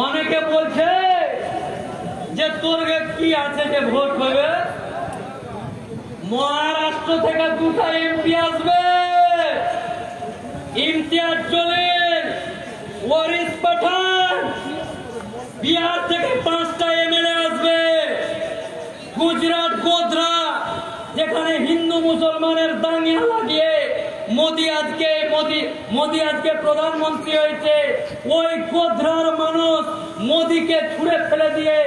অনেকে বলছে যে তোর কি আছে যে ভোট হবে। মহারাষ্ট্র থেকে 2টা এমপি আসবে, ইমতিয়াজ জলিল, ওয়ারিস পাঠান। বিহার থেকে 5টা এমএলএ আসবে। গুজরাট গোধরা, যেখানে হিন্দু মুসলমানের দাঙ্গা লাগিয়ে মোদি আজকে প্রধানমন্ত্রী হয়েছে, ওই গোধরার মানুষ মোদিকে ছুড়ে ফেলে দিয়ে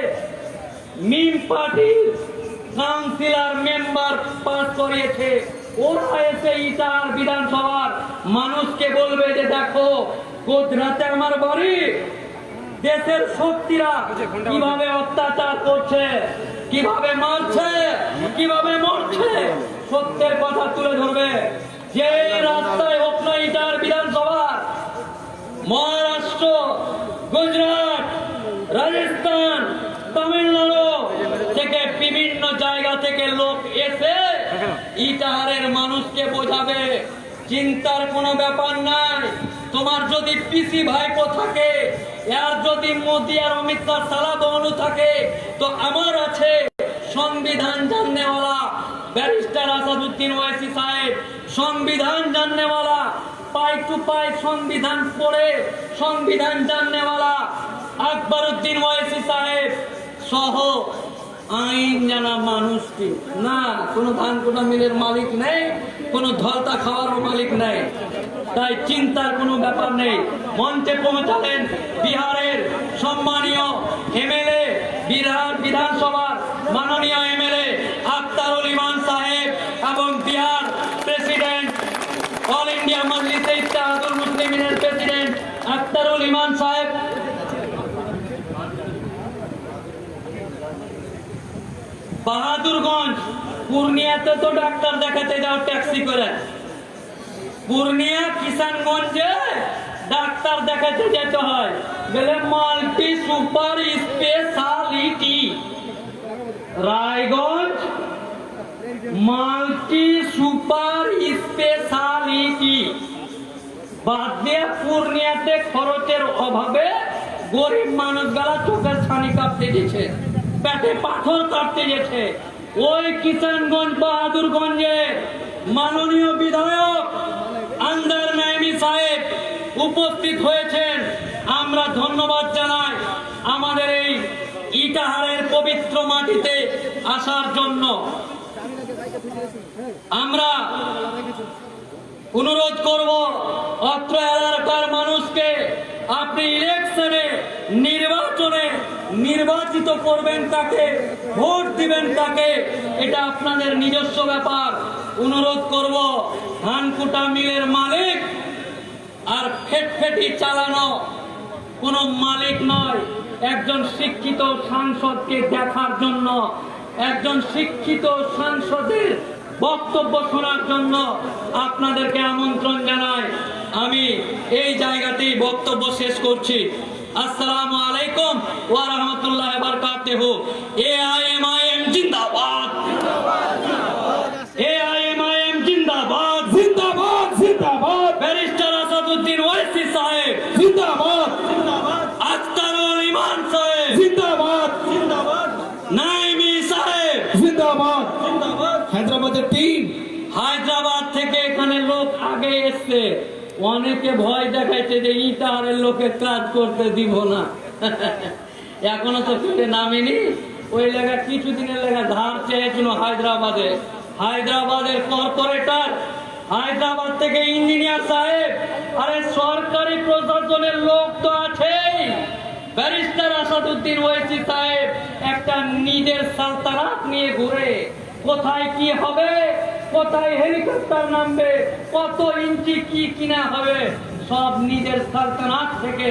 মিম পার্টির কাউন্সিলর মেম্বার পাস করিয়েছে। ওরা এসে ইটার বিধানসভার মানুষকে বলবে যে দেখো গোধরাতে আমার বাড়ি, দেশের শক্তিরা কিভাবে অত্যাচার করছে, কিভাবে মারছে, কিভাবে মরছে, সত্যের কথা তুলে ধরবে। যে রাস্তায় হোক না ইটার বিধানসভা, মহারাষ্ট্র, গুজরাট, রাজস্থান, তামিলনাড়ু থেকে বিভিন্ন জায়গা থেকে লোক এসে ইটাহারের মানুষকে বোঝাবে চিন্তার কোনো ব্যাপার নাই। তোমার যদি পিসি ভাইপো থাকে, আর যদি মোদি আর অমিত শাহ সালা বহনু থাকে, তো আমার আছে সংবিধান জাননেওয়ালা ব্যারিস্টার আসাদুদ্দিন ওয়াইসি সাহেব, সংবিধান জাননেওয়ালা, পাই টু পাই সংবিধান পড়ে সংবিধান জাননেওয়ালা আকবরউদ্দিন ওয়াইসি সাহেব সহ আইন জানা মানুষটি। না, কোনো ধান কোটা মিলের মালিক নেই, কোনো ধলতা খাওয়ারও মালিক নেই, তাই চিন্তার কোনো ব্যাপার নেই। মঞ্চে পৌঁছালেন বিহারের সম্মানীয় এমএলএ, বিহার বিধানসভার মাননীয় এমএলএ আখতারুল ইমান সাহেব এবং বিহার প্রেসিডেন্ট, অল ইন্ডিয়া মজলিসে ইত্তেহাদুল মুসলিমিনের প্রেসিডেন্ট আখতারুল ইমান সাহেব। বাহাদুরগঞ্জ, পূর্ণিয়াতে তো ডাক্তার দেখাতে যাও ট্যাক্সি করে, পূর্ণিয়া কিষানগঞ্জে ডাক্তার দেখাতে যেতে হয় বলে multi super speciality. Raiganj multi super speciality বাদ দিয়ে পূর্ণিয়াতে খরচের অভাবে গরিব মানুষগুলা চোখের ছানি কাটতে দিচ্ছে, পেটে পাথর কাটতে গেছে। ওই কিষানগঞ্জ বাহাদুরগঞ্জে মাননীয় বিধায়ক আন্দার নাইমি সাহেব উপস্থিত হয়েছেন। আমরা ধন্যবাদ জানাই আমাদের এই ইটাহারের পবিত্র মাটিতে আসার জন্য। আমরা অনুরোধ করব অত্র এলাকার মানুষকে, আপনি ইলেকশনে নির্বাচনে নির্বাচিত করবেন কাকে, ভোট দিবেন কাকে, এটা আপনাদের নিজস্ব ব্যাপার। অনুরোধ করব ধানকুটা মিলের মালিক আর ফেটফেটি চালানো কোনো মালিক নয়। একজন শিক্ষিত সাংসদকে দেখার জন্য, একজন শিক্ষিত সাংসদের বক্তব্য শোনার জন্য আপনাদেরকে আমন্ত্রণ জানাই। আমি এই জায়গাতেই বক্তব্য শেষ করছি। আসসালামু আলাইকুম ওয়া রাহমাতুল্লাহি ওয়া বারাকাতুহু। এআইএমআইএম জিন্দাবাদ, এআইএমআইএম জিন্দাবাদ, জিন্দাবাদ, জিন্দাবাদ। ব্যারিস্টার আসাদুদ্দিন ওয়াইসি সাহেব জিন্দাবাদ, জিন্দাবাদ। আখতারুল ইমান সাহেব জিন্দাবাদ, জিন্দাবাদ। নাইমি সাহেব জিন্দাবাদ, জিন্দাবাদ। হায়দ্রাবাদের টিম, হায়দ্রাবাদ থেকে এখানে লোক আগে এসছে। অনেকে ভয় দেখাইছে যে ইটাহারের লোকে কাজ করতে দিব না, এখনো তো ফিরে নামেনি। ওই লেখা কিছুদিনের লেখা ধার চেয়েছিল হায়দ্রাবাদে, হায়দ্রাবাদের কর্পোরেটর, হায়দ্রাবাদ থেকে ইঞ্জিনিয়ার সাহেব, আরে সরকারি প্রশাসনের লোক তো আছেই। ব্যারিস্টার আসাদুদ্দিন ওয়াইসি সাহেব একটা নিজের সালতানাত নিয়ে ঘুরে, কোথায় কি হবে, কোথায় হেলিকপ্টার নামবে, কত ইঞ্চি কি কিনা হবে, সব নিজের সালতানাত থেকে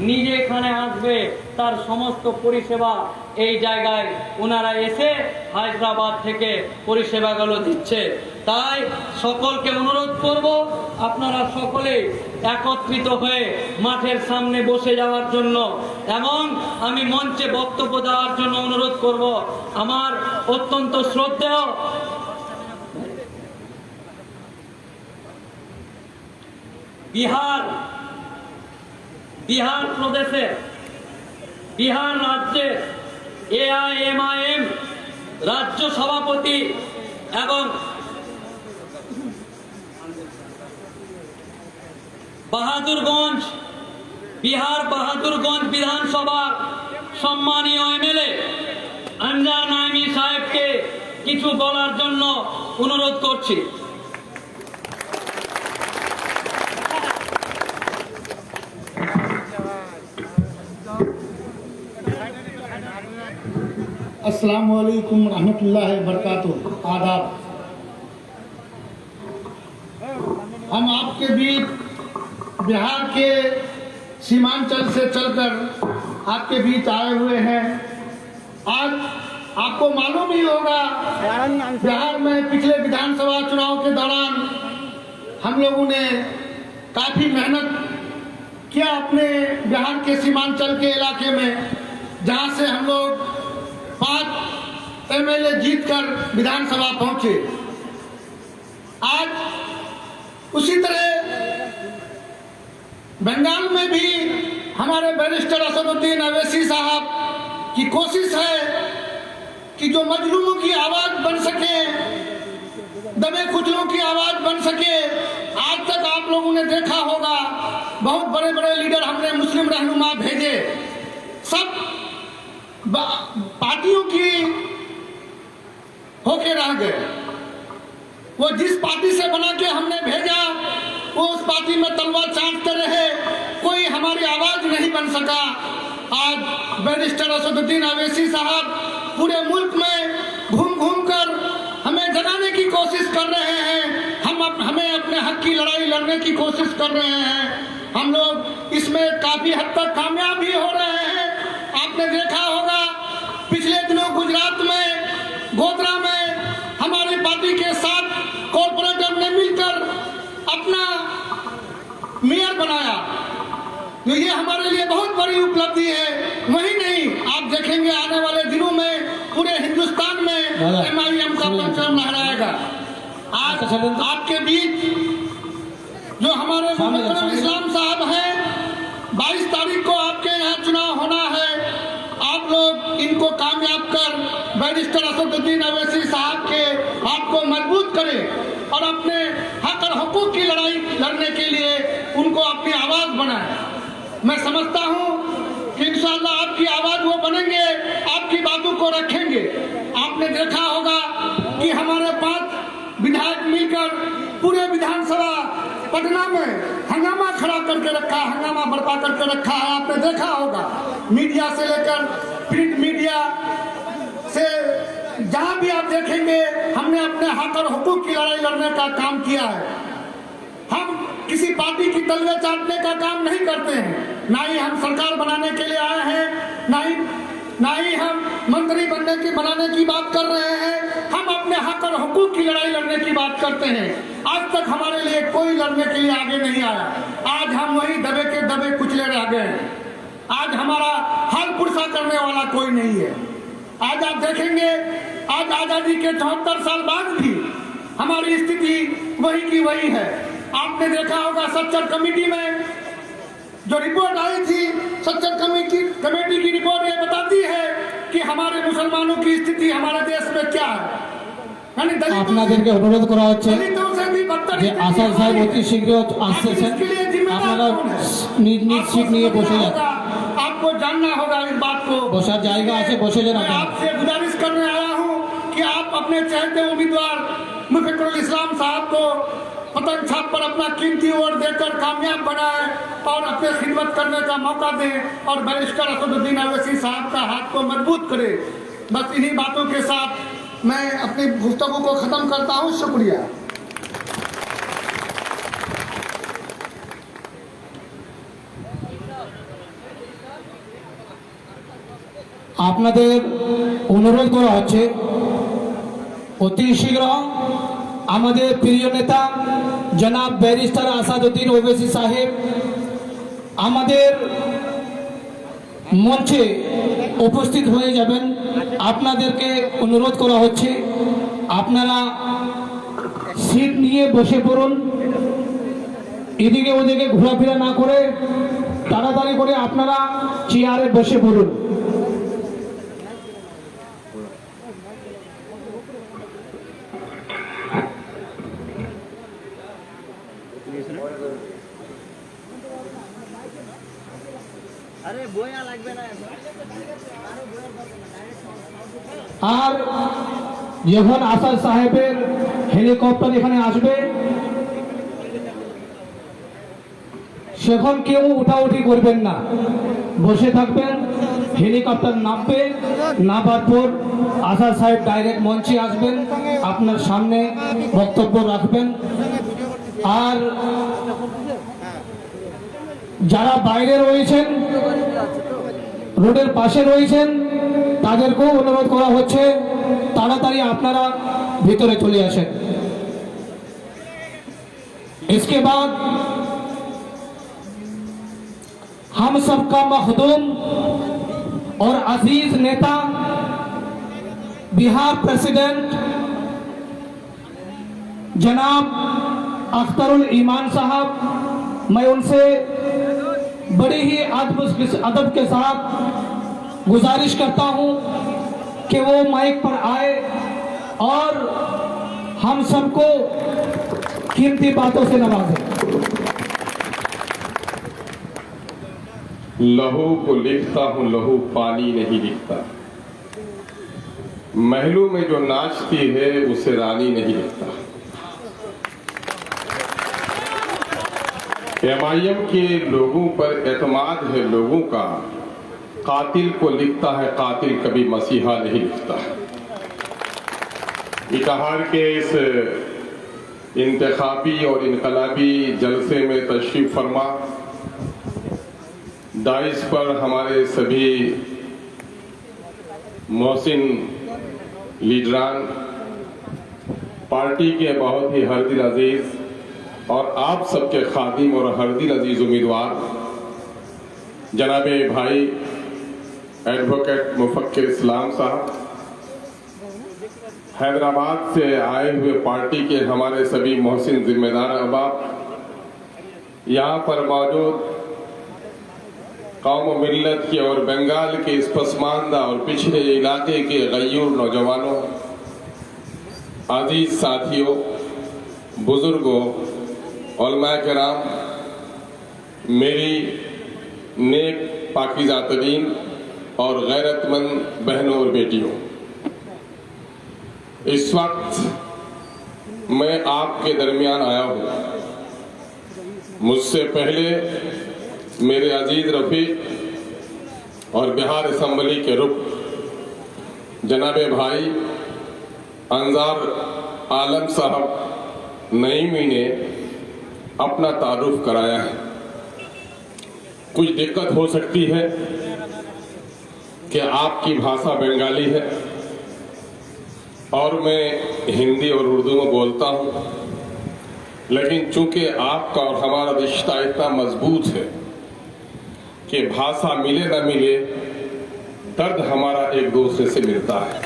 নিজে এখানে আসবে। তার সমস্ত পরিষেবা এই জায়গায় ওনারা এসে হায়দ্রাবাদ থেকে পরিষেবাগুলো দিচ্ছে। তাই সকলকে অনুরোধ করব আপনারা সকলে একত্রিত হয়ে মাঠের সামনে বসে যাওয়ার জন্য এবং আমি মঞ্চে বক্তব্য দেওয়ার জন্য অনুরোধ করব। আমার অত্যন্ত শ্রদ্ধেয় বিহার প্রদেশে বিহার রাজ্যের এআইএমআইএম রাজ্য সভাপতি এবং বাহাদুরগঞ্জ বিহার বাহাদুরগঞ্জ বিধানসভার সম্মানীয় এমএলএ আনজার নাইমি সাহেবকে কিছু বলার জন্য অনুরোধ করছি। अस्सलामु अलैकुम रहमतुल्लाहि बरकातुहू। आदाब। हम आपके बीच बिहार के सीमांचल से चलकर आपके बीच आए हुए हैं। आज आपको मालूम ही होगा बिहार में पिछले विधानसभा चुनाव के दौरान हम लोगों ने काफ़ी मेहनत किया अपने बिहार के सीमांचल के इलाके में, जहां से हम लोग 5 एमएलए जीतकर विधानसभा पहुंचे। आज उसी तरह बंगाल में भी हमारे बैरिस्टर असदुद्दीन अवैसी साहब की कोशिश है कि जो मजलूमों की आवाज बन सके, दबे कुचलों की आवाज बन सके। आज तक आप लोगों ने देखा होगा बहुत बड़े बड़े लीडर हमने मुस्लिम रहनुमा भेजे, सब पार्टियों की होके रह गए। वो जिस पार्टी से बना के हमने भेजा वो उस पार्टी में तलवार चाटते रहे, कोई हमारी आवाज नहीं बन सका। आज बैरिस्टर असदुद्दीन अवैसी साहब पूरे मुल्क में घूम घूम कर हमें जगाने की कोशिश कर रहे हैं, हमें अपने हक की लड़ाई लड़ने की कोशिश कर रहे हैं। हम लोग इसमें काफी हद तक कामयाब भी हो रहे हैं। आपने देखा होगा पिछले दिनों गुजरात में गोधरा में हमारी पार्टी के 7 कॉर्पोरेटर ने मिलकर अपना मेयर बनाया, तो ये हमारे लिए बहुत बड़ी उपलब्धि है। वही नहीं, आप देखेंगे आने वाले दिनों में पूरे हिंदुस्तान में एमआईएम का परचम लहराएगा। आज आपके बीच जो हमारे मुहम्मद इस्लाम साहब हैं, 22 तारीख को आपके यहाँ चुनाव होना है। आप लोग इनको कामयाब कर बैरिस्टर असदुद्दीन अवैसी साहब के हाथ को मजबूत करें और अपने हक और हुकूक की लड़ाई लड़ने के लिए उनको अपनी आवाज बनाएं। मैं समझता हूं कि इंशाअल्लाह आपकी आवाज वो बनेंगे, आपकी बातों को रखेंगे। आपने देखा होगा कि हमारे 5 विधायक मिलकर पूरे विधानसभा पटना में हंगामा खड़ा करके रखा, हंगामा बर्पा करके रखा है। आपने देखा होगा मीडिया से लेकर प्रिंट मीडिया से जहां भी आप देखेंगे हमने अपने हक और हुकूक की लड़ाई लड़ने का काम किया है। हम किसी पार्टी की तलवे चाटने का काम नहीं करते हैं, ना ही हम सरकार बनाने के लिए आए हैं, ना ही हम मंत्री बनाने की बात कर रहे हैं। हम अपने हक और हुकूक की लड़ाई लड़ने की बात करते हैं। आज तक हमारे लिए कोई लड़ने के लिए आगे नहीं आया। आज हम वही दबे के दबे कुचले रह गए। आज हमारा हाल पुरसा करने वाला कोई नहीं है। आज आप देखेंगे आज आजादी के 74 साल बाद भी हमारी स्थिति वही की वही है। आपने देखा होगा सच्चर कमेटी में जो रिपोर्ट आई थी, सच्चर कमेटी की रिपोर्ट ये बताती है कि हमारे मुसलमानों की स्थिति हमारे देश में क्या है। আপনাদেরকে অনুরোধ করা হচ্ছে যে আসাদ সাহেব অতি শীঘ্র আসছেন, আপনারা নিজ নিজ সিট নিয়ে বসে যান। आपको जानना होगा इस बात को। বসার জায়গা আছে, বসে যান। आपसे गुजारिश करने आया हूँ कि आप अपने चहेते उम्मीदवार मुफक्किरुल इस्लाम साहब को पतंग छाप पर अपना कीमती वोट देकर कामयाब बनाए और अपने खिदमत करने का मौका दें और बैरिस्टर असदुद्दीन अवैसी साहब का हाथ को मजबूत करें। बस इन्हीं बातों के साथ मैं अपनी गुफ्तगू को ख़त्म करता हूँ। शुक्रिया। আপনাদের অনুরোধ করা হচ্ছে অতি শীঘ্র আমাদের প্রিয় নেতা জনাব ব্যারিস্টার আসাদউদ্দিন ওবেসি সাহেব আমাদের মঞ্চে উপস্থিত হয়ে যাবেন। আপনাদেরকে অনুরোধ করা হচ্ছে আপনারা সিট নিয়ে বসে পড়ুন, এদিকে ওদিকে ঘোরাফেরা না করে তাড়াতাড়ি করে আপনারা চেয়ারে বসে পড়ুন। আর যখন আসাদ সাহেবের হেলিকপ্টার এখানে আসবে সেখন কেউ উঠাউঠি করবেন না, বসে থাকবেন। হেলিকপ্টার নামবে, নামার পর আসাদ সাহেব ডাইরেক্ট মঞ্চে আসবেন, আপনার সামনে বক্তব্য রাখবেন। আর যারা বাইরে রয়েছেন, রোডের পাশে রয়েছেন, তাদেরকেও অনুরোধ করা হচ্ছে তাড়াতাড়ি আপনারা ভিতরে চলে আসেন। इसके बाद हम सबका मखदूम और अजीज नेता बिहार प्रेसिडेंट जनाब अख्तरुल ईमान साहब, मैं उनसे बड़ी ही अदब के साथ गुजारिश करता हूं कि वो माइक पर आए और हम सबको कीमती बातों से नवाजें। लहू को लिखता हूँ, लहू पानी नहीं लिखता। महलों में जो नाचती है उसे रानी नहीं लिखता। एमआईएम के लोगों पर एतमाद है लोगों का, कातिल को लिखता है कातिल, कभी मसीहा नहीं लिखता। इतहार के इस इंतखाबी और इनकलाबी जलसे में तशरीफ फरमा दाइश पर हमारे सभी मोहसिन लीडरान, पार्टी के बहुत ही हरदिल अजीज और आप सबके खादिम और हरदिल अजीज उम्मीदवार जनाबे भाई एडवोकेट मुफक्किर इस्लाम साहब, हैदराबाद से आए हुए पार्टी के हमारे सभी मोहसिन जिम्मेदार अहबाब, यहाँ पर मौजूद कौम मिल्लत के और बंगाल के इस पसमानदा और पिछड़े इलाके के गयूर नौजवानों, अजीज साथियों, बुजुर्गों, उलमा किराम, मेरी नेक पाकीज़ा तरीन और गैरतमंद बहनों और बेटियों, इस वक्त मैं आपके दरमियान आया हूँ। मुझसे पहले मेरे अजीज रफीक और बिहार असम्बली के रुख जनाबे भाई अंजार आलम साहब नईमी ने अपना तारुफ कराया है। कुछ दिक्कत हो सकती है कि आपकी भाषा बंगाली है और मैं हिंदी और उर्दू में बोलता हूँ, लेकिन चूंकि आपका और हमारा रिश्ता इतना मजबूत है कि भाषा मिले न मिले दर्द हमारा एक दूसरे से मिलता है।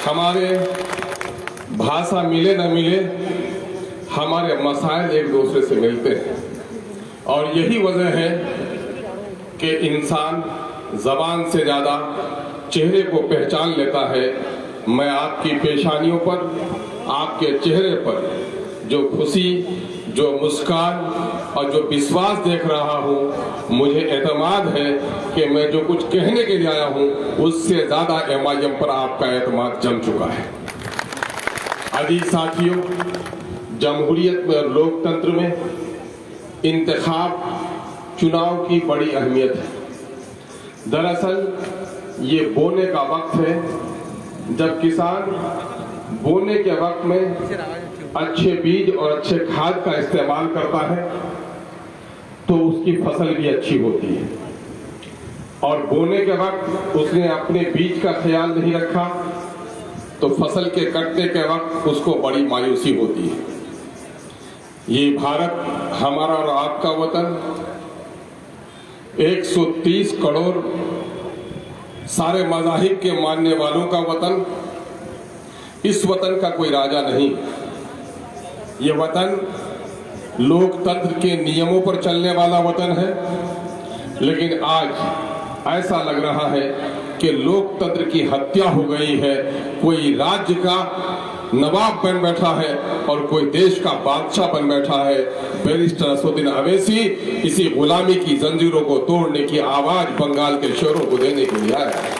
हमारे भाषा मिले न मिले हमारे मसाइल एक दूसरे से मिलते हैं और यही वजह है कि इंसान जबान से ज्यादा चेहरे को पहचान लेता है। मैं आपकी पेशानियों पर, आपके चेहरे पर जो खुशी, जो मुस्कान और जो विश्वास देख रहा हूँ, मुझे एतमाद है कि मैं जो कुछ कहने के लिए आया हूँ उससे ज्यादा एमआईएम पर आपका एतमाद जम चुका है। अजीज साथियों, जमहूरियत में और लोकतंत्र में इंतखाब, चुनाव की बड़ी अहमियत है। दरअसल ये बोने का वक्त है जब किसान बोने के वक्त में अच्छे बीज और अच्छे खाद का इस्तेमाल करता है तो उसकी फसल भी अच्छी होती है, और बोने के वक्त उसने अपने बीज का ख्याल नहीं रखा तो फसल के कटने के वक्त उसको बड़ी मायूसी होती है। ये भारत हमारा और आपका वतन 130 करोड़ सारे मज़ाहिब के मानने वालों का वतन, इस वतन का कोई राजा नहीं। ये वतन लोकतंत्र के नियमों पर चलने वाला वतन है लेकिन आज ऐसा लग रहा है कि लोकतंत्र की हत्या हो गई है। कोई राज्य का नवाब बन बैठा है और कोई देश का बादशाह बन बैठा है। बैरिस्टर असदुद्दीन अवैसी इसी गुलामी की जंजीरों को तोड़ने की आवाज बंगाल के शोरों को देने के लिए आया है।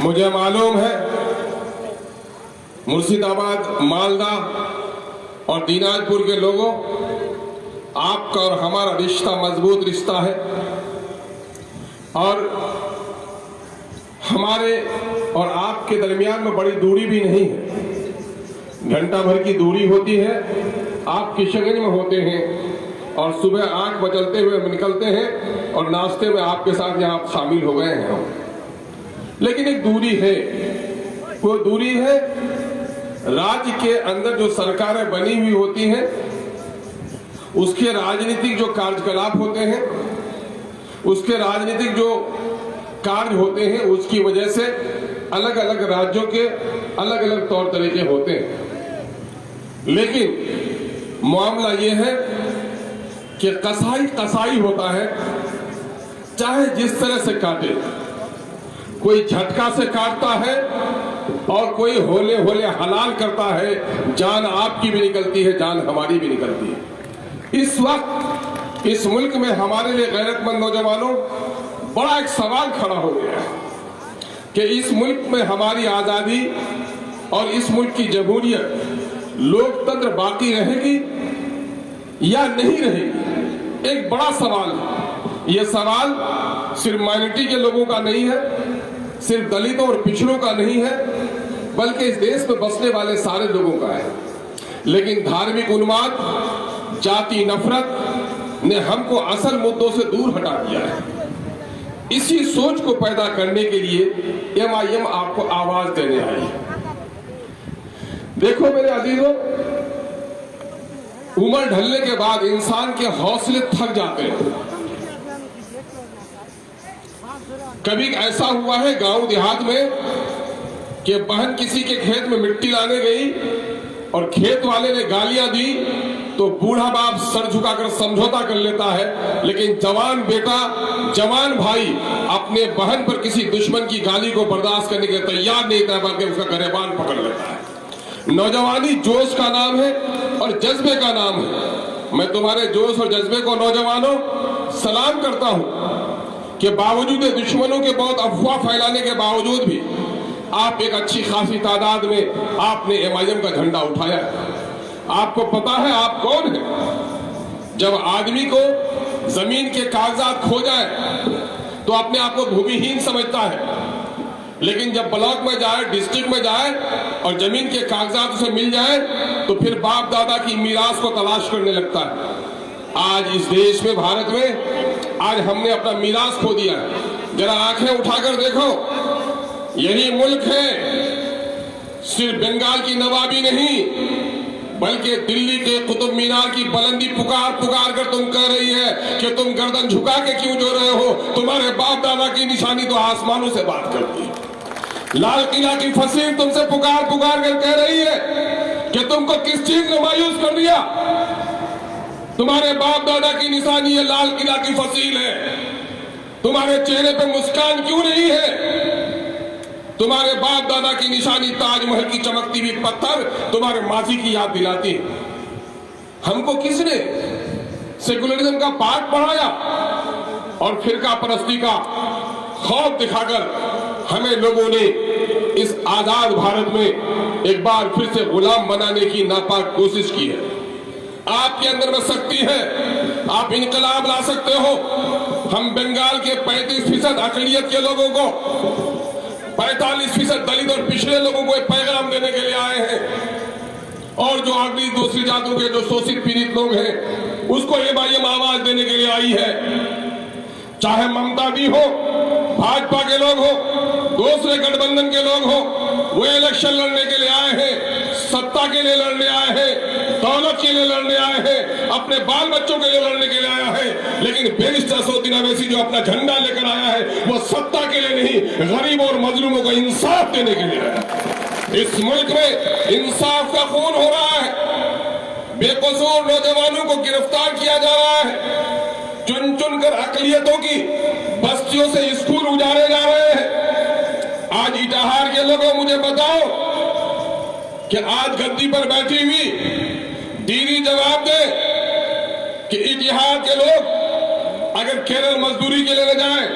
मुझे मालूम है मुर्शिदाबाद, मालदा और दिनाजपुर के लोगों, आपका और हमारा रिश्ता मजबूत रिश्ता है और हमारे और आपके दरमियान में बड़ी दूरी भी नहीं है। घंटा भर की दूरी होती है। आप किशनगंज में होते हैं और सुबह 8 बजते हुए निकलते हैं और नाश्ते में आपके साथ यहाँ शामिल हो गए हैं हम। लेकिन एक दूरी है, वो दूरी है राज्य के अंदर जो सरकारें बनी हुई होती हैं उसके राजनीतिक जो कार्यकलाप होते हैं, उसके राजनीतिक जो कार्य होते हैं, उसकी वजह से अलग अलग राज्यों के अलग अलग तौर तरीके होते हैं। लेकिन मामला यह है कि कसाई कसाई होता है, चाहे जिस तरह से काटे। कोई झटका से काटता है और कोई होले होले हलाल करता है। जान आपकी भी निकलती है, जान हमारी भी निकलती है। इस वक्त इस मुल्क में हमारे लिए गैरतमंद नौजवानों बड़ा एक सवाल खड़ा हो गया है कि इस मुल्क में हमारी आजादी और इस मुल्क की जमहूरियत, लोकतंत्र बाकी रहेगी या नहीं रहेगी। एक बड़ा सवाल है। यह सवाल सिर्फ माइनॉरिटी के लोगों का नहीं है, सिर्फ दलितों और पिछड़ों का नहीं है, बल्कि इस देश में बसने वाले सारे लोगों का है। लेकिन धार्मिक उन्माद, जाति नफरत ने हमको असल मुद्दों से दूर हटा दिया है। इसी सोच को पैदा करने के लिए MIM आपको आवाज देने आई है। देखो मेरे अजीजों, उम्र ढलने के बाद इंसान के हौसले थक जाते हैं। कभी ऐसा हुआ है गांव देहात में कि बहन किसी के खेत में मिट्टी लाने गई और खेत वाले ने गालियां दी तो बूढ़ा बाप सर झुकाकर समझौता कर लेता है, लेकिन जवान बेटा, जवान भाई अपने बहन पर किसी दुश्मन की गाली को बर्दाश्त करने के लिए तैयार नहीं था, बल्कि उसका गिरबान पकड़ लेता है। नौजवानी जोश का नाम है और जज्बे का नाम है। मैं तुम्हारे जोश और जज्बे को नौजवानों सलाम करता हूं कि बावजूद दुश्मनों के बहुत अफवाह फैलाने के बावजूद भी आप एक अच्छी खासी तादाद में आपने MIM का झंडा उठाया है। आपको पता है आप कौन है। जब आदमी को जमीन के कागजात खो जाए तो अपने आप को भूमिहीन समझता है, लेकिन जब ब्लॉक में जाए, डिस्ट्रिक्ट में जाए और जमीन के कागजात उसे मिल जाए तो फिर बाप दादा की मीरास को तलाश करने लगता है। आज इस देश में, भारत में, आज हमने अपना मीरास खो दिया है। जरा आंखें उठाकर देखो, यही मुल्क है। सिर्फ बंगाल की नवाबी नहीं, बल्कि दिल्ली के कुतुब मीनार की बुलंदी पुकार पुकार कर तुम कह रही है कि तुम गर्दन झुका के क्यों जो रहे हो। तुम्हारे बाप दादा की निशानी तो आसमानों से बात करती है। लाल किला की फसील तुमसे पुकार पुकार कर कह रही है कि तुमको किस चीज ने मायूस कर दिया। तुम्हारे बाप दादा की निशानी है, लाल किला की फसील है। तुम्हारे चेहरे पे मुस्कान क्यों नहीं है? तुम्हारे बाप दादा की निशानी ताजमहल की चमकती हुई पत्थर तुम्हारे माजी की याद दिलाती है। हमको किसने सेकुलरिज्म का पाठ पढ़ाया और फिरका परस्ती का खौफ दिखाकर हमें लोगों ने इस आजाद भारत में एक बार फिर से गुलाम बनाने की नापाक कोशिश की है। आपके अंदर में शक्ति है, आप इनकलाब ला सकते हो। हम बंगाल के 35% अकलियत के लोगों को, 45% दलित और पिछड़े लोगों को एक पैगाम देने के लिए आए हैं, और जो अगली दूसरी जातों के जो शोषित पीड़ित लोग हैं उसको MIM आवाज देने के लिए आई है। चाहे ममता दी हो, भाजपा के लोग हो, दूसरे गठबंधन के लोग हो, वो इलेक्शन लड़ने के लिए आए हैं, सत्ता के लिए लड़ने आए हैं, दौलत के लिए लड़ने आए हैं, अपने बाल बच्चों के लिए लड़ने के लिए आया है। लेकिन बैरिस्टर असदुद्दीन अवैसी जो अपना झंडा लेकर आया है वो सत्ता के लिए नहीं, गरीबों और मजलूमों को इंसाफ देने के लिए आया है। इस मुल्क में इंसाफ का खून हो रहा है, बेकसूर नौजवानों को गिरफ्तार किया जा रहा है, चुन चुन कर अकलियतों की बस्तियों से स्कूल उजाड़े जा रहे हैं। आज इटाहार के लोगों मुझे बताओ कि आज गद्दी पर बैठी हुई दीदी जवाब दे कि इटाहार के लोग अगर केरल मजदूरी के लिए न जाए,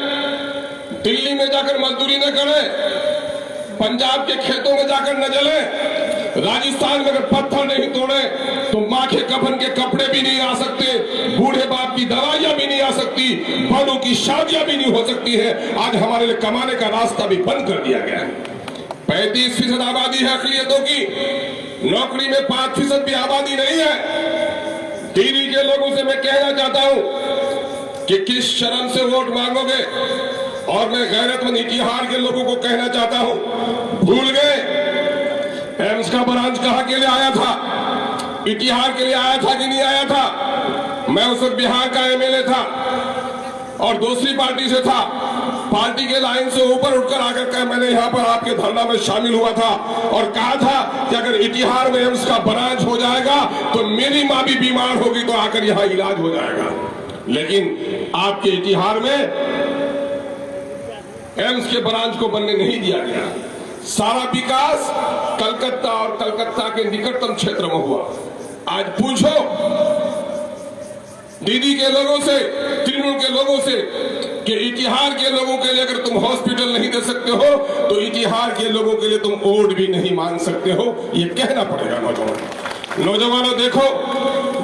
दिल्ली में जाकर मजदूरी न करें, पंजाब के खेतों में जाकर न जले, राजस्थान में अगर पत्थर नहीं तोड़े तो माँ के कफन के कपड़े भी नहीं आ सकते, बूढ़े बाप की दवाइयां भी नहीं आ सकती, बड़ों की शादियां भी नहीं हो सकती है। आज हमारे लिए कमाने का रास्ता भी बंद कर दिया गया है। 35% आबादी है अकलियतों की, नौकरी में 5% भी आबादी नहीं है। दीदी के लोगों से मैं कहना चाहता हूं कि किस शर्म से वोट मांगोगे। और मैं गैरतमंद इतिहार के लोगों को कहना चाहता हूं, भूल गए एम्स का ब्रांच कहां के लिए आया था, इतिहार के लिए आया था कि नहीं आया था। मैं उस वक्त बिहार का एमएलए था और दूसरी पार्टी से था। पार्टी के लाइन से ऊपर उठकर आकर के मैंने यहाँ पर आपके धरना में शामिल हुआ था और कहा था कि अगर इतिहार में एम्स का ब्रांच हो जाएगा तो मेरी माँ भी बीमार होगी तो आकर यहाँ इलाज हो जाएगा। लेकिन आपके इतिहार में एम्स के ब्रांच को बनने नहीं दिया गया। सारा विकास कलकत्ता और कलकत्ता के निकटतम क्षेत्र में हुआ। आज पूछो दीदी के लोगों से, तृणमूल के लोगों से कि इतिहार के लोगों के लिए अगर तुम हॉस्पिटल नहीं दे सकते हो तो इतिहार के लोगों के लिए तुम वोट भी नहीं मांग सकते हो। ये कहना पड़ेगा नौजवानों। देखो,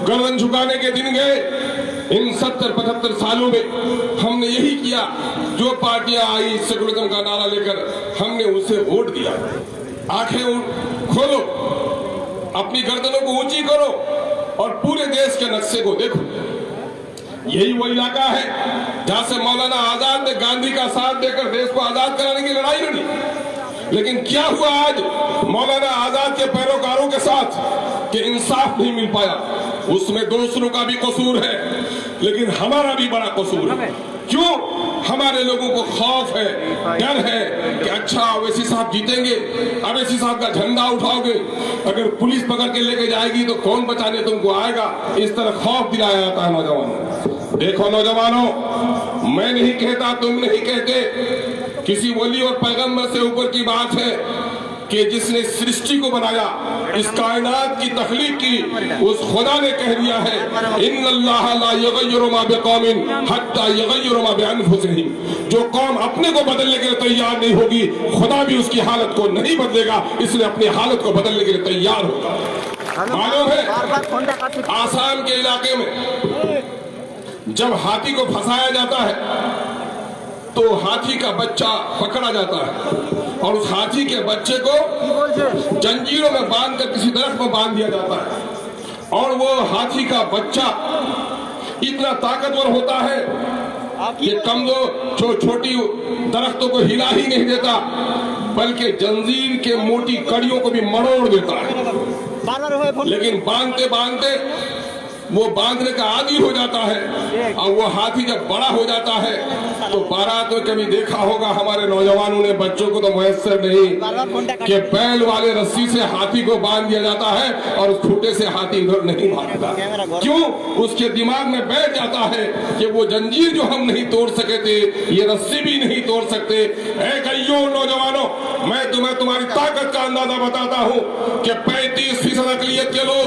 गर्दन झुकाने के दिन गए। इन 70-75 सालों में हमने यही किया। जो पार्टियां आई सेकुलरिज्म का नारा लेकर, हमने उसे वोट दिया। आंखें खोलो, अपनी गर्दनों को ऊंची करो और पूरे देश के नक्शे को देखो। यही वो इलाका है जहां से मौलाना आजाद ने गांधी का साथ देकर देश को आजाद कराने की लड़ाई लड़ी। लेकिन क्या हुआ आज मौलाना आजाद के पैरोकारों के साथ कि इंसाफ नहीं मिल पाया। उसमें दूसरों का भी कसूर है, लेकिन हमारा भी बड़ा कसूर है। क्यों? हमारे लोगों को खौफ है, डर है कि अच्छा अवैसी साहब जीतेंगे, अवैसी साहब का झंडा उठाओगे, अगर पुलिस पकड़ के लेके जाएगी तो कौन बचाने तुमको आएगा। इस तरह खौफ दिलाया जाता है नौजवानों। देखो नौजवानों, मैं नहीं कहता, तुम नहीं कहते, किसी वली और पैगंबर से ऊपर की बात है कि जिसने सृष्टि को बनाया, इस कायनात की तख्लीक की, उस खुदा ने कह दिया है इन्नल्लाह ला युगय्यिरु मा बिकौमिन हत्ता युगय्यिरु मा बिअनफुसिहिम। जो कौम अपने को बदलने के लिए तैयार नहीं होगी, खुदा भी उसकी हालत को नहीं बदलेगा, इसलिए अपनी हालत को बदलने के लिए तैयार होगा। मालूम है आसाम के इलाके में जब हाथी को फंसाया जाता है तो हाथी का बच्चा पकड़ा जाता है और उस हाथी के बच्चे को जंजीरों में बांधकर किसी दरख्त में बांध दिया जाता है और वो हाथी का बच्चा इतना ताकतवर होता है कि कमजोर छोटी दरख्तों को हिला ही नहीं देता, बल्कि जंजीर के मोटी कड़ियों को भी मरोड़ देता है। लेकिन बांधते बांधते वो बांधने का आदी हो जाता है और वो हाथी जब बड़ा हो जाता है तो बारात में कभी देखा होगा हमारे नौजवानों ने, बच्चों को तो मुयस्सर नहीं, कि बैल वाले रस्सी से हाथी को बांध दिया जाता है और उस खूंटे से हाथी उधर नहीं भागता। क्यों? उसके दिमाग में बैठ जाता है कि वो जंजीर जो हम नहीं तोड़ सके थे, ये रस्सी भी नहीं तोड़ सकते। ऐ कईयों नौजवानों, मैं तुम्हें तुम्हारी ताकत का अंदाजा बताता हूँ कि 35% अकलियत के लोग,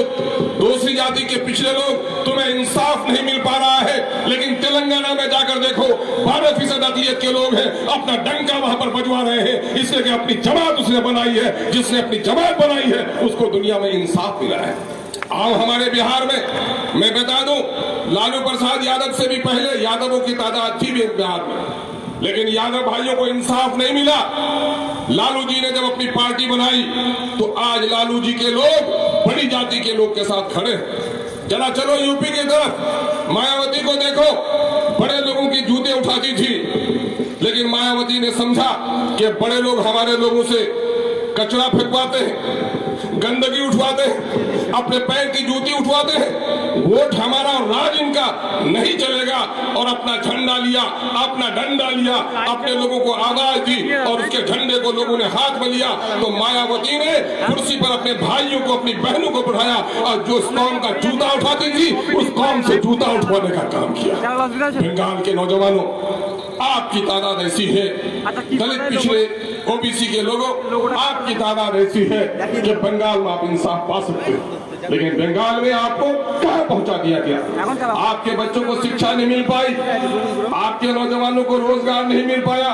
दूसरी जाति के पिछले लोग, तुम्हें इंसाफ नहीं मिल पा रहा है। लेकिन तेलंगाना में जाकर देखो, 12% अकलियत के लोग हैं, अपना डंका वहां पर बजवा रहे हैं, इसलिए कि अपनी जमात उसने बनाई है। जिसने अपनी जमात बनाई है उसको दुनिया में इंसाफ मिला है। आओ हमारे बिहार में मैं बता दूं, लालू प्रसाद यादव से भी पहले यादवों की तादाद थी भी बिहार में, लेकिन यादव भाइयों को इंसाफ नहीं मिला। लालू जी ने जब अपनी पार्टी बनाई तो आज लालू जी के लोग बड़ी जाति के लोग के साथ खड़े हैं। जरा चलो यूपी की तरफ, मायावती को देखो, बड़े लोगों की जूते उठाती थी, लेकिन मायावती ने समझा कि बड़े लोग हमारे लोगों से कचरा फेंकवाते हैं, गंदगी उठवाते हैं, अपने पैर की जूती उठवाते हैं। वोट हमारा और राज इनका नहीं चलेगा। और अपना झंडा लिया, अपना डंडा लिया, अपने लोगों को आवाज दी और उसके झंडे को लोगों ने हाथ में लिया। तो मायावती ने कुर्सी पर अपने भाइयों को, अपनी बहनों को बढ़ाया और जो उस कौम का जूता उठाती थी उस कौम से जूता उठवाने का काम किया। बंगाल के नौजवानों, आपकी तादाद ऐसी है, दलित पिछड़े ओबीसी के लोगों, आपकी तादाद ऐसी है कि बंगाल में आप इंसाफ पा सकते हैं। लेकिन बंगाल में आपको कहां पहुंचा दिया गया? आपके बच्चों को शिक्षा नहीं मिल पाई, आपके नौजवानों को रोजगार नहीं मिल पाया,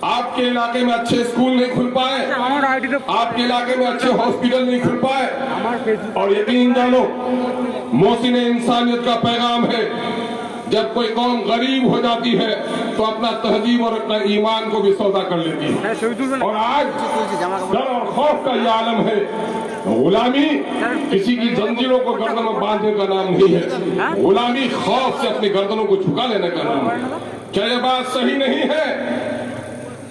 आपके इलाके में अच्छे स्कूल नहीं खुल पाए, आपके इलाके में अच्छे हॉस्पिटल नहीं खुल पाए। और यकीन जानो, मोहसिन इंसानियत का पैगाम है, जब कोई कौम गरीब हो जाती है तो अपना तहजीब और अपना ईमान को भी सौदा कर लेती है। और आज डर और खौफ का यह आलम है। गुलामी किसी की जंजीरों को गर्दन में बांधने का नाम नहीं है, गुलामी खौफ से अपनी गर्दनों को झुका लेने का नाम है। क्या यह बात सही नहीं है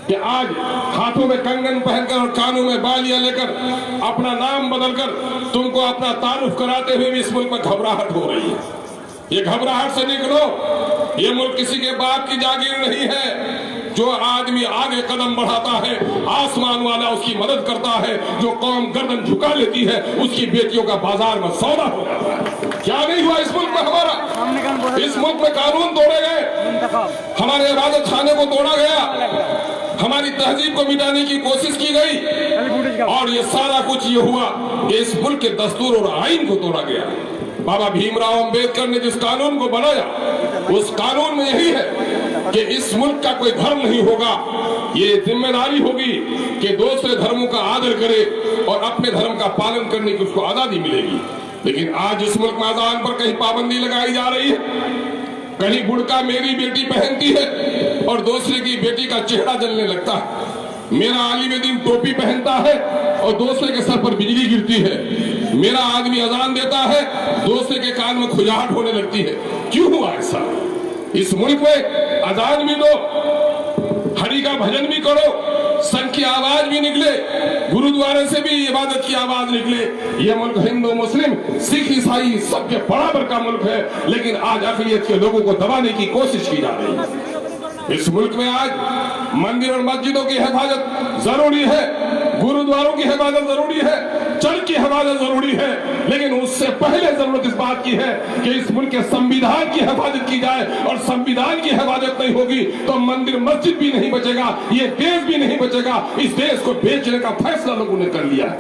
कि आज हाथों में कंगन पहनकर और कानों में बालियां लेकर अपना नाम बदलकर तुमको अपना तारुफ कराते हुए भी इस मुल्क में घबराहट हो रही है? ये घबराहट से निकलो। ये मुल्क किसी के बाप की जागीर नहीं है। जो आदमी आगे कदम बढ़ाता है, आसमान वाला उसकी मदद करता है। जो कौम गर्दन झुका लेती है, उसकी बेटियों का बाजार में सौदा हो जाता है। क्या नहीं हुआ इस मुल्क में हमारा? इस मुल्क में कानून तोड़े गए, हमारे इबादत खाने को तोड़ा गया, हमारी तहजीब को मिटाने की कोशिश की गई। और ये सारा कुछ ये हुआ कि इस मुल्क के दस्तूर और आइन को तोड़ा गया। बाबा भीमराव अंबेडकर ने जिस कानून को बनाया, उस कानून में यही है कि इस मुल्क का कोई धर्म नहीं होगा। ये जिम्मेदारी होगी कि दूसरे धर्मों का आदर करे और अपने धर्म का पालन करने की उसको आजादी मिलेगी। लेकिन आज इस मुल्क में अजान पर कहीं पाबंदी लगाई जा रही है, कहीं बुर्का मेरी बेटी पहनती है और दूसरे की बेटी का चेहरा जलने लगता है। मेरा आलिम दीन टोपी पहनता है और दूसरे के सर पर बिजली गिरती है। मेरा आदमी अजान देता है, दूसरे के कान में खुजाहट होने लगती है। क्यों हुआ ऐसा? इस मुल्क में अजान भी दो, हरि का भजन भी करो, संघ की आवाज भी निकले, गुरुद्वारे से भी इबादत की आवाज निकले। यह मुल्क हिंदू मुस्लिम सिख ईसाई सबके बराबर का मुल्क है। लेकिन आज अक़लियत के लोगों को दबाने की कोशिश की जा रही है। इस मुल्क में आज मंदिर और मस्जिदों की हिफाजत जरूरी है, गुरुद्वारों की हिफाजत जरूरी है, चर्च की हिफाजत जरूरी है। लेकिन उससे पहले जरूरत इस बात की है कि इस मुल्क के संविधान की हिफाजत की जाए। और संविधान की हिफाजत नहीं होगी तो मंदिर मस्जिद भी नहीं बचेगा, ये देश भी नहीं बचेगा। इस देश को बेचने का फैसला लोगों ने कर लिया।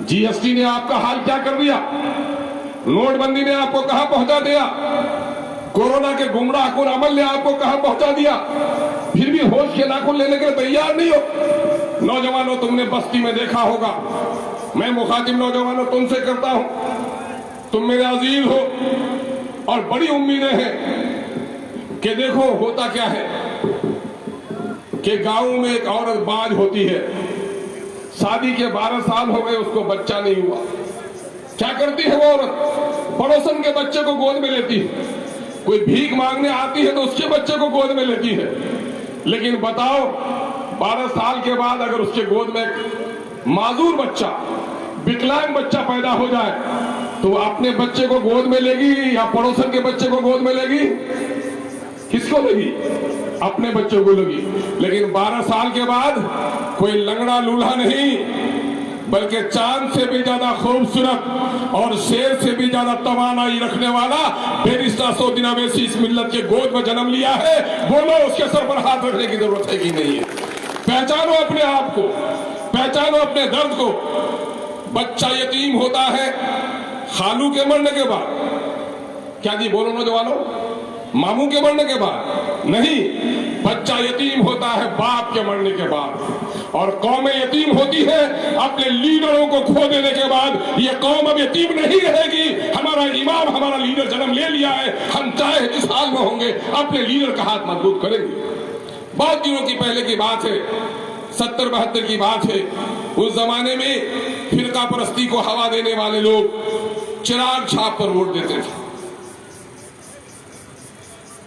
जीएसटी ने आपका हाल क्या कर दिया? नोटबंदी ने आपको कहां पहुंचा दिया? कोरोना के गुमराह कुन अमल ने आपको कहां पहुंचा दिया? फिर भी होश के नाखून लेने के लिए तैयार नहीं हो। नौजवानों, तुमने बस्ती में देखा होगा, मैं मुखातिब नौजवानों तुमसे करता हूं, तुम मेरे अजीज हो और बड़ी उम्मीदें हैं कि देखो होता क्या है कि गांव में एक औरत बाज होती है, शादी के 12 साल हो गए, उसको बच्चा नहीं हुआ। क्या करती है वो औरत? पड़ोसन के बच्चे को गोद में लेती है। कोई भीख मांगने आती है तो उसके बच्चे को गोद में लेती है। लेकिन बताओ, 12 साल के बाद अगर उसके गोद में माजूर बच्चा, विकलांग बच्चा पैदा हो जाए तो वो अपने बच्चे को गोद में लेगी या पड़ोसन के बच्चे को गोद में लेगी? किसको लेगी? अपने बच्चों को लेगी। लेकिन 12 साल के बाद कोई लंगड़ा लूल्हा नहीं, बल्कि चांद से भी ज्यादा खूबसूरत और शेर से भी ज्यादा तवानाई रखने वाला बैरिस्टर सौदीन अवैसी इस मिल्लत के गोद में जन्म लिया है। बोलो, उसके सर पर हाथ रखने की जरूरत है कि नहीं है? पहचानो अपने आप को, पहचानो अपने दर्द को। बच्चा यतीम होता है खालू के मरने के बाद। क्या जी बोलो नौजवानों? मामू के मरने के बाद नहीं, बच्चा यतीम होता है बाप के मरने के बाद। और कौमें यतीम होती है अपने लीडरों को खो देने के बाद। ये कौम अब यतीम नहीं रहेगी। हमारा इमाम, हमारा लीडर जन्म ले लिया है, हम चाहे जिस हाल में होंगे अपने लीडर का हाथ मजबूत करेंगे। बहुत दिनों की पहले की बात है, 70-72 की बात है। उस जमाने में फिरका परस्ती को हवा देने वाले लोग चिराग छाप पर वोट देते थे।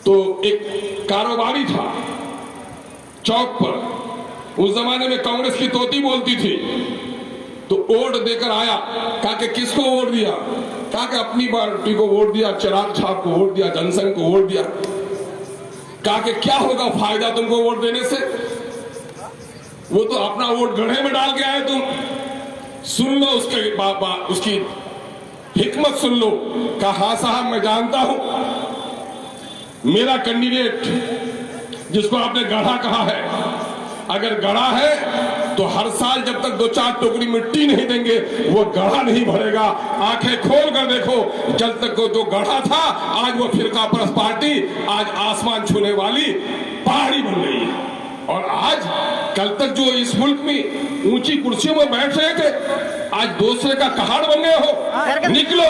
तो एक कारोबारी था चौक पर, उस जमाने में कांग्रेस की तोती बोलती थी, तो वोट देकर आया, कहा कि किसको वोट दिया? कहा कि अपनी पार्टी को वोट दिया, चिराग छाप को वोट दिया, जनसंघ को वोट दिया। कहा कि क्या होगा फायदा तुमको वोट देने से? वो तो अपना वोट गड्ढे में डाल के आए तुम। सुन लो उसके बाबा, उसकी हिकमत सुन लो। कहा हाँ साहब मैं जानता हूं, मेरा कैंडिडेट जिसको आपने गढ़ा कहा है, अगर गढ़ा है तो हर साल जब तक 2-4 टोकरी मिट्टी नहीं देंगे वो गढ़ा नहीं भरेगा। आंखें खोल कर देखो, जब तक जो गढ़ा था आज वो फिरका परस्त पार्टी आज आसमान छूने वाली पहाड़ी बन गई है। और आज कल तक जो इस मुल्क में ऊंची कुर्सियों में बैठ रहे थे, आज दूसरे का कहाड़ बन गए हो। निकलो,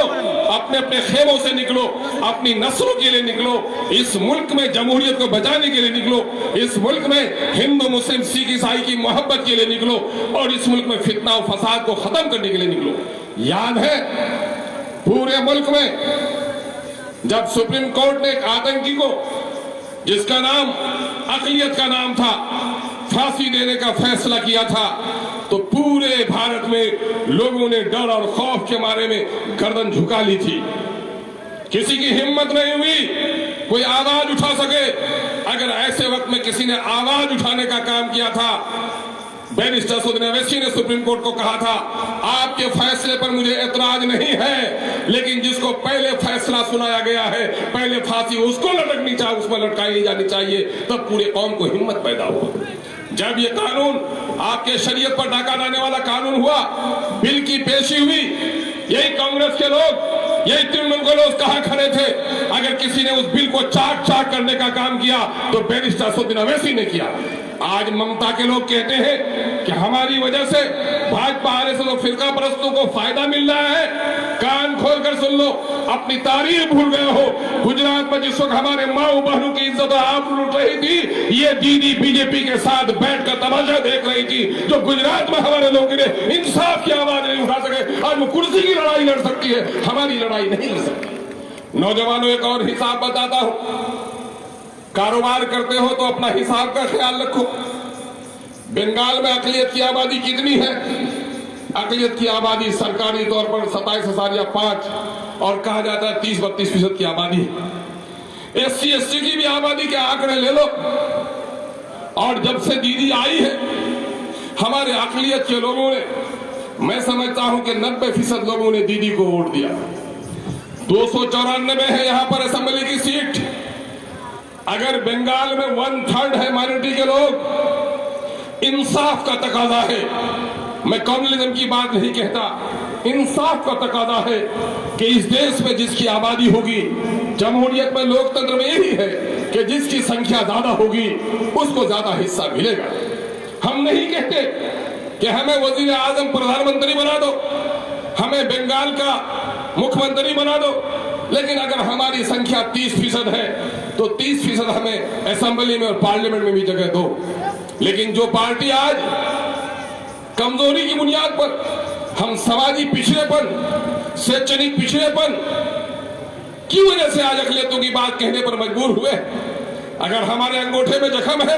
अपने अपने खेमों से निकलो, अपनी नस्लों के लिए निकलो, इस मुल्क में जमहूरियत को बचाने के लिए निकलो, इस मुल्क में हिंदू मुस्लिम सिख ईसाई की मोहब्बत के लिए निकलो, और इस मुल्क में फितना और फसाद को खत्म करने के लिए निकलो। याद है पूरे मुल्क में जब सुप्रीम कोर्ट ने एक आतंकी को, जिसका नाम अक़लियत का नाम था, फांसी देने का फैसला किया था, तो पूरे भारत में लोगों ने डर और खौफ के मारे में गर्दन झुका ली थी। किसी की हिम्मत नहीं हुई कोई आवाज उठा सके। अगर ऐसे वक्त में किसी ने आवाज उठाने का काम किया था, बैरिस्टर असदुद्दीन ओवैसी ने सुप्रीम कोर्ट को कहा था, आपके फैसले पर मुझे एतराज नहीं है, लेकिन जिसको पहले फैसला सुनाया गया है, पहले फांसी उसको लटकनी चाहिए, उसमें लटकाई जानी चाहिए, तब पूरे कौम को हिम्मत पैदा हो। जब ये कानून आपके शरीयत पर डाका डालने वाला कानून हुआ, बिल की पेशी हुई, यही कांग्रेस के लोग, यही तृणमूल के लोग कहां खड़े थे? अगर किसी ने उस बिल को चाक चाक करने का काम किया तो बैरिस्टर असदुद्दीन ओवैसी ने किया। आज ममता के लोग कहते हैं कि हमारी वजह से भाजपा आने से तो फिरका परस्तों को फायदा मिल रहा है। कान खोलकर सुन लो, अपनी तारीख भूल गए हो। गुजरात में जिस वक्त हमारे माओ बहनों की इज्जत आप लूट रही थी, ये दीदी बीजेपी के साथ बैठकर तमाशा देख रही थी। जो गुजरात में हमारे लोगों ने इंसाफ की आवाज नहीं उठा सके, आज वो कुर्सी की लड़ाई लड़ सकती है, हमारी लड़ाई नहीं लड़ सकती। नौजवानों एक और हिसाब बताता हूं, कारोबार करते हो तो अपना हिसाब का ख्याल रखो। बंगाल में अक़लियत की आबादी कितनी है? अक़लियत की आबादी सरकारी तौर पर 27,000 या 5, और कहा जाता है 30-32% की आबादी है। SC/ST की भी आबादी के आंकड़े ले लो, और जब से दीदी आई है हमारे अक़लियत के लोगों ने, मैं समझता हूं कि 90% लोगों ने दीदी को वोट दिया। 294 है यहां पर असेंबली की सीट। अगर बंगाल में 1/3 है माइनॉरिटी के लोग, इंसाफ का तकाजा है। मैं कम्युनलिज्म की बात नहीं कहता, इंसाफ का तकाजा है कि इस देश में जिसकी आबादी होगी, जमहूरियत में लोकतंत्र में यही है कि जिसकी संख्या ज्यादा होगी उसको ज्यादा हिस्सा मिलेगा। हम नहीं कहते कि हमें वजीर आजम प्रधानमंत्री बना दो, हमें बंगाल का मुख्यमंत्री बना दो, लेकिन अगर हमारी संख्या 30% है तो 30% हमें असेंबली में और पार्लियामेंट में भी जगह दो। लेकिन जो पार्टी आज कमजोरी की बुनियाद पर, हम समाजी पिछड़ेपन, शैक्षणिक पिछड़ेपन की वजह से आज अक़लियतों की बात कहने पर मजबूर हुए। अगर हमारे अंगूठे में जख्म है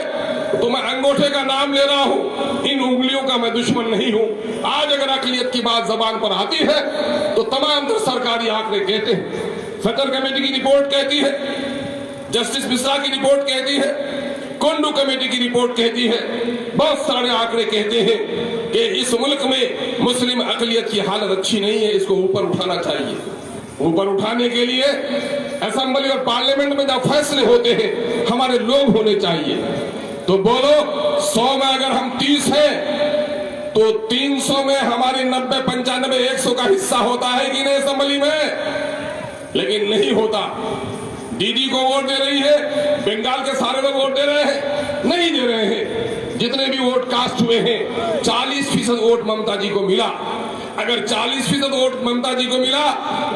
तो मैं अंगूठे का नाम ले रहा हूं, इन उंगलियों का मैं दुश्मन नहीं हूं। आज अगर अक़लियत की बात जबान पर आती है तो तमाम तर सरकारी आंकड़े कहते हैं, सटर कमेटी की रिपोर्ट कहती है, जस्टिस मिश्रा की रिपोर्ट कहती है, कोंडू कमेटी की रिपोर्ट कहती है, बहुत सारे आंकड़े कहते हैं कि इस मुल्क में मुस्लिम अक़लियत की हालत अच्छी नहीं है, इसको ऊपर उठाना चाहिए। ऊपर उठाने के लिए असेंबली और पार्लियामेंट में जब फैसले होते हैं हमारे लोग होने चाहिए। तो बोलो 100 में अगर हम 30 हैं तो 300 में हमारी 90, 95, 100 का हिस्सा होता है कि नहीं असेंबली में? लेकिन नहीं होता। दीदी को वोट दे रही है, बंगाल के सारे लोग वोट दे रहे हैं? नहीं दे रहे हैं। जितने भी वोट कास्ट हुए हैं 40% वोट ममता जी को मिला। अगर 40% वोट ममता जी को मिला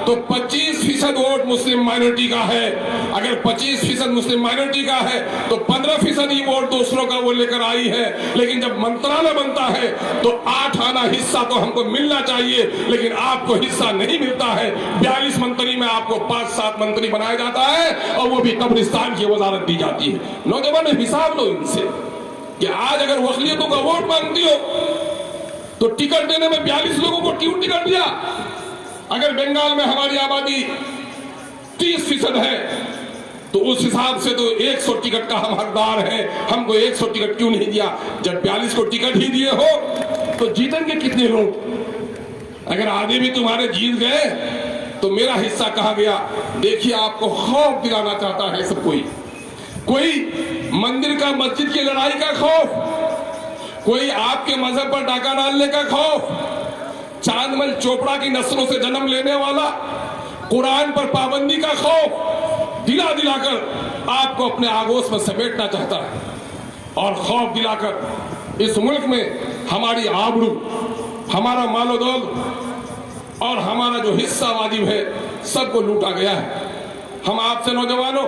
तो 25% वोट मुस्लिम माइनॉरिटी का है। अगर 25% मुस्लिम माइनॉरिटी का है तो 15% ही वोट दूसरों का वो लेकर आई है। लेकिन जब मंत्रालय बनता है तो 8 आना हिस्सा तो हमको मिलना चाहिए, लेकिन आपको हिस्सा नहीं मिलता है। 42 मंत्री में आपको 5-7 मंत्री बनाया जाता है और वो भी कब्रिस्तान की वजारत दी जाती है। नौजवान हिसाब लो इनसे। कि आज अगर वकलियतों का वोट मांगती हो तो टिकट देने में 42 लोगों को क्यों टिकट दिया? अगर बंगाल में हमारी आबादी 30% है तो उस हिसाब से तो 100 टिकट का हम हकदार है, हमको 100 टिकट क्यों नहीं दिया? जब 42 को टिकट ही दिए हो तो जीतेंगे कितने लोग? अगर आधे भी तुम्हारे जीत गए तो मेरा हिस्सा कहा गया? देखिए, आपको खौफ दिलाना चाहता है सब कोई मंदिर का मस्जिद की लड़ाई का खौफ, कोई आपके मजहब पर डाका डालने का खौफ, चांदमल चोपड़ा की नस्लों से जन्म लेने वाला कुरान पर पाबंदी का खौफ दिला दिलाकर आपको अपने आगोश में समेटना चाहता है और खौफ दिलाकर इस मुल्क में हमारी आबरू, हमारा मालो दौलत और हमारा जो हिस्सा वाजिब है सबको लूटा गया है। हम आपसे नौजवानों,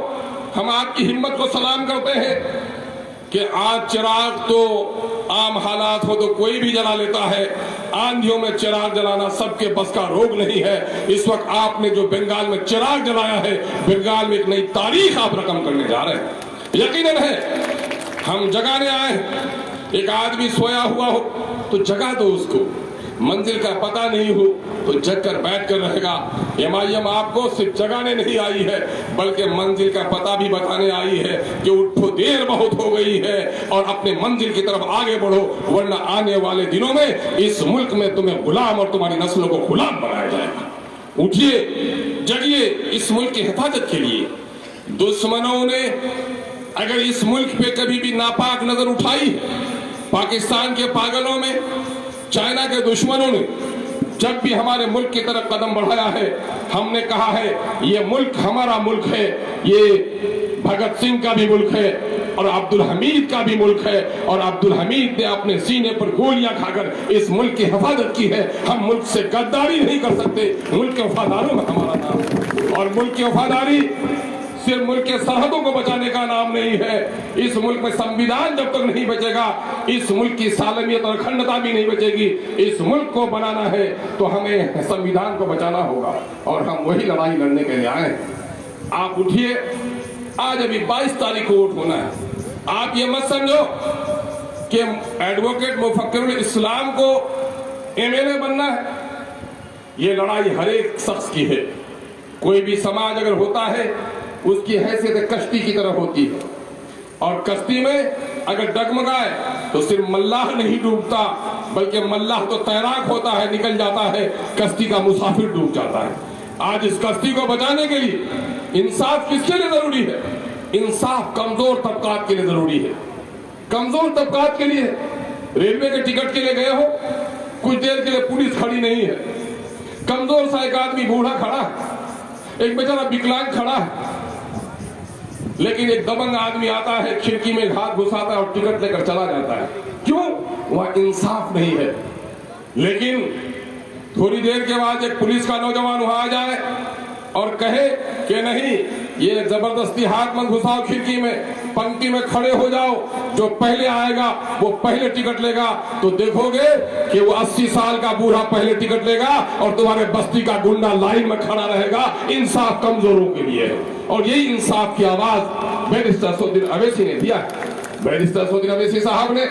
हम आपकी हिम्मत को सलाम करते हैं कि आज चिराग तो आम हालात हो तो कोई भी जला लेता है, आंधियों में चिराग जलाना सबके बस का रोग नहीं है। इस वक्त आपने जो बंगाल में चिराग जलाया है, बंगाल में एक नई तारीख आप रकम करने जा रहे हैं। यकीनन है हम जगाने आए। एक आदमी सोया हुआ हो तो जगा दो उसको, मंजिल का पता नहीं हो तो जग कर बैठ कर रहेगा। एमआईएम आपको सिर्फ जगाने नहीं आई है बल्कि मंजिल का पता भी बताने आई है कि उठो, देर बहुत हो गई है और अपने मंजिल की तरफ आगे बढ़ो, वरना आने वाले दिनों में इस मुल्क में तुम्हें गुलाम और तुम्हारी नस्लों को गुलाम बनाया जाएगा। उठिए, जगिए इस मुल्क की हिफाजत के लिए। दुश्मनों ने अगर इस मुल्क पे कभी भी नापाक नजर उठाई है, पाकिस्तान के पागलों में, चाइना के दुश्मनों ने जब भी हमारे मुल्क की तरफ कदम बढ़ाया है, हमने कहा है ये मुल्क हमारा मुल्क है, ये भगत सिंह का भी मुल्क है और अब्दुल हमीद का भी मुल्क है और अब्दुल हमीद ने अपने सीने पर गोलियां खाकर इस मुल्क की हिफाजत की है। हम मुल्क से गद्दारी नहीं कर सकते। मुल्क के वफादारों में हमारा नाम है और मुल्क की वफादारी सिर्फ मुल्क के सरहदों को बचाने का नाम नहीं है। इस मुल्क में संविधान जब तक नहीं बचेगा, इस मुल्क की सालमियत और अखंडता भी नहीं बचेगी। इस मुल्क को बनाना है तो हमें संविधान को बचाना होगा और हम वही लड़ाई लड़ने के लिए आए हैं। आप उठिए, आज अभी 22 तारीख को वोट होना है। आप ये मत समझो कि एडवोकेट मुफक्किरुल इस्लाम को एमएलए बनना है। ये लड़ाई हर एक शख्स की है। कोई भी समाज अगर होता है उसकी हैसियत कश्ती की तरह होती है और कश्ती में अगर डगमगाए तो सिर्फ मल्लाह नहीं डूबता बल्कि मल्लाह तो तैराक होता है, निकल जाता है, कश्ती का मुसाफिर डूब जाता है। आज इस कश्ती को बचाने के लिए इंसाफ किसके लिए जरूरी है? इंसाफ कमजोर तबकात के लिए जरूरी है। कमजोर तबकात के लिए रेलवे के टिकट के लिए गए हो, कुछ देर के लिए पुलिस खड़ी नहीं है, कमजोर सा एक आदमी बूढ़ा खड़ा है, एक बेचारा विकलांग खड़ा है, लेकिन एक दबंग आदमी आता है, खिड़की में हाथ घुसाता है और टिकट लेकर चला जाता है। क्यों? वह इंसाफ नहीं है। लेकिन थोड़ी देर के बाद एक पुलिस का नौजवान वहां आ जाए और कहे कि नहीं, ये जबरदस्ती हाथ मत घुसाओ खिड़की में, पंक्ति में खड़े हो जाओ, जो पहले आएगा वो पहले टिकट लेगा, तो देखोगे कि वो 80 साल का बूढ़ा पहले टिकट लेगा और तुम्हारे बस्ती का गुंडा लाइन में खड़ा रहेगा। इंसाफ कमजोरों के लिए है और यही इंसाफ की आवाज बैरिस्टर असदुद्दीन अवैसी ने दिया है। बैरिस्टर असदुद्दीन अवैसी साहब ने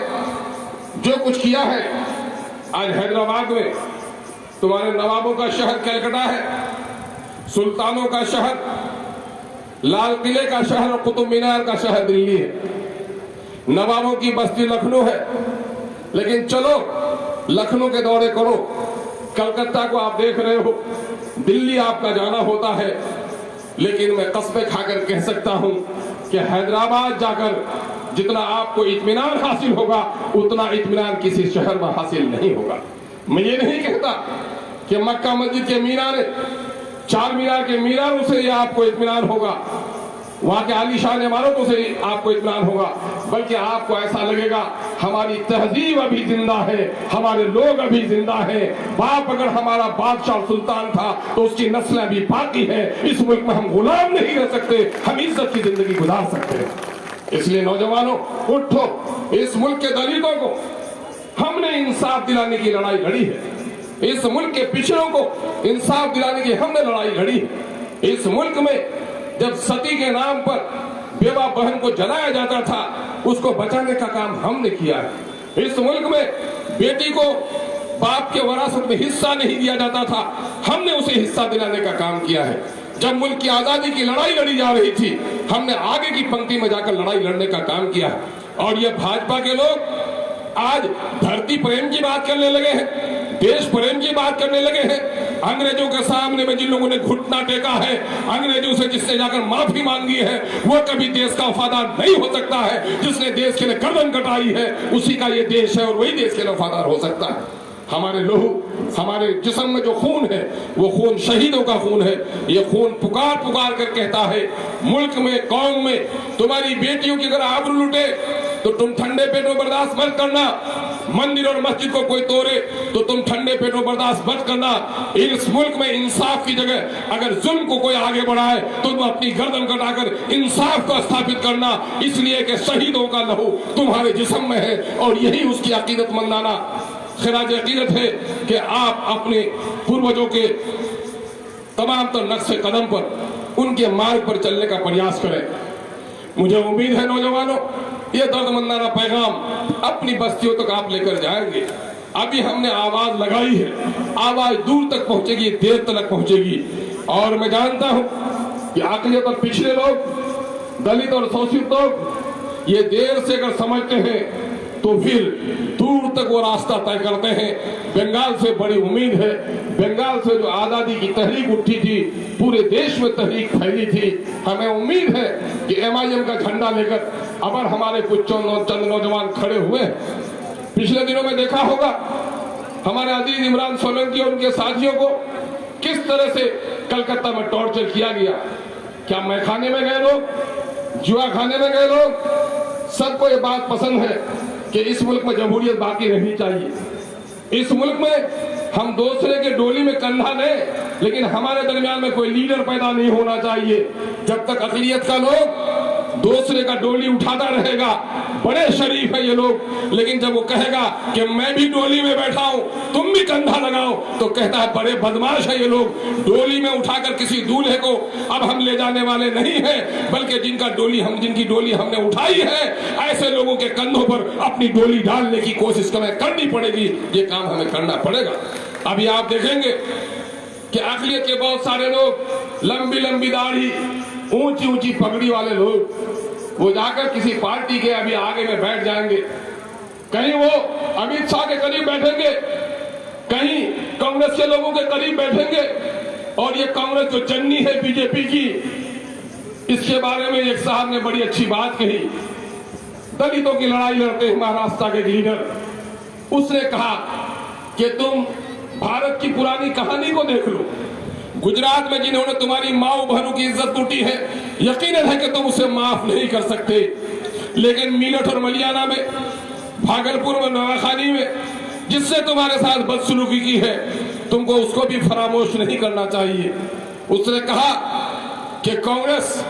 जो कुछ किया है, आज हैदराबाद में तुम्हारे नवाबों का शहर कलकत्ता है, सुल्तानों का शहर लाल किले का शहर और कुतुब मीनार का शहर दिल्ली है, नवाबों की बस्ती लखनऊ है। लेकिन चलो लखनऊ के दौरे करो, कलकत्ता को आप देख रहे हो, दिल्ली आपका जाना होता है, लेकिन मैं कसमें खाकर कह सकता हूं कि हैदराबाद जाकर जितना आपको इत्मीनान हासिल होगा उतना इत्मीनान किसी शहर में हासिल नहीं होगा। मैं ये नहीं कहता कि मक्का मस्जिद के मीनारे, चार मीनार के मीनारों से ये आपको इत्मीनान होगा, वहां के आलीशान इमारतों से आपको इत्मीनान होगा, बल्कि आपको ऐसा लगेगा हमारी तहजीब अभी जिंदा है, हमारे लोग अभी जिंदा है। बाप अगर हमारा बादशाह सुल्तान था तो उसकी नस्लें अभी बाकी है। इस मुल्क में हम गुलाम नहीं रह सकते, हम इज्जत की जिंदगी गुजार सकते हैं। इसलिए नौजवानों उठो, इस मुल्क के दलितों को हमने इंसाफ दिलाने की लड़ाई लड़ी है, इस मुल्क के पिछड़ों को इंसाफ दिलाने की हमने लड़ाई लड़ी है। इस मुल्क में जब सती के नाम पर बेवा बहन को जलाया जाता था, उसको बचाने का काम हमने किया है। इस मुल्क में बेटी को बाप के वरासत में हिस्सा नहीं दिया जाता था, हमने उसे हिस्सा दिलाने का काम किया है। जब मुल्क की आजादी की लड़ाई लड़ी जा रही थी, हमने आगे की पंक्ति में जाकर लड़ाई लड़ने का काम किया है। और ये भाजपा के लोग आज धरती प्रेम की बात करने लगे हैं, देश प्रेम की बात करने लगे हैं। अंग्रेजों के सामने में जिन लोगों ने घुटना टेका है, अंग्रेजों से जिसने जाकर माफी मांगी है, वो कभी देश का वफादार नहीं हो सकता है। जिसने देश के लिए गर्दन कटाई है, उसी का ये देश है और वही देश के लिए वफादार हो सकता है। हमारे लोहू, हमारे जिस्म में जो खून है, वो खून शहीदों का खून है। ये खून पुकार पुकार कर कहता है, मुल्क में, कौम में तुम्हारी बेटियों की अगर आबरू लुटे तो तुम ठंडे पेटों बर्दाश्त मत करना। मंदिर और मस्जिद को कोई तोड़े तो तुम ठंडे पेटों बर्दाश्त मत करना। इस मुल्क में इंसाफ की जगह अगर जुल्म को कोई आगे बढ़ाए तो तुम अपनी गर्दन कटाकर इंसाफ को स्थापित करना, इसलिए कि शहीदों का लहू तुम्हारे जिस्म में है। और यही उसकी अकीदतमंदाना खिराज अकीदत है कि आप अपने पूर्वजों के तमाम तर नक्शे कदम पर, उनके मार्ग पर चलने का प्रयास करें। मुझे उम्मीद है नौजवानों, ये दर्दमंदाना पैगाम अपनी बस्तियों तक आप लेकर जाएंगे। अभी हमने आवाज लगाई है, आवाज दूर तक पहुंचेगी, देर तक पहुंचेगी। और मैं जानता हूं कि अक़लियत और पिछड़े लोग, दलित और शोषित लोग ये देर से अगर समझते हैं तो फिर दूर तक वो रास्ता तय करते हैं। बंगाल से बड़ी उम्मीद है, बंगाल से जो आजादी की तहरीक उठी थी, पूरे देश में तहरीक फैली थी। हमें उम्मीद है कि MIM का झंडा लेकर अबर हमारे कुछ चंद नौजवान खड़े हुए हैं। पिछले दिनों में देखा होगा हमारे अजीज इमरान सोलंकी और उनके साथियों को किस तरह से कलकत्ता में टॉर्चर किया गया। क्या मैखाने में गए लोग, जुआ खाने में गए लोग? सबको ये बात पसंद है कि इस मुल्क में जमहूरियत बाकी रहनी चाहिए। इस मुल्क में हम दूसरे के डोली में कंधा दें, लेकिन हमारे दरमियान में कोई लीडर पैदा नहीं होना चाहिए। जब तक अक़लियत का लोग दूसरे का डोली उठाता रहेगा, बड़े शरीफ है ये लोग, लेकिन जब वो कहेगा कि मैं भी डोली में बैठा हूं, तुम भी कंधा लगाओ, तो कहता है बड़े बदमाश है ये लोग। डोली में उठाकर किसी दूल्हे को अब हम ले जाने वाले नहीं हैं, बल्कि जिनकी डोली हमने उठाई है, ऐसे लोगों के कंधों पर अपनी डोली डालने की कोशिश हमें करनी पड़ेगी। ये काम हमें करना पड़ेगा। अभी आप देखेंगे कि अक़लियत के बहुत सारे लोग, लंबी लंबी दाढ़ी, ऊंची ऊंची पगड़ी वाले लोग, वो जाकर किसी पार्टी के अभी आगे में बैठ जाएंगे। कहीं वो अमित शाह के करीब बैठेंगे, कहीं कांग्रेस के लोगों के करीब बैठेंगे। और ये कांग्रेस जो जन्नी है बीजेपी की, इसके बारे में एक साहब ने बड़ी अच्छी बात कही। दलितों की लड़ाई लड़ते हैं महाराष्ट्र के लीडर, उसने कहा कि तुम भारत की पुरानी कहानी को देख लो। गुजरात में जिन्होंने तुम्हारी माओ बहनों की इज्जत लूटी है, यकीनन है कि तुम उसे माफ नहीं कर सकते। लेकिन मीरठ और मलियाना में, भागलपुर में, नवाखानी में जिससे तुम्हारे साथ बदसलूकी की है, तुमको उसको भी फरामोश नहीं करना चाहिए। उसने कहा कि कांग्रेस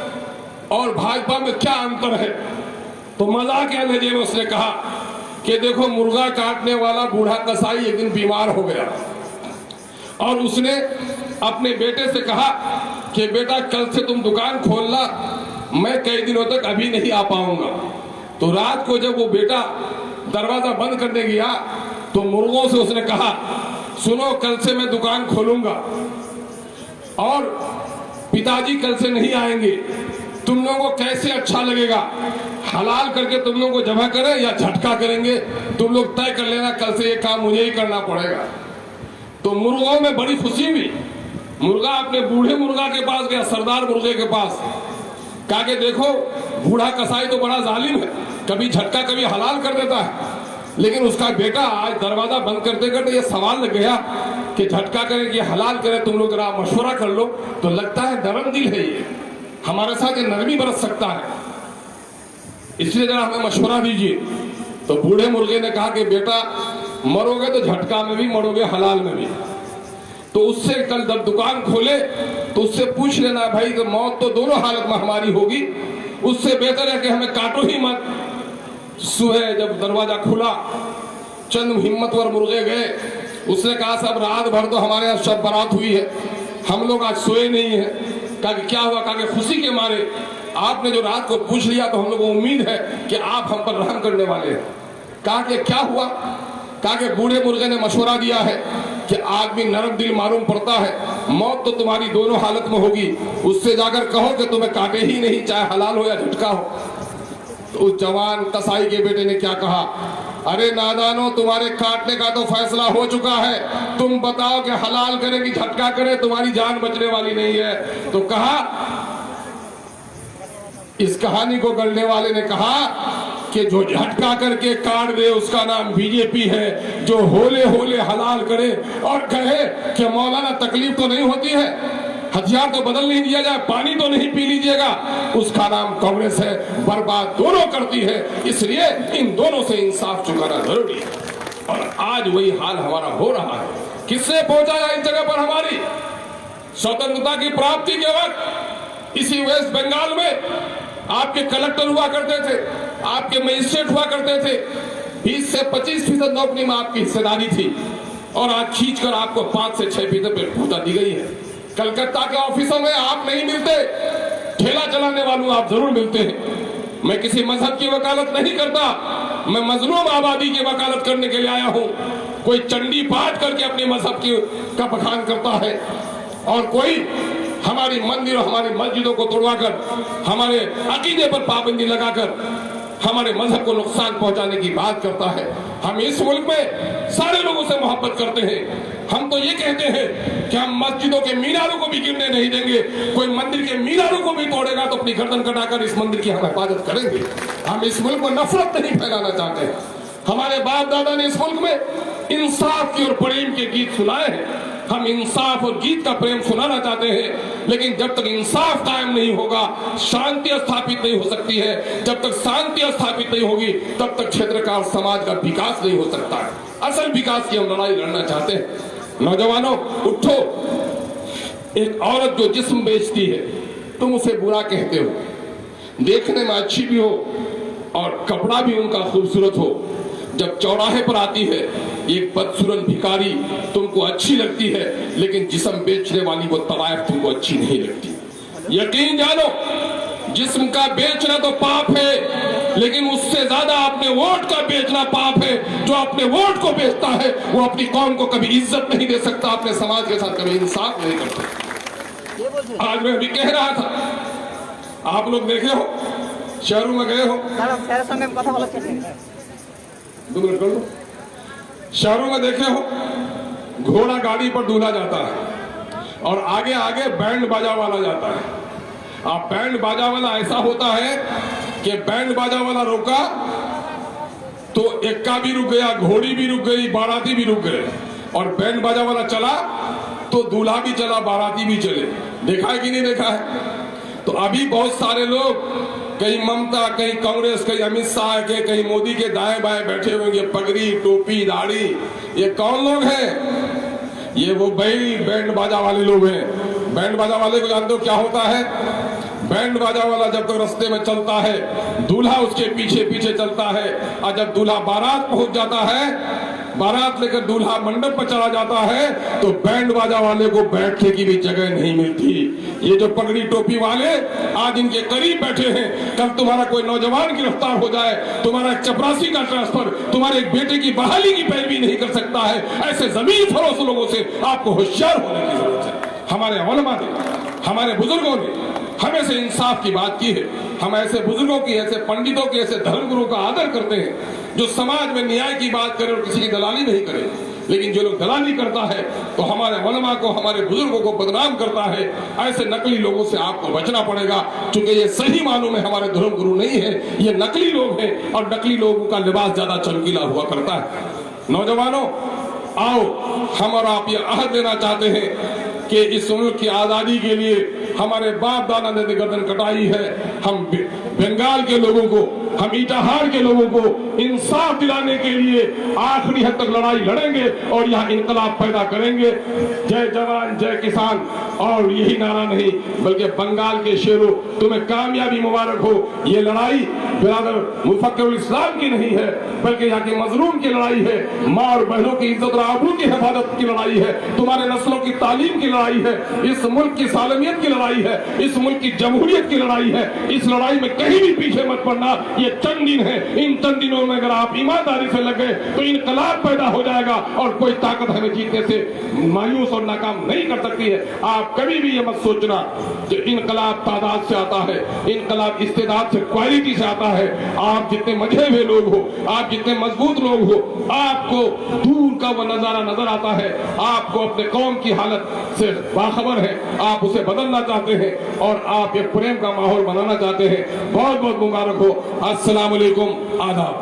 और भाजपा में क्या अंतर है, तो मजाक के लहजे में उसने कहा कि देखो, मुर्गा काटने वाला बूढ़ा कसाई एक दिन बीमार हो गया और उसने अपने बेटे से कहा कि बेटा कल से तुम दुकान खोलना, मैं कई दिनों तक अभी नहीं आ पाऊंगा। तो रात को जब वो बेटा दरवाजा बंद करने गया तो मुर्गों से उसने कहा, सुनो, कल से मैं दुकान खोलूंगा और पिताजी कल से नहीं आएंगे। तुम लोगों को कैसे अच्छा लगेगा, हलाल करके तुम लोगों को जमा करें या झटका करेंगे, तुम लोग तय कर लेना, कल से ये काम मुझे ही करना पड़ेगा। तो मुर्गों में बड़ी खुशी हुई। मुर्गा अपने बूढ़े मुर्गा के पास गया, सरदार मुर्गे के पास, कहा कि देखो, बूढ़ा कसाई तो बड़ा जालिम है, कभी झटका कभी हलाल कर देता है। लेकिन उसका बेटा आज दरवाजा बंद करते करते ये सवाल लग गया कि झटका करें कि हलाल करें, तुम लोग जरा मशवरा कर लो। तो लगता है नरम दिल है ये, हमारे साथ ये नरमी बरत सकता है, इसलिए जरा हमें मशवरा दीजिए। तो बूढ़े मुर्गे ने कहा कि बेटा, मरोगे तो झटका में भी, मरोगे हलाल में भी। तो उससे कल जब दुकान खोले तो उससे पूछ लेना, भाई तो मौत तो दोनों हालत में हमारी होगी, उससे बेहतर है कि हमें काटो ही मत। सुबह जब दरवाजा खुला, चंद हिम्मतवर मुर्गे गए, उसने कहा साहब रात भर तो हमारे यहाँ शब बारात हुई है, हम लोग आज सोए नहीं है। कहा कि क्या हुआ? कहा कि खुशी के मारे आपने जो रात को पूछ लिया तो हम लोग को उम्मीद है कि आप हम पर रहम करने वाले हैं। कहा कि क्या हुआ? कहा कि बूढ़े मुर्गे ने मशवरा दिया है कि आदमी नरम दिल मालूम पड़ता है, मौत तो तुम्हारी दोनों हालत में होगी, उससे जाकर कहो कि तुम्हें काटे ही नहीं, चाहे हलाल हो या झटका हो। तो उस जवान कसाई के बेटे ने क्या कहा? अरे नादानो, तुम्हारे काटने का तो फैसला हो चुका है, तुम बताओ कि हलाल करे कि झटका करे, तुम्हारी जान बचने वाली नहीं है। तो कहा, इस कहानी को गढ़ने वाले ने कहा कि जो झटका करके काट दे उसका नाम बीजेपी है, जो होले होले हलाल करे और कहे कि मौलाना तकलीफ तो नहीं होती है, हथियार तो बदल नहीं दिया जाए, पानी तो नहीं पी लीजिएगा, उसका नाम कांग्रेस है, बर्बाद दोनों करती है। इसलिए इन दोनों से इंसाफ चुकाना जरूरी है। और आज वही हाल हमारा हो रहा है। किसने पहुंचाया इस जगह पर? हमारी स्वतंत्रता की प्राप्ति के वक्त इसी वेस्ट बंगाल में आपके कलेक्टर हुआ करते थे, आपके मजिस्ट्रेट हुआ करते थे, 20 से 25% नौकरी में आपकी हिस्सेदारी थी और आज खींचकर आपको 5 से 6% पे पहुंचा दी गई है। कलकत्ता के ऑफिसों में आप नहीं मिलते, ठेला चलाने वालों आप जरूर मिलते हैं। मैं किसी मजहब की वकालत नहीं करता, मैं मजलूम आबादी की वकालत करने के लिए आया हूं। कोई चंडी पाठ करके अपने मजहब का बखान करता है और कोई हमारी मंदिर और हमारी मस्जिदों को तोड़वाकर, हमारे अकीदे पर पाबंदी लगाकर हमारे मजहब को नुकसान पहुंचाने की बात करता है। हम इस मुल्क में सारे लोगों से मोहब्बत करते हैं। हम तो ये कहते हैं कि हम मस्जिदों के मीनारों को भी गिरने नहीं देंगे। कोई मंदिर के मीनारों को भी तोड़ेगा तो अपनी गर्दन कटाकर इस मंदिर की हम हिफाजत करेंगे। हम इस मुल्क में नफरत नहीं फैलाना चाहते। हमारे बाप दादा ने इस मुल्क में इंसाफ की और प्रेम के गीत सुनाए हैं। हम इंसाफ और गीत का प्रेम सुनाना चाहते हैं, लेकिन जब तक इंसाफ कायम नहीं होगा, शांति स्थापित नहीं हो सकती है। जब तक शांति स्थापित नहीं होगी, तब तक क्षेत्र का और समाज का विकास नहीं हो सकता है। असल विकास की हम लड़ाई लड़ना चाहते हैं। नौजवानों, उठो। एक औरत जो जिस्म बेचती है, तुम उसे बुरा कहते हो, देखने में अच्छी भी हो और कपड़ा भी उनका खूबसूरत हो, जब चौराहे पर आती है एक बदसूरत भिखारी तुमको अच्छी लगती है, लेकिन जिस्म बेचने वाली वो तवायफ तुमको अच्छी नहीं लगती। यकीन जानो, जिस्म का बेचना तो पाप है, लेकिन उससे ज्यादा अपने वोट का बेचना पाप है। जो अपने वोट को बेचता है वो अपनी कौम को कभी इज्जत नहीं दे सकता, अपने समाज के साथ कभी इंसाफ नहीं कर सकता। आज मैं भी कह रहा था, आप लोग देखे हो, शहरों में गए हो, शहरों में देखे हो, घोड़ा गाड़ी पर दूल्हा जाता है और आगे आगे बैंड बाजा वाला जाता है। अब बैंड बाजा वाला ऐसा होता है कि बैंड बाजा वाला रोका तो एक्का भी रुक गया, घोड़ी भी रुक गई, बाराती भी रुक गए, और बैंड बाजा वाला चला तो दूल्हा भी चला, बाराती भी चले। देखा है कि नहीं देखा है? तो अभी बहुत सारे लोग, कहीं ममता, कहीं कांग्रेस, कहीं अमित शाह के, कहीं मोदी के दाएं बाएं बैठे होंगे, पगड़ी, टोपी, दाढ़ी, ये कौन लोग हैं? ये वो भाई बैंड बाजा वाले लोग हैं। बैंड बाजा वाले को जानते हो क्या होता है? बैंड बाजा वाला जब तक रास्ते में चलता है, दूल्हा उसके पीछे पीछे चलता है, और जब दूल्हा बारात पहुंच जाता है, बारात लेकर दूल्हा मंडप पर चला जाता है, तो बैंड बाजा वाले को बैठने की भी जगह नहीं मिलती। ये जो पगड़ी टोपी वाले आज इनके करीब बैठे हैं, कल तुम्हारा कोई नौजवान गिरफ्तार हो जाए, तुम्हारा एक चपरासी का ट्रांसफर, तुम्हारे एक बेटे की बहाली की पैरवी नहीं कर सकता है। ऐसे जमीन फरोश लोगों से आपको होशियार होने की जरूरत है। हमारे उलमा ने, हमारे बुजुर्गों ने हमेशा इंसाफ की बात की है। हम ऐसे बुजुर्गों की, ऐसे पंडितों की, ऐसे धर्मगुरु का आदर करते हैं जो समाज में न्याय की बात करे और किसी की दलाली नहीं करे। लेकिन जो लोग दलाली करता है तो हमारे उलमा को, हमारे बुजुर्गों को बदनाम करता है। ऐसे नकली लोगों से आपको बचना पड़ेगा, क्योंकि ये सही मानों में हमारे धर्मगुरु नहीं है, ये नकली लोग हैं, और नकली लोगों का लिबास ज्यादा चमकीला हुआ करता है। नौजवानों, आओ, हम और आप ये अहद देना चाहते हैं कि इस मुल्क की आजादी के लिए हमारे बाप दादा ने गर्दन कटाई है। हम बंगाल के लोगों को, हम ईटाहार के लोगों को इंसाफ दिलाने के लिए आखिरी हद तक लड़ाई लड़ेंगे और यहाँ इंकलाब पैदा करेंगे। जय जवान जय किसान, और यही नारा नहीं बल्कि बंगाल के शेरों, तुम्हें कामयाबी मुबारक हो। ये लड़ाई बिरादर मुफक्किरुल इस्लाम की नहीं है, बल्कि यहाँ के मजलूम की लड़ाई है। माँ और बहनों की इज्जत और आबरू की हिफाजत की लड़ाई है, तुम्हारे नस्लों की तालीम की लड़ाई है, इस मुल्क की सालमियत की लड़ाई है, इस मुल्क की जमहूरियत की लड़ाई है। इस लड़ाई में कहीं भी पीछे मत पड़ना। ये चंद दिन है, इन चंद दिनों में अगर आप ईमानदारी से लगे तो इनकलाब पैदा हो जाएगा और कोई ताकत हमें जीतने से मायूस और नाकाम नहीं कर सकती है। आप कभी भी ये मत सोचना कि इनकलाब तादाद से आता है, इनकलाब इस्तेदाद से, क्वालिटी से आता है। आप जितने मजे हुए लोग हो, आप जितने मजबूत लोग हो, आपको दूर का वो नजारा नजर आता है, आपको अपने कौम की हालत से बाखबर है, आप उसे बदलना चाहते हैं और आप एक प्रेम का माहौल बनाना चाहते हैं। बहुत बहुत मुबारक हो। अस्सलाम वालेकुम, आदाब।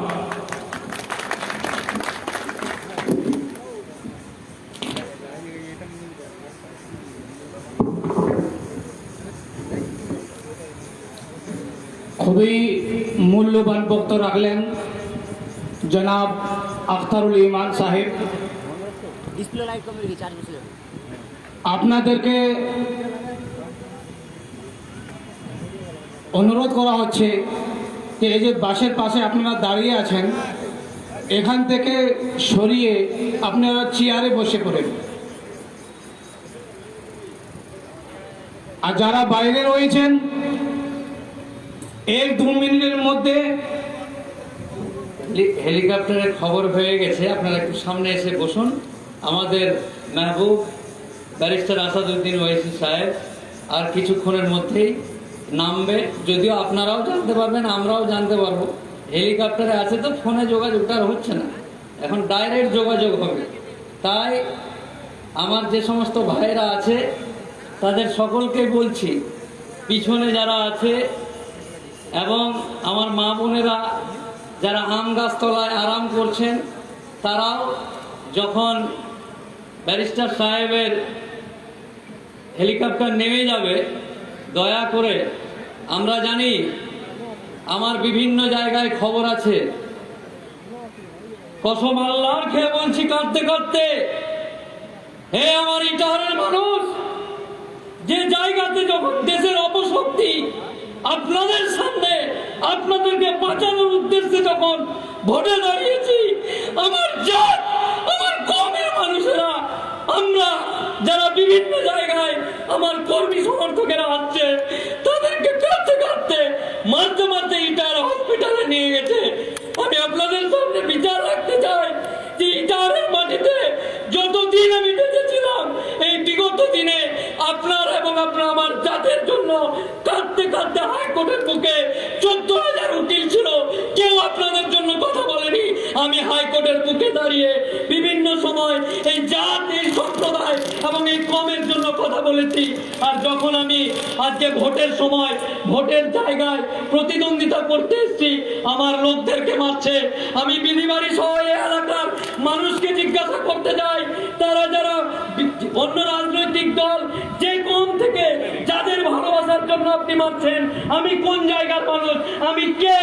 খুবই মূল্যবান বক্তব্য রাখলেন জনাব আখতারুল ইমান সাহেব। ডিসপ্লে লাইট কমে গেছে, চার্জ বসে যাবে। আপনাদেরকে অনুরোধ করা হচ্ছে যে এই যে বাসের পাশে আপনারা দাঁড়িয়ে আছেন, এখান থেকে সরিয়ে আপনারা চেয়ারে বসে পড়েন। আর যারা বাইরে রয়েছেন, এই 2 মিনিটের মধ্যে হেলিকপ্টারের খবর হয়ে গেছে, আপনারা একটু সামনে এসে বসুন। আমাদের মেহবুব ব্যারিস্টার আসাদুদ্দিন ওয়াইসি সাহেব আর কিছুক্ষণের মধ্যেই নামবে। যদিও আপনারাও জানতে পারবেন, আমরাও জানতে পারবো। হেলিকপ্টারে আছে তো ফোনে যোগাযোগটা আর হচ্ছে না, এখন ডাইরেক্ট যোগাযোগ হবে। তাই আমার যে সমস্ত ভাইরা আছে তাদের সকলকে বলছি, পিছনে যারা আছে এবং আমার মা বোনেরা যারা আম গাছতলায় আরাম করছেন, তারাও যখন ব্যারিস্টার সাহেবের হেলিকপ্টার নেমে যাবে, দয়া করে, আমরা জানি আমার বিভিন্ন জায়গায় খবর আছে, কসম আল্লাহর খেয়ে বলছি কাঁদতে কাঁদতে, হে আমার ইটাহারের মানুষ, যে জায়গাতে যখন দেশের অপশক্তি আপনাদের সামনে আপনাদেরকে বাঁচানোর উদ্দেশ্যে যখন ভোটে দাঁড়িয়েছি, আমার জাত, আমার কমের মানুষেরা, আমরা যারা বিভিন্ন জায়গায় আমার কর্মী সমর্থকেরা আসছে, তাদেরকে কাঁদতে কাঁদতে মারতে মারতে ইটার হসপিটালে নিয়ে গেছে। আমি আপনাদের সামনে বিচার রাখতে চাই যে ইটারের মাটিতে যতদিন আমি বেঁচেছিলাম, এই বিগত দিনে আপনার এবং আপনার আমার জাতের জন্য কাঁদতে কাঁদতে হাইকোর্টের বুকে 14,000 উকিল ছিল, কেউ আপনাদের জন্য কথা বলেনি। আমি হাইকোর্টের বুকে দাঁড়িয়ে বিভিন্ন সময় এই জাত, এই সম্প্রদায় এবং এই কমের জন্য কথা বলেছি। আর যখন আমি আজকে ভোটের সময় ভোটের জায়গায় প্রতিদ্বন্দ্বিতা করতে এসেছি, আমার লোকদেরকে মারছে। আমি বিধিবাড়ি সহ এই এলাকার মানুষকে জিজ্ঞাসা করতে চাই, তারা যারা অন্য রাজনৈতিক দল, যে কম থেকে যাদের ভালোবাসার জন্য আপনি মারছেন, আমি কোন জায়গার মানুষ, আমি কে?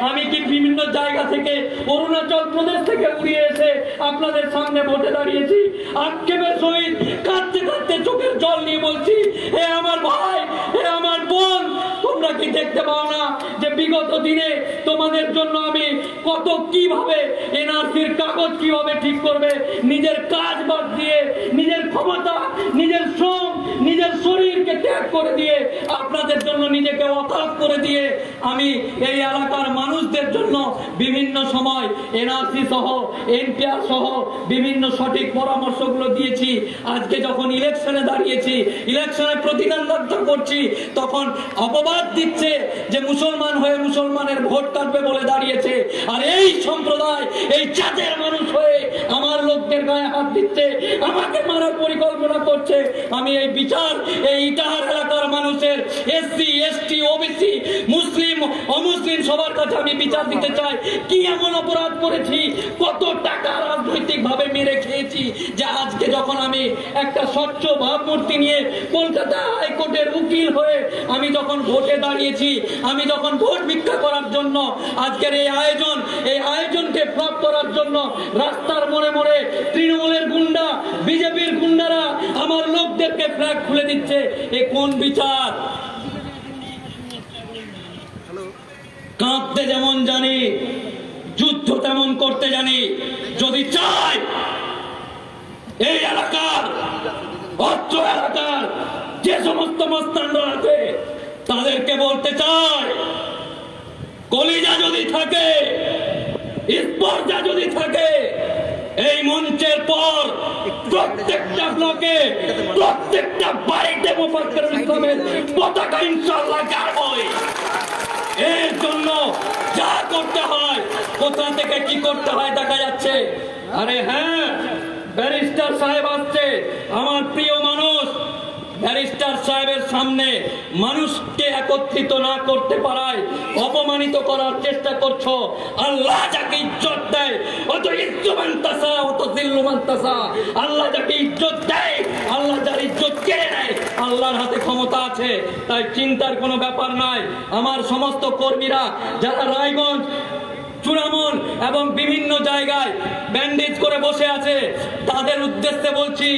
আমি কি বিভিন্ন জায়গা থেকে, অরুণাচল প্রদেশ থেকে উড়িয়ে এসে আপনাদের সামনে ভোটে দাঁড়িয়েছি? আক্ষেপের সহিত কাঁদতে কাঁদতে চোখের জল নিয়ে বলছি, হে আমার ভাই, হে আমার বোন, তোমরা কি দেখতে পাও না যে বিগত দিনে তোমাদের জন্য আমি কত কিভাবে এনআরসির কাগজ কিভাবে ঠিক করবে, নিজের কাজ বাদ দিয়ে, নিজের ক্ষমতা, নিজের শ্রম, নিজের শরীরকে ত্যাগ করে দিয়ে, আপনাদের জন্য নিজেকে অকাপ করে দিয়ে আমি এই এলাকার মানুষদের জন্য বিভিন্ন সময় এনআরসি সহ, এনপিআর সহ বিভিন্ন সঠিক পরামর্শগুলো দিয়েছি। আজকে যখন ইলেকশনে দাঁড়িয়েছি, ইলেকশনে প্রতিদ্বন্দ্বিতা করছি, তখন অপবাদ দিচ্ছে যে মুসলমান হয়ে মুসলমানের ভোট কাটবে বলে দাঁড়িয়েছে। আর এই সম্প্রদায়, এই জাতের মানুষ হয়ে আমার লোকদের গায়ে হাত দিচ্ছে, আমাকে মারার পরিকল্পনা করছে। আমি এই বিচার এই ইটাহার এলাকার মানুষের, এসসি, এসটি, ওবিসি, মুসলিম, অমুসলিম সবার কাছে আমি বিচার দিতে চাই। কি এমন অপরাধ করেছি, কত টাকা রাজনৈতিক ভাবে মেরে খেয়েছি, যে আজকে যখন আমি একটা স্বচ্ছ ভাবমূর্তি নিয়ে কলকাতা হাইকোর্টের উকিল হয়ে আমি যখন ভোটে দাঁড়িয়েছি, আমি যখন ভোট ভিক্ষা করার জন্য আজকের এই আয়োজনকে ফ্লপ করার জন্য রাস্তার মোড়ে মোড়ে তৃণমূলের গুন্ডা, বিজেপির গুন্ডারা আমার লোকদেরকে ফ্ল্যাগ খুলে দিচ্ছে। এ কোন বিচার? কাঁদতে যেমন জানি, যুদ্ধ তেমন করতে জানি। যদি চাই এই এলাকার, অত্র এলাকার যে সমস্ত মস্তানরা আছে, তাদেরকে বলতে চাই, কলিজা যদি থাকে, স্পর্ধা যদি থাকে, এই মঞ্চের পর প্রত্যেকটা ব্লকে, প্রত্যেকটা বাড়িতে মোফাজ্জেলুল ইসলামের পতাকা ইনশাআল্লাহ গাড়বই। এর জন্য যা করতে হয়, কোথা থেকে কি করতে হয় দেখা যাচ্ছে। আরে হ্যাঁ, ব্যারিস্টার সাহেব আসছে, আমার প্রিয় মানুষ। ব্যারিস্টার সাহেবের সামনে মানুষকে একত্রিত না করতে পারায় অপমানিত করার চেষ্টা করছো। আল্লাহ যাকে ইজ্জত দেয়, অত ইজ্জুমান তাসা, অত জিল্লুমান তাসা। আল্লাহ যাকে ইজ্জত দেয়, আল্লাহ যার ইজ্জত কেড়ে নেয়, আল্লাহর হাতে ক্ষমতা আছে। তাই চিন্তার কোনো ব্যাপার নাই। আমার সমস্ত কর্মীরা যারা রায়গঞ্জ, চূড়ামন এবং বিভিন্ন জায়গায় ব্যান্ডেজ করে বসে আছে, তাদের উদ্দেশ্যে বলছি,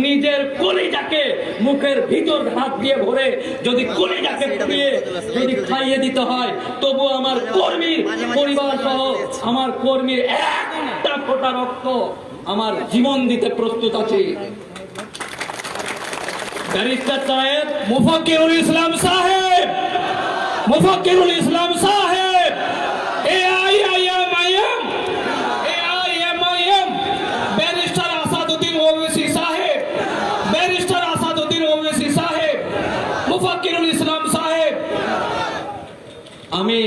নিজের কলিজাকে মুখের ভিতর হাত দিয়ে ভরে যদি কলিজাকে পুড়িয়ে যদি খাইয়ে দিতে হয়, তবু আমার কর্মীর পরিবার সহ আমার কর্মীর একটা ফোঁটা রক্ত আমার জীবন দিতে প্রস্তুত আছে। ব্যারিস্টার সাহেব, মুফাক্কিরুল ইসলাম সাহেব, মুফাক্কিরুল ইসলাম সাহেব, AIMIM, ব্যারিস্টার আসাদউদ্দিন ওওয়াইসি সাহেব, ব্যারিস্টার আসাদউদ্দিন ওওয়াইসি সাহেব, মুফাক্কিরুল ইসলাম সাহেব। আমি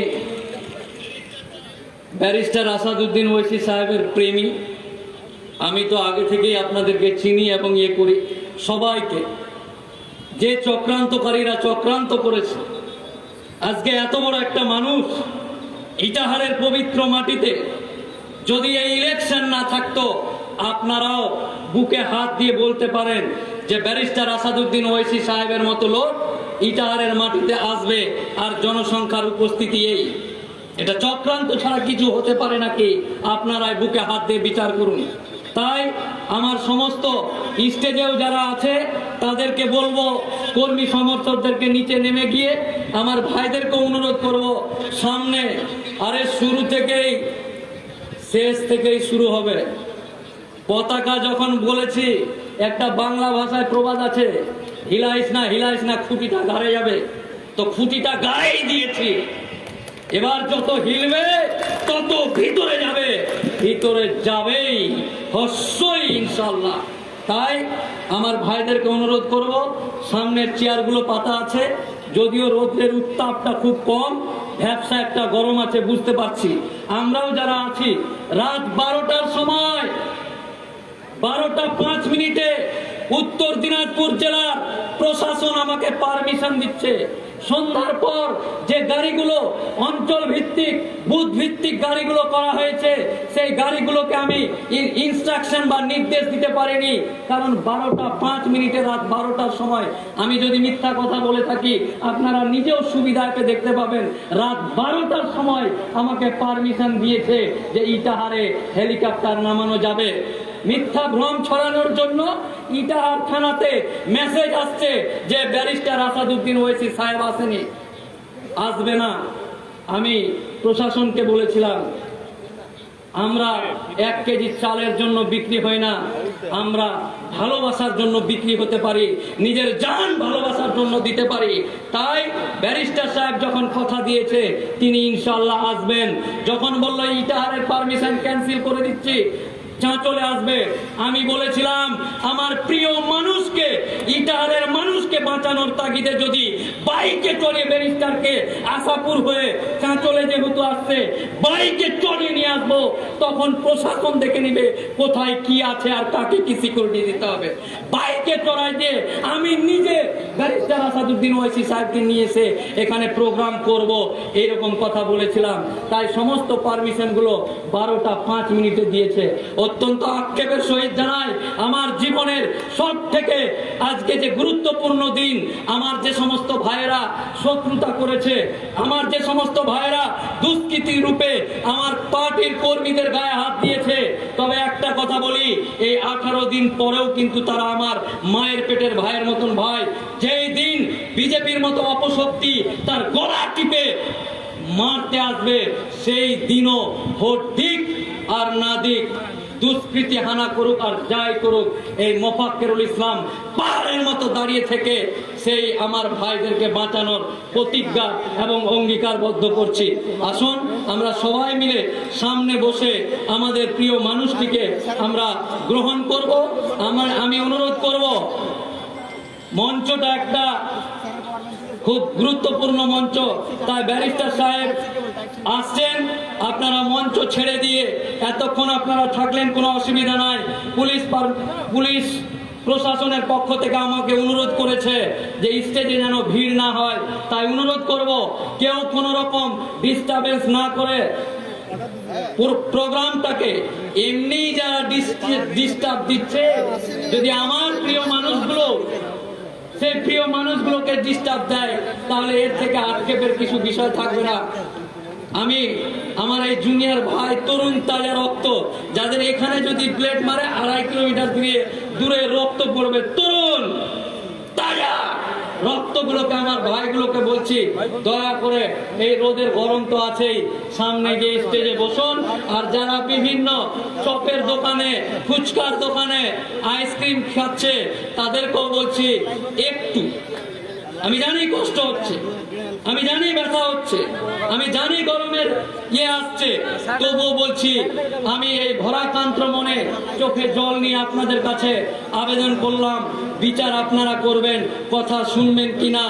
ব্যারিস্টার আসাদউদ্দিন ওওয়াইসি সাহেবের প্রেমী। আমি তো আগে থেকেই আপনাদেরকে চিনি এবং ইয়ে করি। সবাইকে যে চক্রান্তকারীরা চক্রান্ত করেছে, আজকে এত বড় একটা মানুষ ইটাহারের পবিত্র মাটিতে যদি এই ইলেকশন না থাকতো, আপনারাও বুকে হাত দিয়ে বলতে পারেন যে ব্যারিস্টার আসাদউদ্দিন ওওয়াইসি সাহেবের মতো লোক ইটাহারের মাটিতে আসবে আর জনসংখ্যার উপস্থিতি এই। এটা চক্রান্ত ছাড়া কিছু হতে পারে নাকি? আপনারাই বুকে হাত দিয়ে বিচার করুন। তাই আমার সমস্ত স্টেজেও যারা আছে তাদেরকে বলবো, কর্মী সমর্থকদেরকে নিচে নেমে গিয়ে আমার ভাইদেরকে অনুরোধ করব, সামনে আরে শুরু থেকেই শেষ থেকেই শুরু হবে। পতাকা যখন বলেছি, একটা বাংলা ভাষায় প্রবাদ আছে, হিলাইস না খুঁটিটা গাড়ে যাবে। তো খুঁটিটা গাড়েই দিয়েছি, এবার যত হিলবে তত ভিতরে যাবে, ভিতরে যাবেই অবশ্যই ইনশাল্লাহ। তাই আমার ভাইদেরকে অনুরোধ করব, সামনের চেয়ারগুলো পাতা আছে, যদিও রোদের উত্তাপটা খুব কম, ভ্যাবসা একটা গরম আছে বুঝতে পারছি। আমরাও যারা আছি, রাত 12টার সময় 12টা 5 মিনিটে উত্তর দিনাজপুর জেলার প্রশাসন আমাকে পারমিশন দিচ্ছে। সন্ধ্যার পর যে গাড়িগুলো অঞ্চল ভিত্তিক, বুথ ভিত্তিক গাড়িগুলো করা হয়েছে, সেই গাড়িগুলোকে আমি ইনস্ট্রাকশন বা নির্দেশ দিতে পারিনি, কারণ 12টা 5 মিনিটে রাত 12টার সময় আমি যদি মিথ্যা কথা বলে থাকি, আপনারা নিজেও সুবিধাকে দেখতে পাবেন। রাত 12টার সময় আমাকে পারমিশন দিয়েছে যে ইটাহারে হেলিকপ্টার নামানো যাবে। মিথ্যা ভ্রম ছড়ানোর জন্য ইটাহার থানাতে মেসেজ আসছে যে ব্যারিস্টার আসাদউদ্দিন ওওয়াইসি সাহেব আসেনি, আসবে না। আমি প্রশাসনকে বলেছিলাম, আমরা 1 কেজি চালের জন্য বিক্রি হয় না, আমরা ভালোবাসার জন্য বিক্রি হতে পারি, নিজের জান ভালোবাসার জন্য দিতে পারি। তাই ব্যারিস্টার সাহেব যখন কথা দিয়েছে তিনি ইনশাআল্লাহ আসবেন, যখন বলল ইটাহারের পারমিশন ক্যান্সেল করে দিচ্ছি, চলে আসবে, আমি বলেছিলাম আমার প্রিয় মানুষকে, ইটাহারের মানুষকে বাঁচানোর তাগিদে যদি বাইকে চড়িয়ে ব্যারিস্টারকে আশাপুর হয়ে চাঁচলে যেহেতু আসছে, বাইকে চড়িয়ে নিয়ে আসবো, তখন প্রশাসন দেখে নিবে কোথায় কি আছে আর কাকে কি সিকিউরিটি দিতে হবে। বাইকে চড়াই দিয়ে আমি নিজে ব্যারিস্টার আসাদউদ্দিন ওওয়াইসি সাহেবকে নিয়ে এসে এখানে প্রোগ্রাম করব, এইরকম কথা বলেছিলাম। তাই সমস্ত পারমিশনগুলো 12টা 5 মিনিটে দিয়েছে। অত্যন্ত আক্ষেপের সহিত জানাই, আমার জীবনের সব থেকে আজকে যে গুরুত্বপূর্ণ দিন, আমার যে সমস্ত ভাইয়েরা শত্রুতা করেছে, আমার যে সমস্ত ভাইয়েরা দুষ্কৃতী রূপে আমার পার্টির কর্মীদের গায়ে হাত দিয়েছে, তবে একটা কথা বলি, এই 18 দিন পরেও কিন্তু তারা আমার মায়ের পেটের ভাইয়ের মতন ভাই। যেই দিন বিজেপির মতো অপশক্তি তার গলা টিপে মারতে আসবে, সেই দিনও ভোট দিক আর না দিক, দুষ্কৃতি হানা করুক আর যাই করুক, এই মোফাক্কেরুল ইসলাম পাহাড়ের মতো দাঁড়িয়ে থেকে সেই আমার ভাইদেরকে বাঁচানোর প্রতিজ্ঞা এবং অঙ্গীকারবদ্ধ করছি। আসুন আমরা সবাই মিলে সামনে বসে আমাদের প্রিয় মানুষটিকে আমরা গ্রহণ করব। আমি অনুরোধ করব, মঞ্চটা একটা খুব গুরুত্বপূর্ণ মঞ্চ, তাই ব্যারিস্টার সাহেব আসছেন, আপনারা মঞ্চ ছেড়ে দিয়ে এতক্ষণ আপনারা থাকলেন, কোনো অসুবিধা নাই। পুলিশ প্রশাসনের পক্ষ থেকে আমাকে অনুরোধ করেছে যে স্টেজে যেন ভিড় না হয়, তাই অনুরোধ করব কেউ কোনো রকম ডিস্টারবেন্স না করে প্রোগ্রামটাকে এমনি যারা ডিস্টার্ব দিচ্ছে, যদি আমার প্রিয় মানুষগুলো সেই প্রিয় মানুষগুলোকে ডিস্টার্ব দেয় তাহলে এর থেকে আক্ষেপের কিছু বিষয় থাকবে না। আমি আমার এই জুনিয়র ভাই, তরুণ তাজা রক্ত, যাদের এখানে যদি ব্লেড মারে 2.5 কিলোমিটার দূরে রক্ত পড়বে, তরুণ তাজা রক্তগুলোকে, আমার ভাইগুলোকে বলছি, দয়া করে এই রোদের গরম তো আছেই, সামনে গিয়ে স্টেজে বসুন। আর যারা বিভিন্ন চপের দোকানে, ফুচকার দোকানে আইসক্রিম খাচ্ছে তাদেরকেও বলছি একটু, আমি জানি কষ্ট হচ্ছে, আমি জানি ব্যথা হচ্ছে, আমি জানি গরমের আসছে, তবুও বলছি আমি এই ভরাক্রান্ত মনে চোখে জল নিয়ে আপনাদের কাছে আবেদন করলাম, বিচার আপনারা করবেন, কথা শুনবেন কিনা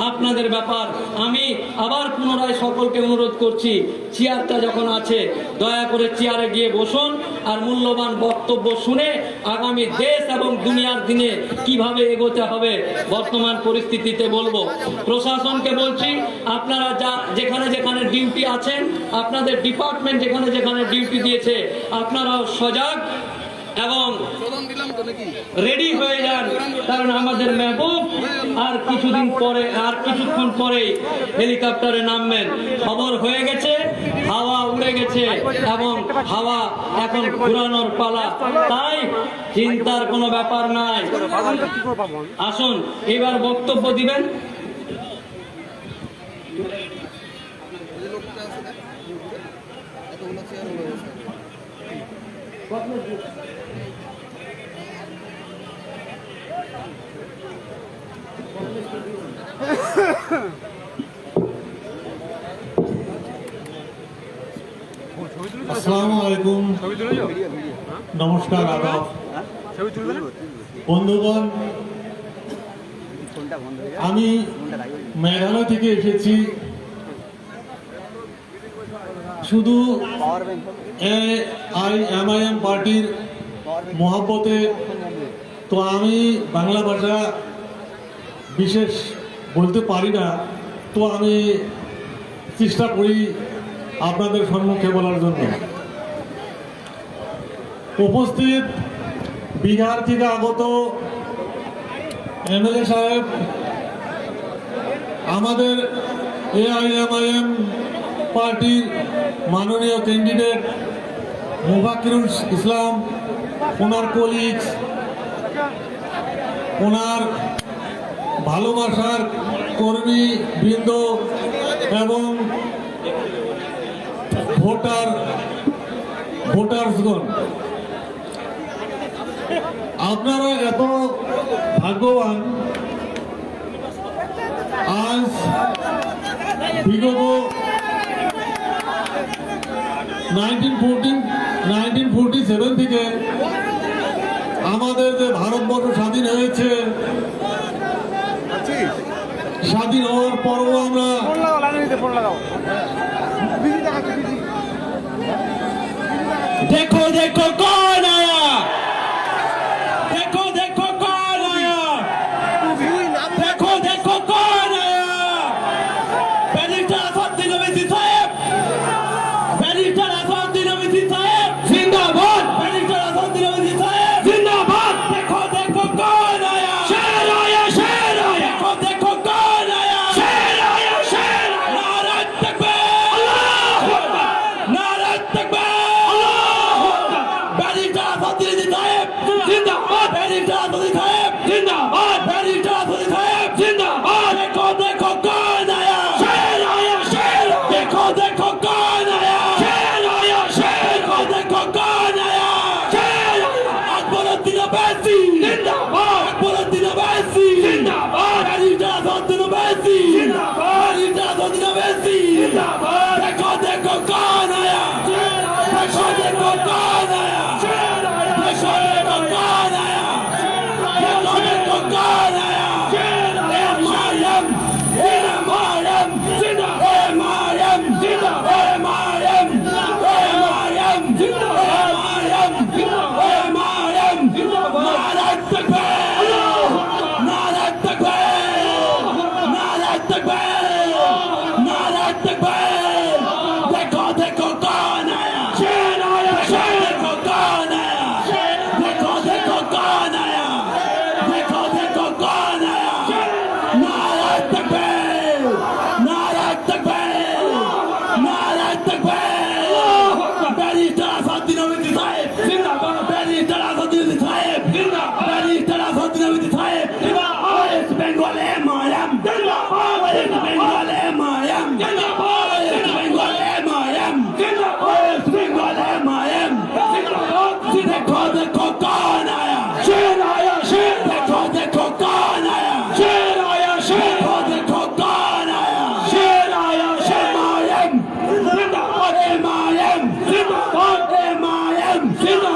আপনাদের ব্যাপার। আমি আবার পুনরায় সকলকে অনুরোধ করছি, চেয়ারটা যখন আছে দয়া করে চেয়ারে গিয়ে বসুন আর মূল্যবান বক্তব্য শুনে আগামী দেশ এবং দুনিয়ার দিনে কিভাবে এগোতে হবে বর্তমান পরিস্থিতিতে বলবো। প্রশাসনকে বলছি, আপনারা যেখানে যেখানে ডিউটি আছেন, আপনাদের ডিপার্টমেন্ট যেখানে যেখানে ডিউটি দিয়েছে, আপনারাও সজাগ এবং রেডি হয়ে যান, কারণ আমাদের মেহবুব আর কিছুক্ষণ পরে হেলিকপ্টারে নামবেন। খবর হয়ে গেছে, হাওয়া উড়ে গেছে এবং হাওয়া এখন ঘুরানোর পালা, তাই চিন্তার কোনো ব্যাপার নাই। আসুন এবার বক্তব্য দিবেন। আসসালামু আলাইকুম, নমস্কার, আদাব বন্ধুগণ। আমি মেঘালয় থেকে এসেছি, শুধু AIMIM পার্টির মহাব্বতে। তো আমি বাংলা ভাষা বিশেষ বলতে পারি না, তো আমি চেষ্টা করি আপনাদের সম্মুখে বলার জন্য। উপস্থিত বিহার থেকে আগত MLA সাহেব, আমাদের AIMIM পার্টির মাননীয় ক্যান্ডিডেট মুফাক্কিরুল ইসলাম, ওনার কলিগস, ওনার ভালোবাসার কর্মী বৃন্দ এবং ভোটার্সগণ, আপনারা এত ভাগ্যবান। আজ বিগত 1947 থেকে আমাদের যে ভারতবর্ষ স্বাধীন হয়েছে, স্বাধীন হওয়ার পরও আমরা देखो देखो कौन आया, देखो देखो कौन आया, देखो देखो कौन आया। बैरिस्टर असदुद्दीन ओवैसी साहब, बैरिस्टर असदुद्दीन ओवैसी साहब जिंदाबाद, बैरिस्टर असदुद्दीन ओवैसी साहब जिंदाबाद। देखो देखो कौन आया, शेर आया, शेर आया, देखो देखो कौन आया, शेर आया, शेर आया। नारा तकबीर, अल्लाहू अकबर, नारा तकबीर, जिंदाबाद, बैरिस्टर असदुद्दीन साहब जिंदाबाद, बैरिस्टर असदुद्दीन साहब जिंदाबाद। देखो देखो कौन आया, शेर आया, शेर, देखो देखो कौन आया, शेर आया, शेर, देखो देखो कौन आया, शेर आया। अकबरुद्दीन ओवैसी जिंदाबाद, अकबरुद्दीन ओवैसी जिंदाबाद, बैरिस्टर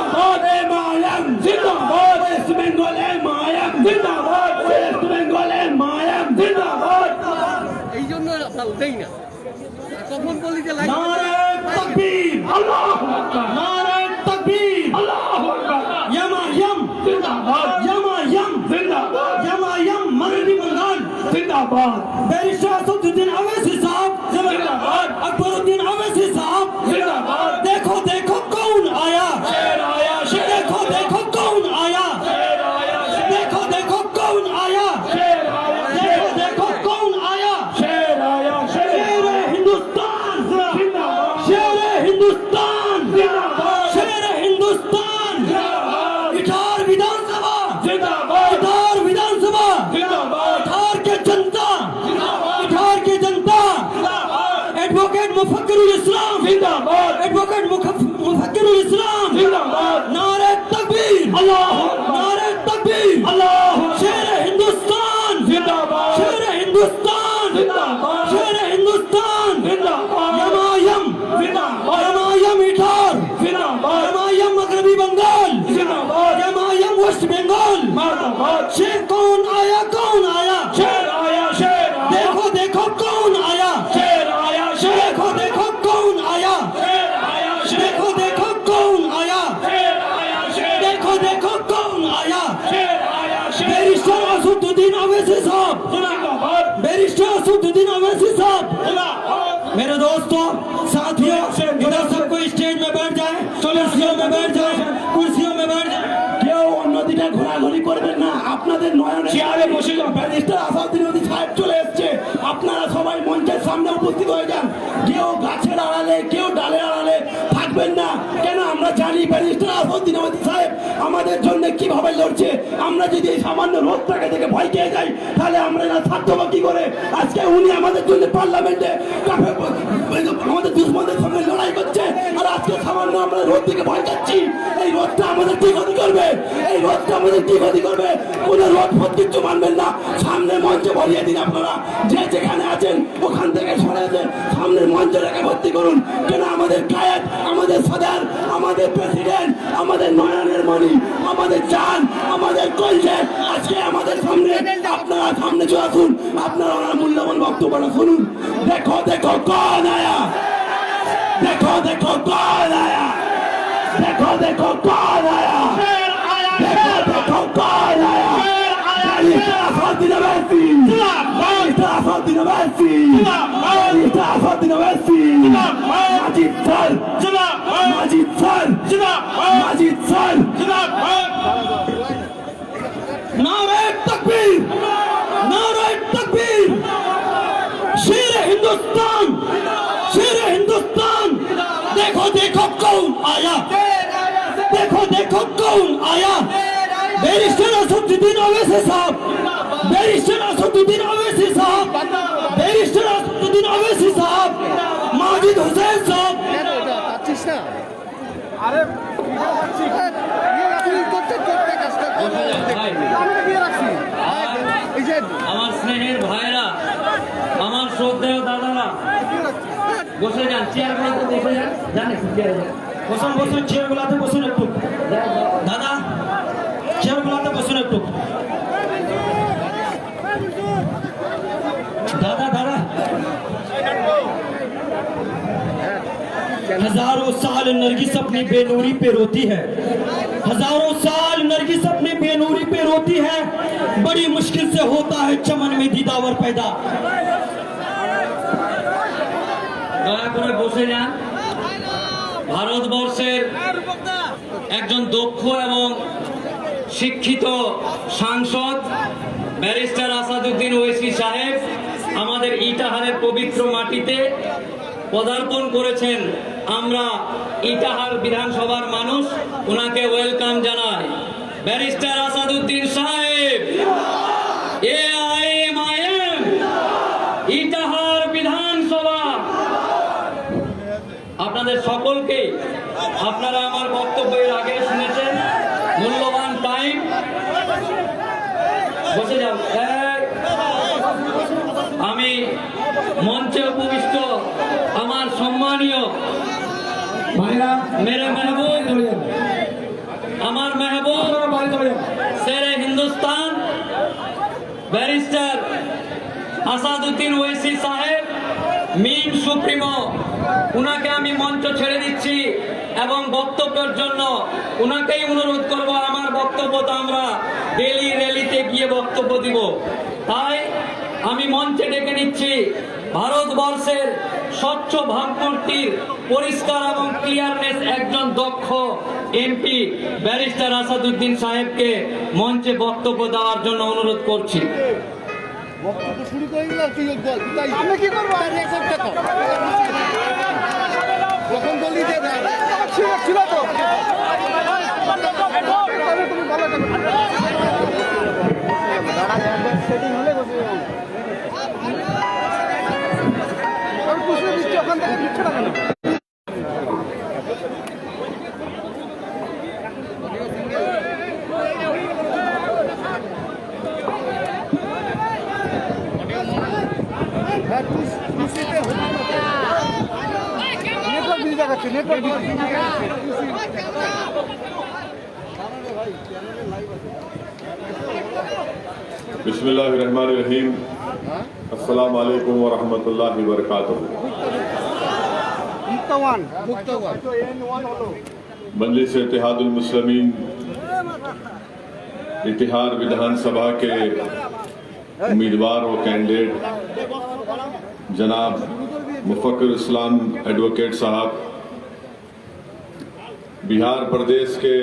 जिंदाबाद एमआईएम जिंदाबाद वेस्ट बंगाल एमआईएम जिंदाबाद वेस्ट बंगाल एमआईएम जिंदाबाद এই জন্য আপনার দেই না তখন বলি যে नारे तकबीर अल्लाहू আকবার नारे तकबीर अल्लाहू আকবার एमआईएम जिंदाबाद एमआईएम जिंदाबाद एमआईएम मगरबी बंगाल जिंदाबाद बैरिस्टर असदुद्दीन अवैसी साहब जिंदाबाद अकबरुद्दीन अवैसी साहब जिंदाबाद देखो देखो कौन आया शेर आया शेर देखो देखो कौन आया शेर आया देखो देखो कौन आया शेर आया देखो देखो कौन आया शेर आया शेर हिंदुस्तान जिंदाबाद शेर हिंदुस्तान जिंदाबाद शेर हिंदुस्तान जिंदाबाद इटार विधानसभा जिंदाबाद इटार विधानसभा जिंदाबाद इटार के जनता जिंदाबाद इटार की जनता जिंदाबाद एडवोकेट मुफक्किरुल इस्लाम जिंदाबाद एडवोकेट मुफक्किरुल इस्लाम जिंदाबाद नारे तकबीर अल्लाह नारे तकबीर अल्लाह शेर हिंदुस्तान जिंदाबाद शेर हिंदुस्तान जिंदाबाद शेर हिंदुस्तान जिंदाबाद एमआईएम जिंदाबाद एमआईएम इटार जिंदाबाद एमआईएम मगरबी बंगाल जिंदाबाद एमआईएम वेस्ट बंगाल जिंदाबाद शेर कौन आया शेर आया शेर देखो देखो कौन आया शेर आया शेर देखो देखो कौन आया शेर आया शेर देखो देखो कौन आया शेर आया शेर देखो देखो कौन आया शेर आया शेर बैरिस्टर असदुद्दीन अवैसी साहब जिंदाबाद बैरिस्टर असदुद्दीन अवैसी साहब जिंदाबाद मेरे दोस्तों साथियों इधर सबको स्टेज में बैठ जाए कुर्सियों में बैठ जाए कुर्सियों में बैठ जाए কেউ অন্যদিকে ঘোরাঘুরি করবেন না আপনাদের নয়নে চেয়ারে বসে যান ব্যারিস্টার আসাদুদ্দিন সাহেব চলে এসেছে আপনারা সবাই মঞ্চের সামনে উপস্থিত হয়ে যান কেউ গাছের আড়ালে কেউ ডালের আড়ালে থাকবেন না কেন আমরা জানি ব্যারিস্টার আসাদুদ্দিন সাহেব আমাদের জন্য কিভাবে লড়ছে আমরা যদি এই সামান্য রোদটাকে থেকে ভয় পেয়ে যাই তাহলে আমরা না থাকবো কি করে আজকে উনি আমাদের জন্য পার্লামেন্টে আমাদের দুশ্মনদের সঙ্গে লড়াই করছে আর আজকে সামান্য আমরা রোদ থেকে ভয় যাচ্ছি এই রোদটা আমাদের কি ক্ষতি করবে এই রোদটা আমাদের কি ক্ষতি করবে কোন রোদ ফোদ কিচ্ছু মানবেন না সামনে মঞ্চে ভরিয়ে দিন আপনারা যে যেখানে আছেন ওখান থেকে সরে আসেন সামনের মঞ্চে রেখে ভর্তি করুন কেন আমাদের কায়েদ আমাদের সদর আমাদের প্রেসিডেন্ট আমাদের নয়নের মণি আমাদের চান আমাদের কলজে আজকে আমাদের সামনে আপনারা সামনে চলে আসুন আপনারা ওনার মূল্যবান বক্তব্যটা শুনুন দেখো দেখো कौन आया देखो देखो कौन आया देखो देखो कौन आया देखो देखो कौन आया barrister Asaduddin Owaisi barrister Asaduddin Owaisi barrister Asaduddin Owaisi Majid sir Majid sir Majid sir नारे तकबीर नारे तकबीर शेर हिंदुस्तान देखो देखो कौन आया देखो देखो कौन आया बैरिस्टर असदुद्दीन अवैसी साहब बैरिस्टर असदुद्दीन अवैसी साहब बैरिस्टर असदुद्दीन अवैसी साहब माजिद हुसैन साहब আরে তুই করতে কাজটা এই যে আমার স্নেহের ভাইরা আমার শ্রদ্ধেয় দাদারা বসে যান চেয়ারগুলোতে বসে যান জান একটু চেয়ারে যান বসুন বসুন চেয়ারগুলোতে বসুন একটু দাদা চেয়ারগুলোতে বসুন একটু दादा दादा हजारों साल नरगिस अपनी बेनूरी पे रोती है हजारों साल नरगिस अपनी बेनूरी पे रोती है बड़ी मुश्किल से होता है चमन में दीदावर पैदा দয়া করে বসে যান ভারতবর্ষের একজন দক্ষ এবং শিক্ষিত সাংসদ ব্যারিস্টার আসাদুদ্দিন ওয়েসি সাহেব আমাদের ইটাহারের পবিত্র মাটিতে পদার্পণ করেছেন আমরা ইটাহার বিধানসভার মানুষ ওনাকে ওয়েলকাম জানাই ব্যারিস্টার আসাদুদ্দিন সাহেব এআইএমআইএম ইটাহার বিধানসভা আপনাদের সকলকে আপনারা আমার বক্তব্যের আগে শুনেছেন মূল্যবান টাইম বসে যাও আমি মঞ্চে উপবিষ্ট আমার সম্মানীয় भाईरा मेरे महबूब ব্যারিস্টার আসাদুদ্দিন ওয়েসি সাহেব মিম সুপ্রিমো, উনাকে আমি মঞ্চ ছেড়ে দিচ্ছি এবং বক্তব্যের জন্য উনাকেই অনুরোধ করব। আমার বক্তব্য তো আমরা ডেলি র্যালিতে গিয়ে বক্তব্য দিব, তাই আমি মঞ্চে ডেকে নিচ্ছি ভারতবর্ষের স্বচ্ছ ভাবমূর্তির পরিষ্কার এবং ক্লিয়ারনেস একজন দক্ষ এমপি ব্যারিস্টার আসাদুদ্দিন সাহেবকে মঞ্চে বক্তব্য দেওয়ার জন্য অনুরোধ করছি। আমি কি করবো ছিল তো সেটিং হলে পুষে দিচ্ছি, ওখান থেকে দিচ্ছে না কেন? নেটওয়ার্ক বিজি দেখাচ্ছে, নেটওয়ার্ক बिस्मिल्लाहिर्रहमानिर्रहीम। अस्सलाम वालेकुम व रहमतुल्लाहि व बरकातुहू। मजलिस इत्तेहादुल मुस्लिमीन इतिहाद विधानसभा के उम्मीदवार व कैंडिडेट जनाब मुफक्किर इस्लाम एडवोकेट साहब, बिहार प्रदेश के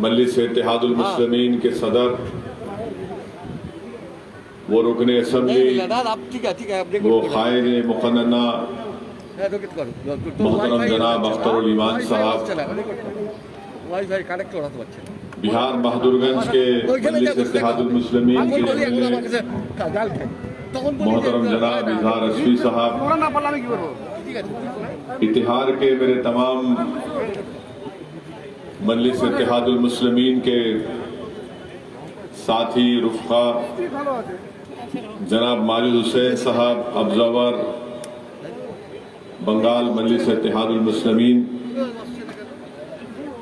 मजलिस इत्तेहादुल मुस्लिमीन के सदर, वो रुकने असम्बली, वो कायद मुक़न्नना मोहतरम जनाब अख्तरुल ईमान साहब, बिहार बहादुरगंज के मजलिस इत्तेहादुल मुस्लिमीन के मोहतरम जनाब इजहार रशफी साहब, इतिहाद के मेरे तमाम मजलिस इत्तेहादुल मुस्लिमीन के साथी रुफ़क़ा, जनाब माजिद हुसैन साहब ऑब्जर्वर बंगाल मजलिस इत्तेहादुल मुस्लिमीन,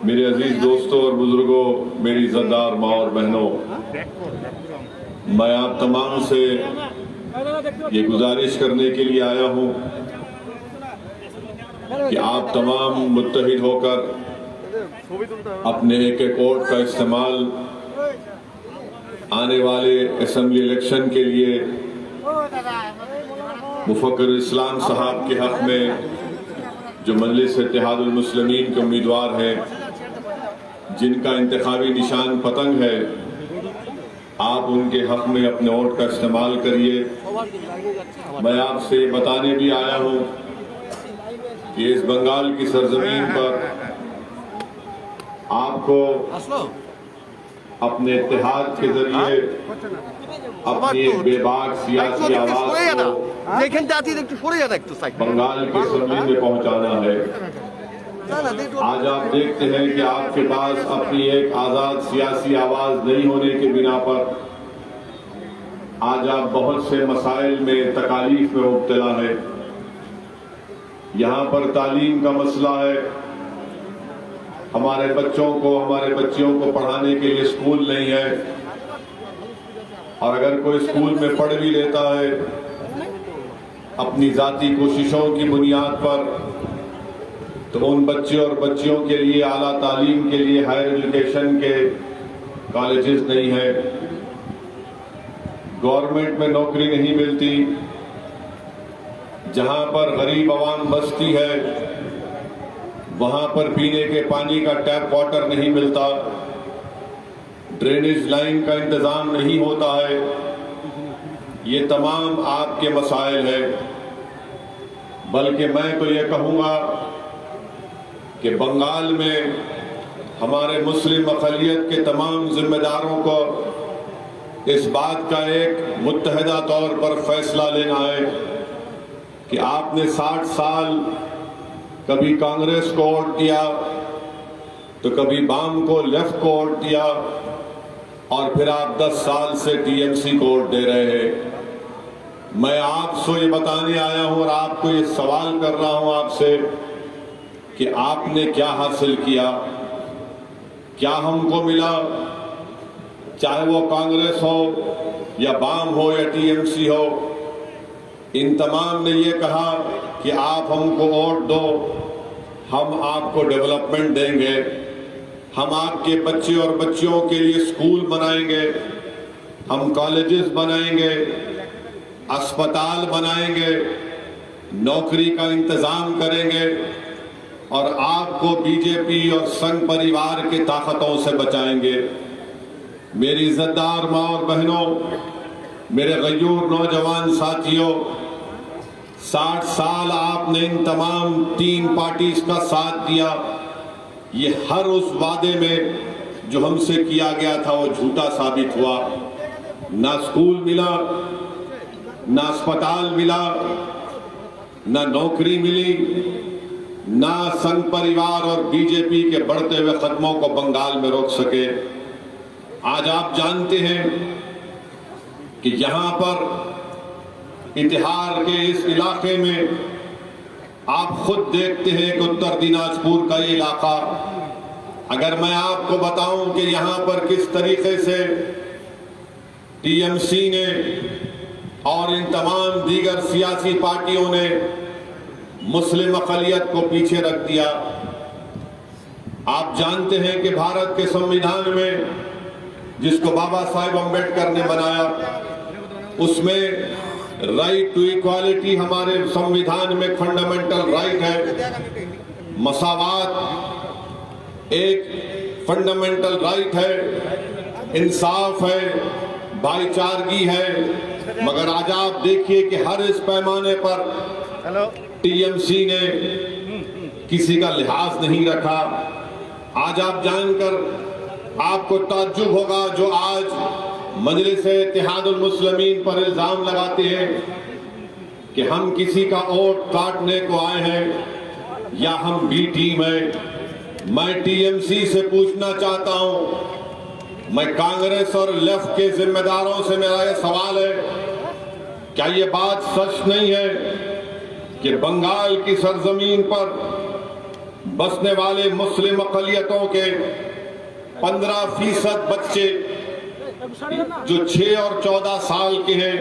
मेरे अजीज दोस्तों और बुजुर्गों, मेरी इज़्ज़तदार माँ और बहनों, मैं आप तमाम से ये गुजारिश करने के लिए आया हूँ कि आप तमाम मुत्तहिद होकर अपने एक एक वोट का इस्तेमाल आने वाले असेंबली इलेक्शन के लिए मुफक्किर इस्लाम साहब के हक में, जो मजलिस इत्तेहादुल मुस्लिमीन के उम्मीदवार हैं, जिनका इंतखाबी निशान पतंग है, आप उनके हक में अपने वोट का इस्तेमाल करिए। मैं आपसे बताने भी आया हूँ कि इस बंगाल की सरजमीन पर आपको अपने इत्तेहाद के जरिए अपनी एक बेबाक सियासी आवाज को बंगाल की असम्बली में पहुंचाना है। आज आप देखते हैं कि आपके पास अपनी एक आजाद सियासी आवाज नहीं होने के बिना पर आज आप बहुत से मसाइल में तकालीफ में मुब्तला है। यहाँ पर तालीम का मसला है, हमारे बच्चों को, हमारे बच्चियों को पढ़ाने के लिए स्कूल नहीं है, और अगर कोई स्कूल में पढ़ भी लेता है अपनी जाती कोशिशों की बुनियाद पर, तो उन बच्चे और बच्चियों के लिए आला तालीम के लिए हायर एजुकेशन के कॉलेजेस नहीं है, गवर्नमेंट में नौकरी नहीं मिलती, जहां पर गरीब आवाम बसती है वहां पर पीने के पानी का टैप वाटर नहीं मिलता, ड्रेनेज लाइन का इंतजाम नहीं होता है। ये तमाम आपके मसाइल हैं। बल्कि मैं तो ये कहूँगा कि बंगाल में हमारे मुस्लिम अक़लियत के तमाम जिम्मेदारों को इस बात का एक मुत्तहिदा तौर पर फैसला लेना है कि आपने 60 साल कभी कांग्रेस को वोट दिया, तो कभी वाम को लेफ्ट को वोट दिया, और फिर आप 10 साल से टीएमसी को वोट दे रहे हैं। मैं आपसे ये बताने आया हूं और आपको ये सवाल कर रहा हूं आपसे कि आपने क्या हासिल किया, क्या हमको मिला। चाहे वो कांग्रेस हो या वाम हो या टीएमसी हो, इन तमाम ने ये कहा कि आप हमको वोट दो, हम आपको डेवलपमेंट देंगे, हम आपके बच्चे और बच्चियों के लिए स्कूल बनाएंगे, हम कॉलेजेस बनाएंगे, अस्पताल बनाएंगे, नौकरी का इंतजाम करेंगे और आपको बीजेपी और संघ परिवार की ताकतों से बचाएंगे। मेरी इज्जतदार माँ और बहनों, मेरे गयूर नौजवान साथियों, 60 साल आपने इन तमाम 3 पार्टीज का साथ दिया। ये हर उस वादे में जो हमसे किया गया था वो झूठा साबित हुआ। ना स्कूल मिला, ना अस्पताल मिला, ना नौकरी मिली, ना संघ परिवार और बीजेपी के बढ़ते हुए कदमों को बंगाल में रोक सके। आज आप जानते हैं कि यहां पर इतिहार के इस इलाके में आप खुद देखते हैं कि उत्तर दिनाजपुर का ये इलाका, अगर मैं आपको बताऊं कि यहां पर किस तरीके से टीएमसी ने और इन तमाम दीगर सियासी पार्टियों ने मुस्लिम अक़लियत को पीछे रख दिया। आप जानते हैं कि भारत के संविधान में, जिसको बाबा साहेब अम्बेडकर ने बनाया, उसमें राइट टू इक्वालिटी हमारे संविधान में फंडामेंटल राइट है। मसावात एक फंडामेंटल राइट है, इंसाफ है, भाईचारगी है। मगर आज आप देखिए कि हर इस पैमाने पर टीएमसी ने किसी का लिहाज नहीं रखा। आज आप जानकर आपको ताज्जुब होगा, जो आज मजलिस-ए-इत्तेहादुल मुस्लिमीन पर इल्जाम लगाते हैं कि हम किसी का वोट काटने को आए हैं या हम बी टीम है। मैं टीएमसी से पूछना चाहता हूं, मैं कांग्रेस और लेफ्ट के जिम्मेदारों से मेरा यह सवाल है, क्या ये बात सच नहीं है कि बंगाल की सरजमीन पर बसने वाले मुस्लिम अक़लियतों के 15% बच्चे जो 6 और 14 साल के हैं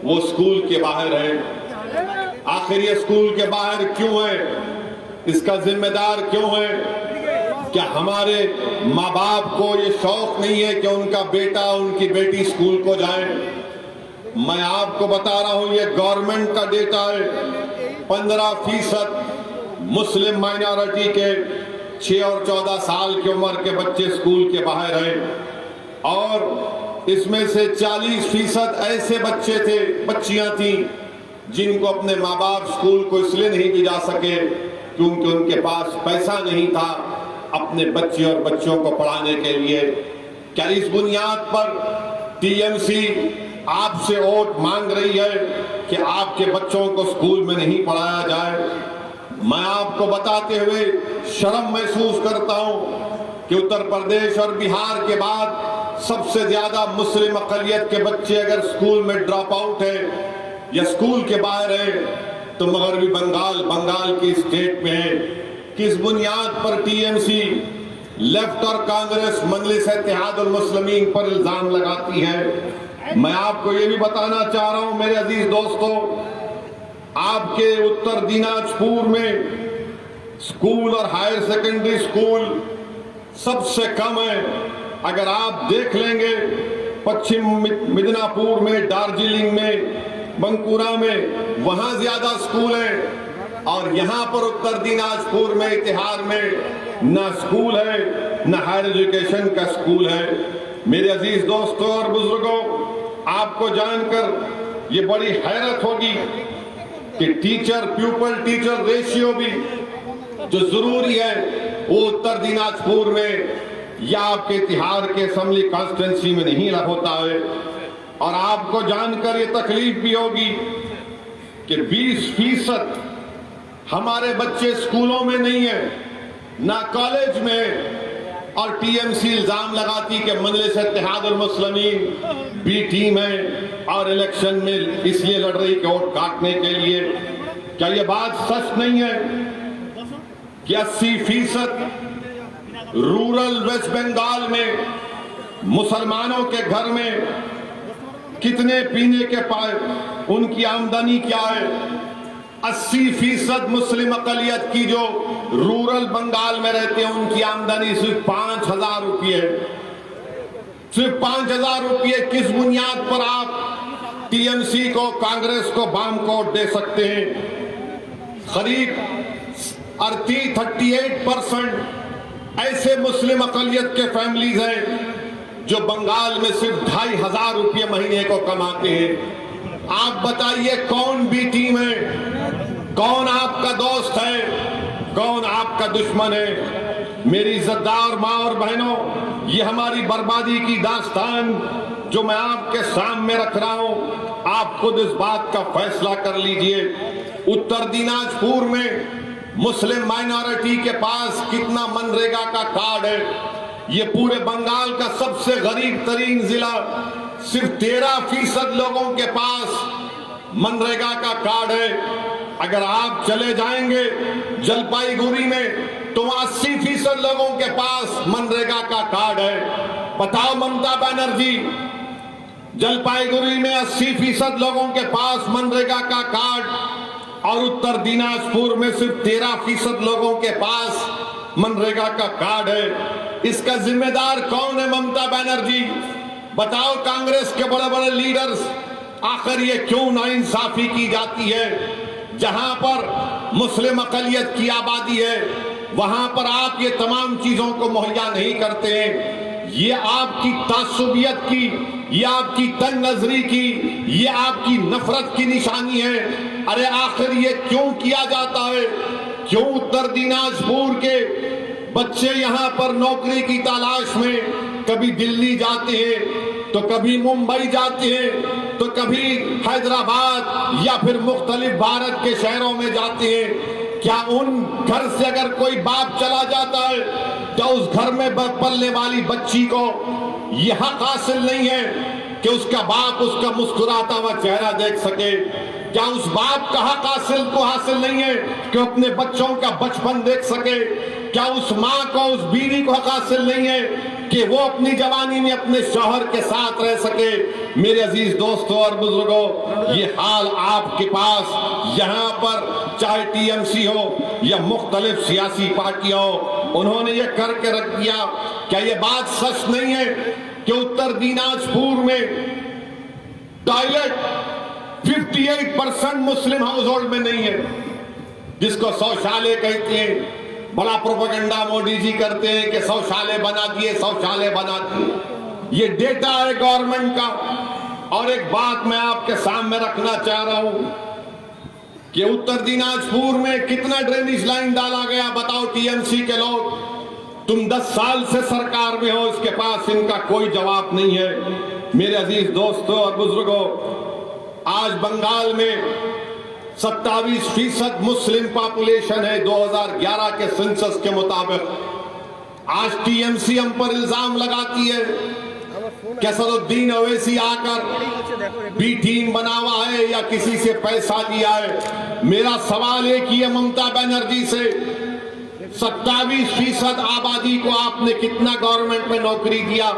वो स्कूल के बाहर हैं? आखिर ये स्कूल के बाहर क्यों है? इसका जिम्मेदार क्यों है? क्या हमारे माँ बाप को ये शौक नहीं है कि उनका बेटा उनकी बेटी स्कूल को जाए? मैं आपको बता रहा हूं, ये गवर्नमेंट का डेटा है। 15% मुस्लिम माइनॉरिटी के 6 और 14 साल की उम्र के बच्चे स्कूल के बाहर हैं और इसमें से 40% ऐसे बच्चे थे, बच्चियां थी, जिनको अपने माँ बाप स्कूल को इसलिए नहीं भेजा सके क्योंकि उनके पास पैसा नहीं था अपने बच्चे और बच्चों को पढ़ाने के लिए। क्या इस बुनियाद पर टीएमसी आपसे वोट मांग रही है कि आपके बच्चों को स्कूल में नहीं पढ़ाया जाए? मैं आपको बताते हुए शर्म महसूस करता हूं कि उत्तर प्रदेश और बिहार के बाद सबसे ज्यादा मुस्लिम अक़लियत के बच्चे अगर स्कूल में ड्रॉप आउट है या स्कूल के बाहर है तो मगरबी बंगाल की स्टेट में है। किस बुनियाद पर टीएमसी, लेफ्ट और कांग्रेस मजलिस-ए-इत्तेहादुल मुस्लिमीन पर इल्जाम लगाती है? मैं आपको ये भी बताना चाह रहा हूं मेरे अजीज दोस्तों, आपके उत्तर दिनाजपुर में स्कूल और हायर सेकेंडरी स्कूल सबसे कम है। अगर आप देख लेंगे पश्चिम मिदनापुर में, दार्जिलिंग में, बंकुरा में, वहां ज्यादा स्कूल है और यहां पर उत्तर दिनाजपुर में, इतिहार में ना स्कूल है ना हायर एजुकेशन का स्कूल है। मेरे अजीज दोस्तों और बुजुर्गों, आपको जानकर ये बड़ी हैरत होगी कि टीचर प्यूपल टीचर रेशियो भी जो जरूरी है वो उत्तर दिनाजपुर में या आपके इतिहार के असेंबली कॉन्स्टिट्यूंसी में नहीं होता है। और आपको जानकर ये तकलीफ भी होगी कि 20% हमारे बच्चे स्कूलों में नहीं है ना कॉलेज में, और टीएमसी इल्जाम लगाती कि मजलिस-ए-इत्तेहादुल मुस्लिमीन बी टीम है और इलेक्शन में इसलिए लड़ रही कि वोट काटने के लिए। क्या ये बात सच नहीं है कि 80% रूरल वेस्ट बंगाल में मुसलमानों के घर में कितने पीने के पाए, उनकी आमदनी क्या है। 80% मुस्लिम अकलियत की जो रूरल बंगाल में रहते हैं उनकी आमदनी सिर्फ 5,000 रुपये है। सिर्फ 5,000 रुपये किस बुनियाद पर आप टीएमसी को, कांग्रेस को बाम कोट दे सकते हैं। करीब 38% ऐसे मुस्लिम अकलियत के फैमिलीज हैं जो बंगाल में सिर्फ 2,500 रुपये महीने को कमाते हैं। आप बताइए कौन बी टीम है, कौन आपका दोस्त है, कौन आपका दुश्मन है। मेरी इज्जतदार माँ और बहनों, ये हमारी बर्बादी की दास्तान जो मैं आपके सामने रख रहा हूं, आप खुद इस बात का फैसला कर लीजिए। उत्तर दिनाजपुर में मुस्लिम माइनॉरिटी के पास कितना मनरेगा का कार्ड है। ये पूरे बंगाल का सबसे गरीब तरीन जिला, सिर्फ 13% लोगों के पास मनरेगा का कार्ड है। अगर आप चले जाएंगे जलपाईगुड़ी में तो 80% लोगों के पास मनरेगा का कार्ड है। बताओ ममता बनर्जी, जलपाईगुड़ी में 80% लोगों के पास मनरेगा का कार्ड और उत्तर दिनाजपुर में सिर्फ 13% लोगों के पास मनरेगा का कार्ड है। इसका जिम्मेदार कौन है? ममता बनर्जी। बताओ कांग्रेस के बड़े बड़े लीडर्स, आखिर ये क्यों नाइंसाफी की जाती है? जहां पर मुस्लिम अकलियत की आबादी है वहां पर आप ये तमाम चीजों को मुहैया नहीं करते हैं। ये आपकी तासुबियत की, ये आपकी तंग नजरी की, ये आपकी नफरत की निशानी है। अरे आखिर ये क्यों किया जाता है? क्यों उत्तर दिनाजपुर के बच्चे यहां पर नौकरी की तलाश में कभी दिल्ली जाते हैं, तो कभी मुंबई जाते हैं, तो कभी हैदराबाद या फिर मुख्तलिफ भारत के शहरों में जाते हैं। क्या उन घर से अगर कोई बाप चला जाता है तो उस घर में पलने वाली बच्ची को यह हक हासिल नहीं है कि उसका बाप उसका मुस्कुराता हुआ चेहरा देख सके? क्या उस बाप का हक हासिल नहीं है कि अपने बच्चों का बचपन देख सके? क्या उस माँ को, उस बीवी को हक हासिल नहीं है कि वो अपनी जवानी में अपने शौहर के साथ रह सके? मेरे अजीज दोस्तों और बुजुर्गों, ये हाल आपके पास यहाँ पर चाहे टीएमसी हो या मुख्तलिफ सियासी पार्टियां हो, उन्होंने ये करके रख दिया। क्या ये बात सच नहीं है कि उत्तर दिनाजपुर में टॉयलेट 58% मुस्लिम हाउस होल्ड में नहीं है, जिसको शौचालय कहते हैं? बड़ा प्रोपेगेंडा मोदी जी करते हैं कि शौचालय बना दिए, शौचालय बना दिए। ये डेटा है गवर्नमेंट का। और एक बात मैं आपके सामने रखना चाह रहा हूं कि उत्तर दिनाजपुर में कितना ड्रेनेज लाइन डाला गया। बताओ टीएमसी के लोग, तुम 10 साल से सरकार में हो, इसके पास इनका कोई जवाब नहीं है। मेरे अजीज दोस्तों और बुजुर्गों, आज बंगाल में 27% मुस्लिम पॉपुलेशन है 2011 के सेंसस के मुताबिक। आज टीएमसी हम पर इल्जाम लगाती है कि असदुद्दीन ओवैसी आकर बी टीम बना हुआ है या किसी से पैसा लिया है। मेरा सवाल एक ही है ममता बनर्जी से, 27% आबादी को आपने कितना गवर्नमेंट में नौकरी दिया?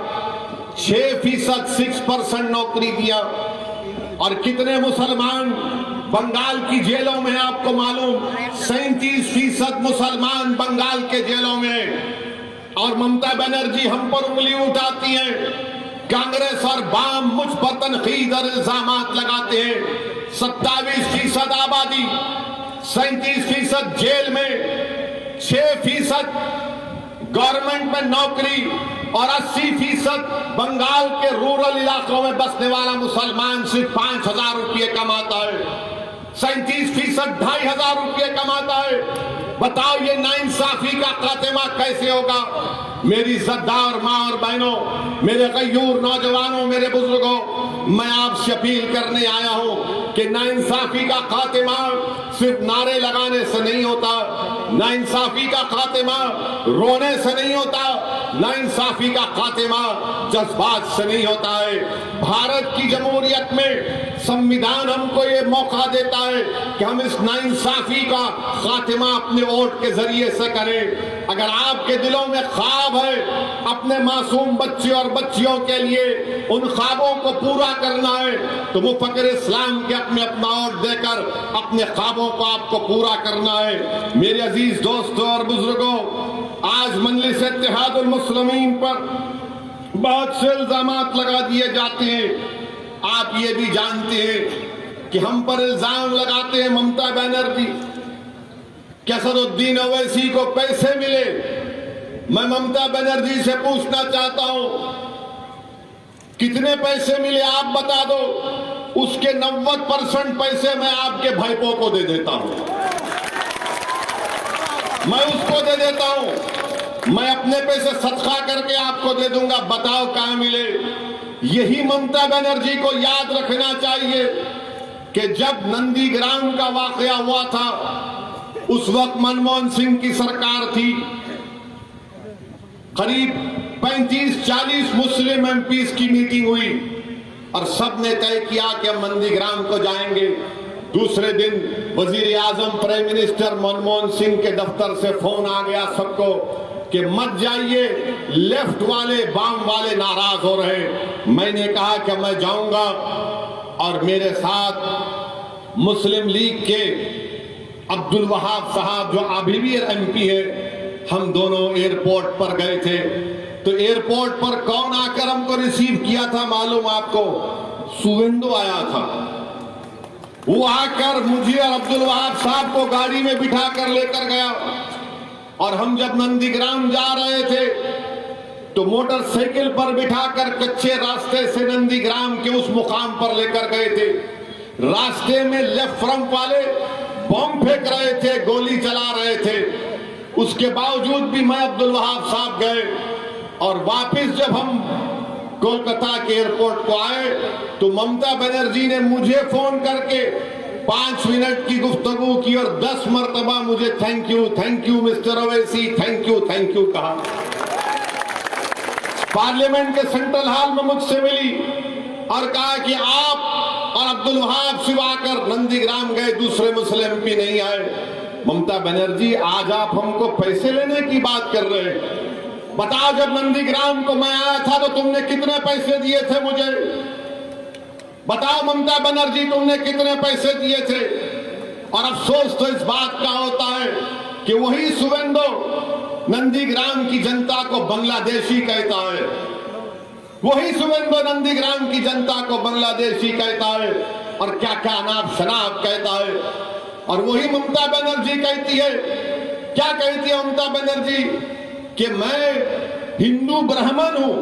6%, 6% नौकरी दिया। और कितने मुसलमान बंगाल की जेलों में? आपको मालूम, 37% मुसलमान बंगाल के जेलों में। और ममता बनर्जी हम पर उंगली उठाती है, कांग्रेस और वाम मुझ पर तनकीद और इल्जामात लगाते हैं। 27% आबादी, 37% जेल में, 6% गवर्नमेंट में नौकरी और 80% बंगाल के रूरल इलाकों में बसने वाला मुसलमान सिर्फ 5,000 रुपये कमाता है। 37% 2,500 रुपये कमाता है। बताओ ये नाइंसाफी का खात्मा कैसे होगा? मेरी इज्जतदार माँ और बहनों, मेरे गयूर नौजवानों, मेरे बुजुर्गों, मैं आपसे अपील करने आया हूं कि नाइंसाफी का खात्मा सिर्फ नारे लगाने से नहीं होता, नाइंसाफी का खात्मा रोने से नहीं होता, नाइंसाफी का खात्मा जज्बात से नहीं होता है। भारत की जमहूरियत में संविधान हमको ये मौका देता है कि हम इस नाइंसाफी का खात्मा अपने वोट के जरिए से करें। अगर आपके दिलों में ख्वाब है अपने मासूम बच्चे और बच्चियों के लिए, उन ख्वाबों को पूरा करना है, तो मुफक्किर इस्लाम के अपना वोट देकर अपने ख्वाबों को आपको पूरा करना है। मेरे अजीज दोस्तों और बुजुर्गों, आज मजलिस इत्तेहादुल मुस्लिमीन पर बहुत से इल्जामात लगा दिए जाते हैं। आप ये भी जानते हैं कि हम पर इल्जाम लगाते हैं ममता बनर्जी कि असदुद्दीन ओवैसी को पैसे मिले। मैं ममता बनर्जी से पूछना चाहता हूं, कितने पैसे मिले आप बता दो। उसके 90% पैसे मैं आपके भाईपों को दे देता हूं, मैं उसको दे देता हूं, मैं अपने पैसे सदका करके आपको दे दूंगा। बताओ कहां मिले। यही ममता बनर्जी को याद रखना चाहिए कि जब नंदीग्राम का वाकया हुआ था, उस वक्त मनमोहन सिंह की सरकार थी। करीब 35-40 मुस्लिम एमपीज की मीटिंग हुई और सबने तय किया कि हम नंदीग्राम को जाएंगे। दूसरे दिन वजीर आजम प्राइम मिनिस्टर मनमोहन सिंह के दफ्तर से फोन आ गया सबको कि मत जाइए, लेफ्ट वाले बाम वाले नाराज हो रहे। मैंने कहा कि मैं जाऊंगा और मेरे साथ मुस्लिम लीग के अब्दुल वहाब साहब जो अभी भी एमपी है, हम दोनों एयरपोर्ट पर गए थे। तो एयरपोर्ट पर कौन आकर हमको रिसीव किया था मालूम आपको? सुवेंदु आया था। वो आकर मुझे और अब्दुल वहाब साहब को गाड़ी में बिठा कर लेकर गया और हम जब नंदीग्राम जा रहे थे तो मोटरसाइकिल पर बिठाकर कच्चे रास्ते से नंदीग्राम के उस मुकाम पर लेकर गए थे। रास्ते में लेफ्ट फ्रंट वाले बम फेंक रहे थे, गोली चला रहे थे। उसके बावजूद भी मैं अब्दुल वहाब साहब गए और वापस जब हम कोलकाता के एयरपोर्ट को आए तो ममता बनर्जी ने मुझे फोन करके 5 मिनट की गुफ्तगू की और 10 मरतबा मुझे thank you mister Owaisi, thank you कहा। पार्लियामेंट के सेंट्रल हॉल में मुझसे मिली और कहा कि आप और अब्दुल वहाब सिर्फ आकर नंदीग्राम गए, दूसरे मुस्लिम एमपी नहीं आए। ममता बनर्जी, आज आप हमको पैसे लेने की बात कर रहे हैं। बताओ, जब नंदीग्राम को मैं आया था तो तुमने कितने पैसे दिए थे मुझे? बताओ ममता बनर्जी, तुमने कितने पैसे दिए थे? और अफसोस तो इस बात का होता है कि वही सुवेंदु नंदीग्राम की जनता को बांग्लादेशी कहता है, वही सुवेंदु नंदीग्राम की जनता को बांग्लादेशी कहता है और क्या क्या अनाप शनाप कहता है। और वही ममता बनर्जी कहती है, क्या कहती है ममता बनर्जी? कि मैं हिंदू ब्राह्मण हूं।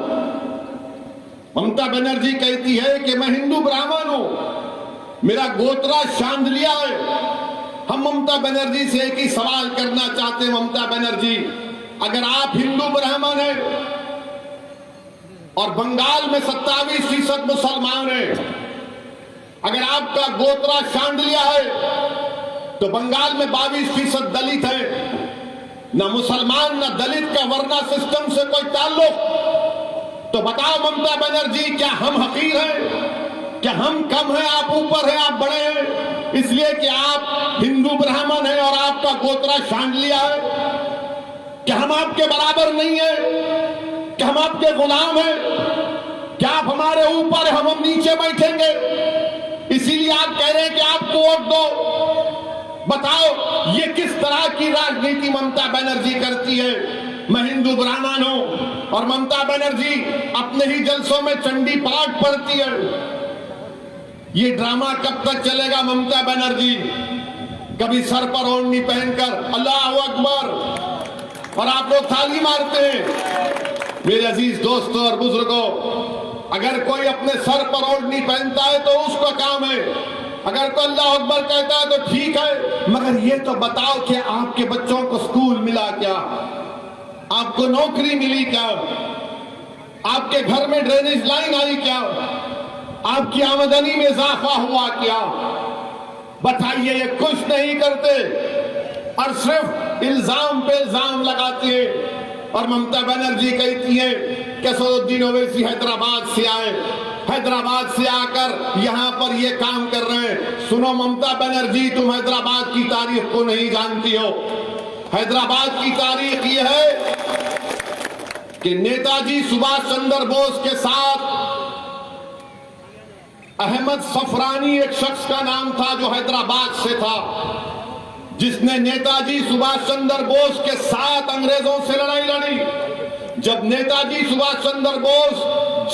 ममता बनर्जी कहती है कि मैं हिंदू ब्राह्मण हूं, मेरा गोत्रा शांदलिया है। हम ममता बनर्जी से एक ही सवाल करना चाहते हैं, ममता बनर्जी, अगर आप हिंदू ब्राह्मण हैं और बंगाल में 27% मुसलमान हैं, अगर आपका गोत्रा शांदलिया है तो बंगाल में 22% दलित है। ना मुसलमान ना दलित का वर्ना सिस्टम से कोई ताल्लुक। तो बताओ ममता बनर्जी, क्या हम हकीर हैं? क्या हम कम हैं? आप ऊपर हैं, आप बड़े हैं इसलिए कि आप हिंदू ब्राह्मण हैं और आपका गोत्रा शांडलिया है? क्या हम आपके बराबर नहीं है? क्या हम आपके गुलाम हैं? क्या आप हमारे ऊपर, हम नीचे बैठेंगे? इसीलिए आप कह रहे हैं कि आपको वोट दो। बताओ, ये किस तरह की राजनीति ममता बनर्जी करती है? मैं हिंदू ब्राह्मण हूं और ममता बनर्जी अपने ही जलसों में चंडी पाठ पढ़ती है। ये ड्रामा कब तक चलेगा ममता बनर्जी? कभी सर पर ओढ़नी पहनकर अल्लाह अकबर और आप लोग ताली मारते हैं। मेरे अजीज दोस्तों और बुजुर्गों, अगर कोई अपने सर पर ओढ़नी पहनता है तो उसका काम है, अगर तो अल्लाह अकबर कहता है तो ठीक है। मगर ये तो बताओ कि आपके बच्चों को स्कूल मिला क्या? आपको नौकरी मिली क्या? आपके घर में ड्रेनेज लाइन आई क्या? आपकी आमदनी में इजाफा हुआ क्या? बताइए, ये कुछ नहीं करते और सिर्फ इल्जाम पे इल्जाम लगाते हैं। और ममता बनर्जी कहती है कि असदुद्दीन ओवैसी हैदराबाद से आए, हैदराबाद से आकर यहाँ पर ये काम कर रहे हैं। सुनो ममता बनर्जी, तुम हैदराबाद की तारीख को नहीं जानती हो। हैदराबाद की तारीख ये है कि नेताजी सुभाष चंद्र बोस के साथ अहमद सफरानी एक शख्स का नाम था जो हैदराबाद से था, जिसने नेताजी सुभाष चंद्र बोस के साथ अंग्रेजों से लड़ाई लड़ी। जब नेताजी सुभाष चंद्र बोस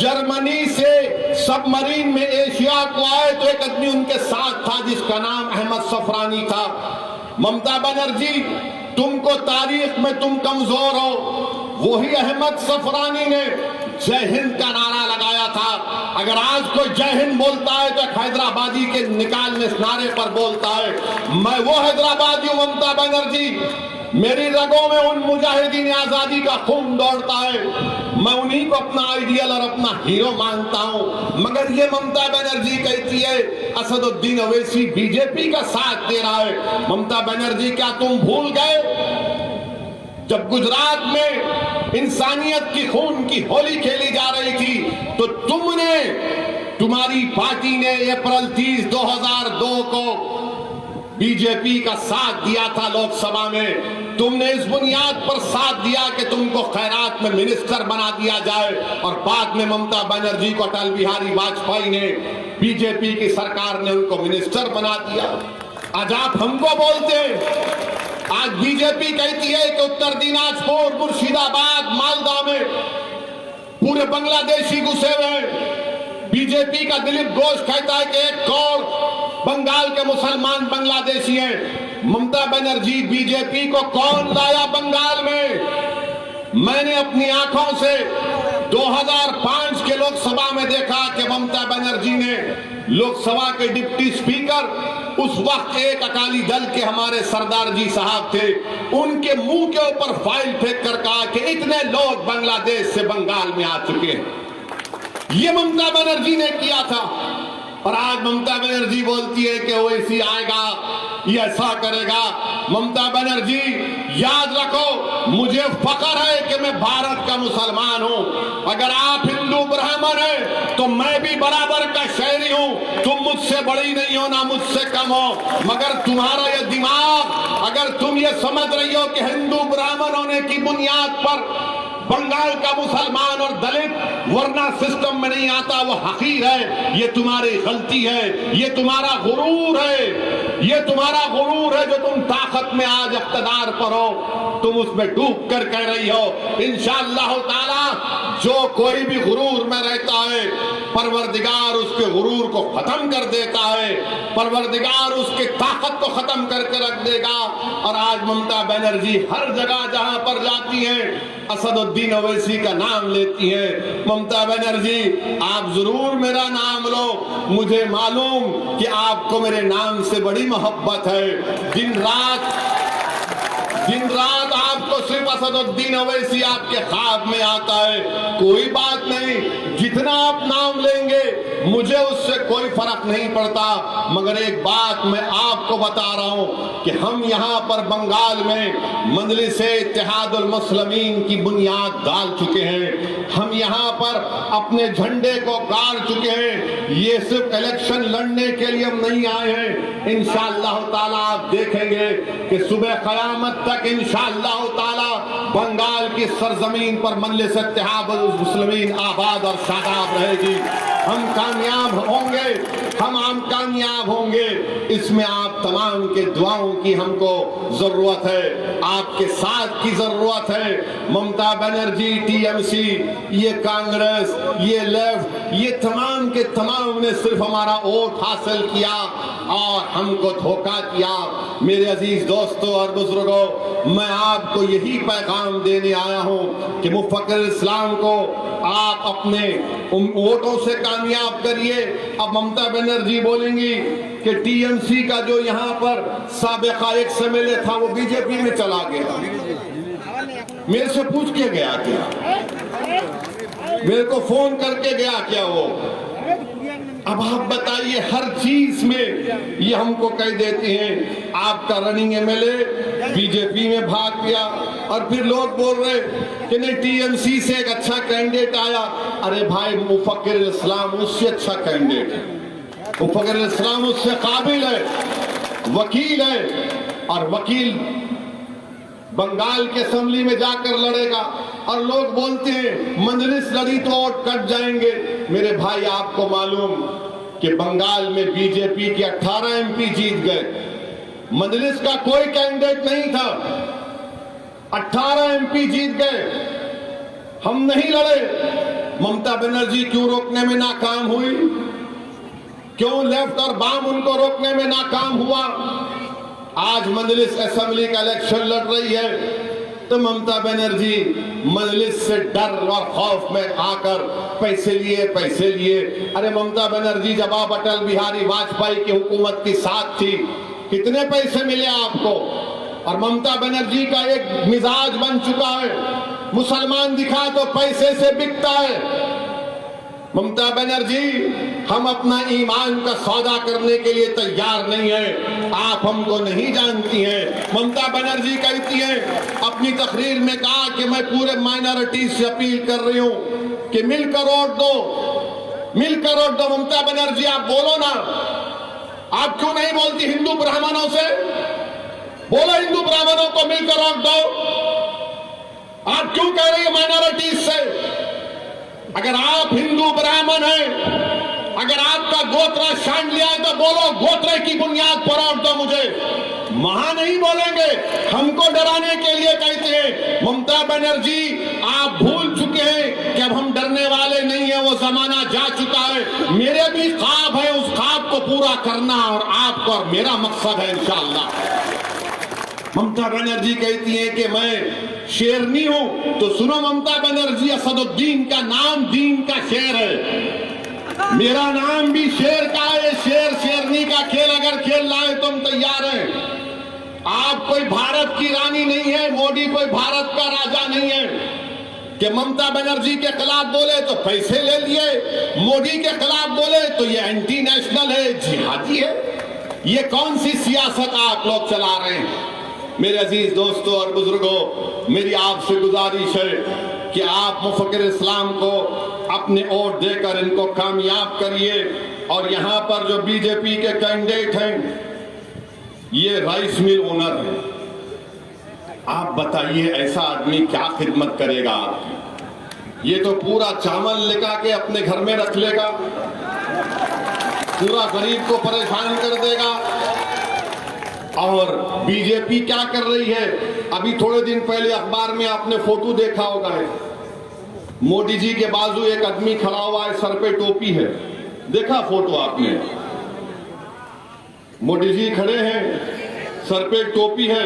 जर्मनी से सबमरीन में एशिया को आए तो एक आदमी उनके साथ था जिसका नाम अहमद सफरानी था। ममता बनर्जी, तुमको तारीख में तुम कमजोर हो। वही अहमद सफरानी ने जय हिंद का नारा लगाया था। अगर आज कोई जय हिंद बोलता है तो हैदराबादी के निकालने इस नारे पर बोलता है। मैं वो हैदराबादी हूं ममता बनर्जी, मेरी रगों में उन मुजाहिदीन आजादी का खून दौड़ता है। मैं उन्हीं को अपना आइडियल और अपना हीरो मानता हूं। मगर ये ममता बनर्जी कहती है असदुद्दीन ओवैसी बीजेपी का साथ दे रहा है। ममता बनर्जी, क्या तुम भूल गए जब गुजरात में इंसानियत की खून की होली खेली जा रही थी तो तुम्हारी पार्टी ने अप्रैल 30, 2002 को बीजेपी का साथ दिया था लोकसभा में। तुमने इस बुनियाद पर साथ दिया कि तुमको खैरात में मिनिस्टर बना दिया जाए और बाद में ममता बनर्जी को अटल बिहारी वाजपेयी ने, बीजेपी की सरकार ने उनको मिनिस्टर बना दिया। आज आप हमको बोलते, आज बीजेपी कहती है कि उत्तर दिनाजपुर, मुर्शिदाबाद, मालदा में पूरे बांग्लादेशी घुसे हुए। बीजेपी का दिलीप घोष कहता है कि 1 करोड़ बंगाल के मुसलमान बांग्लादेशी हैं। ममता बनर्जी, बीजेपी को कौन लाया बंगाल में? मैंने अपनी आंखों से 2005 के लोकसभा में देखा कि ममता बनर्जी ने लोकसभा के डिप्टी स्पीकर, उस वक्त एक अकाली दल के हमारे सरदार जी साहब थे, उनके मुंह के ऊपर फाइल फेंक कर कहा कि इतने लोग बांग्लादेश से बंगाल में आ चुके हैं। ये ममता बनर्जी ने किया था। और आज ममता बनर्जी बोलती है कि ओवैसी आएगा, ये ऐसा करेगा। ममता बनर्जी, याद रखो, मुझे फख्र है कि मैं भारत का मुसलमान हूं। अगर आप हिंदू ब्राह्मण हैं तो मैं भी बराबर का शहरी हूं। तुम मुझसे बड़ी नहीं हो ना मुझसे कम हो, मगर तुम्हारा ये दिमाग, अगर तुम ये समझ रही हो कि हिंदू ब्राह्मण होने की बुनियाद पर बंगाल का मुसलमान और दलित वरना सिस्टम में नहीं आता, वो हकीर है। ये तुम्हारी गलती है, ये तुम्हारा गुरूर है, ये तुम्हारा गुरूर है जो तुम ताकत में आज इख्तिदार पर हो, तुम उसमें डूब कर कह रही हो। इंशाअल्लाह ताला जो कोई भी गुरूर में रहता है, परवरदिगार उसके गुरूर को खत्म कर देता है, परवरदिगार उसकी ताकत को खत्म करके रख देगा। और आज ममता बनर्जी हर जगह जहां पर जाती है असदुद्दीन ओवैसी का नाम लेती है। ममता बनर्जी, आप जरूर मेरा नाम लो, मुझे मालूम कि आपको मेरे नाम से बड़ी मोहब्बत है। दिन रात आपको सिर्फ असदुद्दीन ओवैसी आपके ख्वाब में आता है। कोई बात नहीं, जितना आप नाम लेंगे मुझे उससे कोई फर्क नहीं पड़ता। मगर एक बात मैं आपको बता रहा हूं कि हम यहां पर बंगाल में मजलिस-ए-इत्तेहादुल मुस्लिमीन की बुनियाद डाल चुके हैं। हम यहां पर अपने झंडे को गाड़ चुके हैं। ये सिर्फ इलेक्शन लड़ने के लिए हम नहीं आए हैं। इंशाअल्लाह ताला आप देखेंगे कि सुबह क़यामत तक इंशाअल्लाह ताला बंगाल की सरजमीन पर मजलिस-ए-इत्तेहादुल मुस्लिमीन आबाद और शादाब रहेगी। हम कामयाब होंगे, हम कामयाब होंगे। इसमें आप तमाम के दुआओं की हमको जरूरत है, आपके साथ की जरूरत है। ममता बनर्जी, टीएमसी, ये कांग्रेस, ये लेफ्ट, ये तमाम के तमाम ने सिर्फ हमारा वोट हासिल किया और हमको धोखा दिया। मेरे अजीज दोस्तों और बुजुर्गों, मैं आपको यही पैगाम देने आया हूं कि मुफक्किर इस्लाम को आप अपने वोटों से कामयाब करिए। अब ममता बनर्जी बोलेंगी कि टीएमसी का जो यहाँ पर साबिका एक एमएलए था वो बीजेपी में चला गया। मेरे से पूछ के गया क्या? मेरे को फोन करके गया क्या वो? अब आप बताइए, हर चीज में ये हमको कह देते हैं आपका रनिंग एमएलए बीजेपी में भाग गया, और फिर लोग बोल रहे कि नहीं टीएमसी से एक अच्छा कैंडिडेट आया। अरे भाई मुफक्किर इस्लाम उससे अच्छा कैंडिडेट है, मुफक्किर इस्लाम उससे काबिल है, वकील है, और वकील बंगाल के असेंबली में जाकर लड़ेगा। और लोग बोलते हैं मजलिस लड़ी तो वोट कट जाएंगे। मेरे भाई आपको मालूम कि बंगाल में बीजेपी के 18 एमपी जीत गए, मजलिस का कोई कैंडिडेट नहीं था, 18 एमपी जीत गए। हम नहीं लड़े। ममता बनर्जी क्यों रोकने में नाकाम हुई? क्यों लेफ्ट और वाम उनको रोकने में नाकाम हुआ? आज मजलिस असेंबली का इलेक्शन लड़ रही है तो ममता बनर्जी मजलिस से डर और खौफ में आकर पैसे लिए। अरे ममता बनर्जी जब आप अटल बिहारी वाजपेयी की हुकूमत की साथ थी, कितने पैसे मिले आपको? और ममता बनर्जी का एक मिजाज बन चुका है, मुसलमान दिखा तो पैसे से बिकता है। ममता बनर्जी, हम अपना ईमान का सौदा करने के लिए तैयार नहीं है। आप हमको नहीं जानती हैं। ममता बनर्जी कहती है, अपनी तकरीर में कहा कि मैं पूरे माइनॉरिटी से अपील कर रही हूं कि मिलकर वोट दो, मिलकर वोट दो। ममता बनर्जी आप बोलो ना, आप क्यों नहीं बोलती हिंदू ब्राह्मणों से? बोलो हिंदू ब्राह्मणों को मिलकर वोट दो। आप क्यों कह रही है माइनॉरिटीज से? अगर आप हिंदू ब्राह्मण हैं, अगर आपका गोत्र छान लिया है तो बोलो गोत्र की बुनियाद पर वोट दो मुझे। वहां नहीं बोलेंगे, हमको डराने के लिए कहते हैं। ममता बनर्जी आप भूल चुके हैं कि अब हम डरने वाले नहीं है, वो जमाना जा चुका है। मेरे भी ख्वाब है, उस ख्वाब को पूरा करना और आपको और मेरा मकसद है इंशाअल्लाह। ममता बनर्जी कहती है कि मैं शेरनी हूं, तो सुनो ममता बनर्जी, असदुद्दीन का नाम दीन का शेर है, मेरा नाम भी शेर का है। शेर शेरनी का खेल अगर खेल रहा है तो हम तैयार हैं। आप कोई भारत की रानी नहीं है, मोदी कोई भारत का राजा नहीं है कि ममता बनर्जी के खिलाफ बोले तो पैसे ले लिए, मोदी के खिलाफ बोले तो ये एंटी नेशनल है, जिहादी है। ये कौन सी सियासत आप लोग चला रहे हैं? मेरे अजीज दोस्तों और बुजुर्गों, मेरी आपसे गुजारिश है कि आप मुफक्किर इस्लाम को अपने वोट देकर इनको कामयाब करिए। और यहाँ पर जो बीजेपी के कैंडिडेट हैं, ये राइस मिल ओनर है। आप बताइए ऐसा आदमी क्या खिदमत करेगा आपकी? ये तो पूरा चावल लेकर के अपने घर में रख लेगा, पूरा गरीब को परेशान कर देगा। और बीजेपी क्या कर रही है? अभी थोड़े दिन पहले अखबार में आपने फोटो देखा होगा, मोदी जी के बाजू एक आदमी खड़ा हुआ है, सर पे टोपी है। देखा फोटो आपने? मोदी जी खड़े हैं, सर पे टोपी है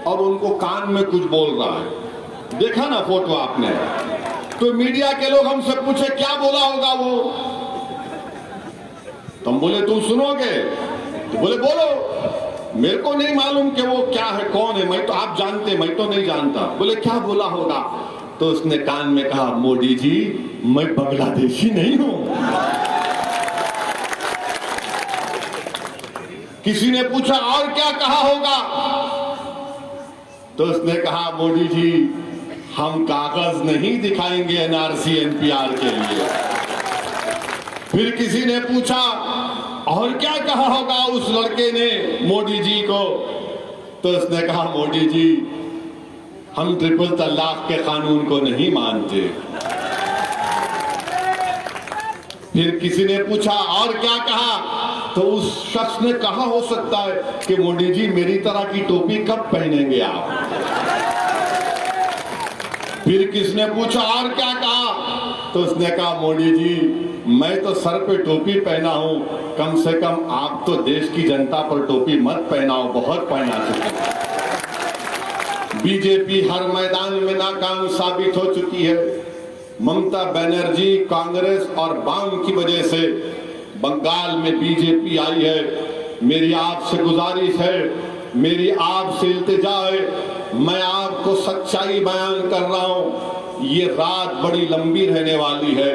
और उनको कान में कुछ बोल रहा है। देखा ना फोटो आपने? तो मीडिया के लोग हमसे पूछे क्या बोला होगा वो, तो हम बोले तुम सुनोगे? तो बोले बोलो। मेरे को नहीं मालूम कि वो क्या है, कौन है, मैं तो आप जानते, मैं तो नहीं जानता। बोले क्या बोला होगा? तो उसने कान में कहा, मोदी जी मैं बांग्लादेशी नहीं हूं। किसी ने पूछा और क्या कहा होगा? तो उसने कहा, मोदी जी हम कागज नहीं दिखाएंगे एनआरसी एनपीआर के लिए। फिर किसी ने पूछा और क्या कहा होगा उस लड़के ने मोदी जी को? तो उसने कहा, मोदी जी हम ट्रिपल तलाक के कानून को नहीं मानते। फिर किसी ने पूछा और क्या कहा? तो उस शख्स ने कहा हो सकता है कि मोदी जी मेरी तरह की टोपी कब पहनेंगे आप? फिर किसने पूछा और क्या कहा? तो उसने कहा, मोदी जी मैं तो सर पे टोपी पहना हूं, कम से कम आप तो देश की जनता पर टोपी मत पहनाओ, बहुत पहना चुके। बीजेपी हर मैदान में नाकाम साबित हो चुकी है। ममता बनर्जी, कांग्रेस और वाम की वजह से बंगाल में बीजेपी आई है। मेरी आपसे गुजारिश है, मेरी आपसे इल्तिजा है, मैं आपको सच्चाई बयान कर रहा हूं। ये रात बड़ी लंबी रहने वाली है,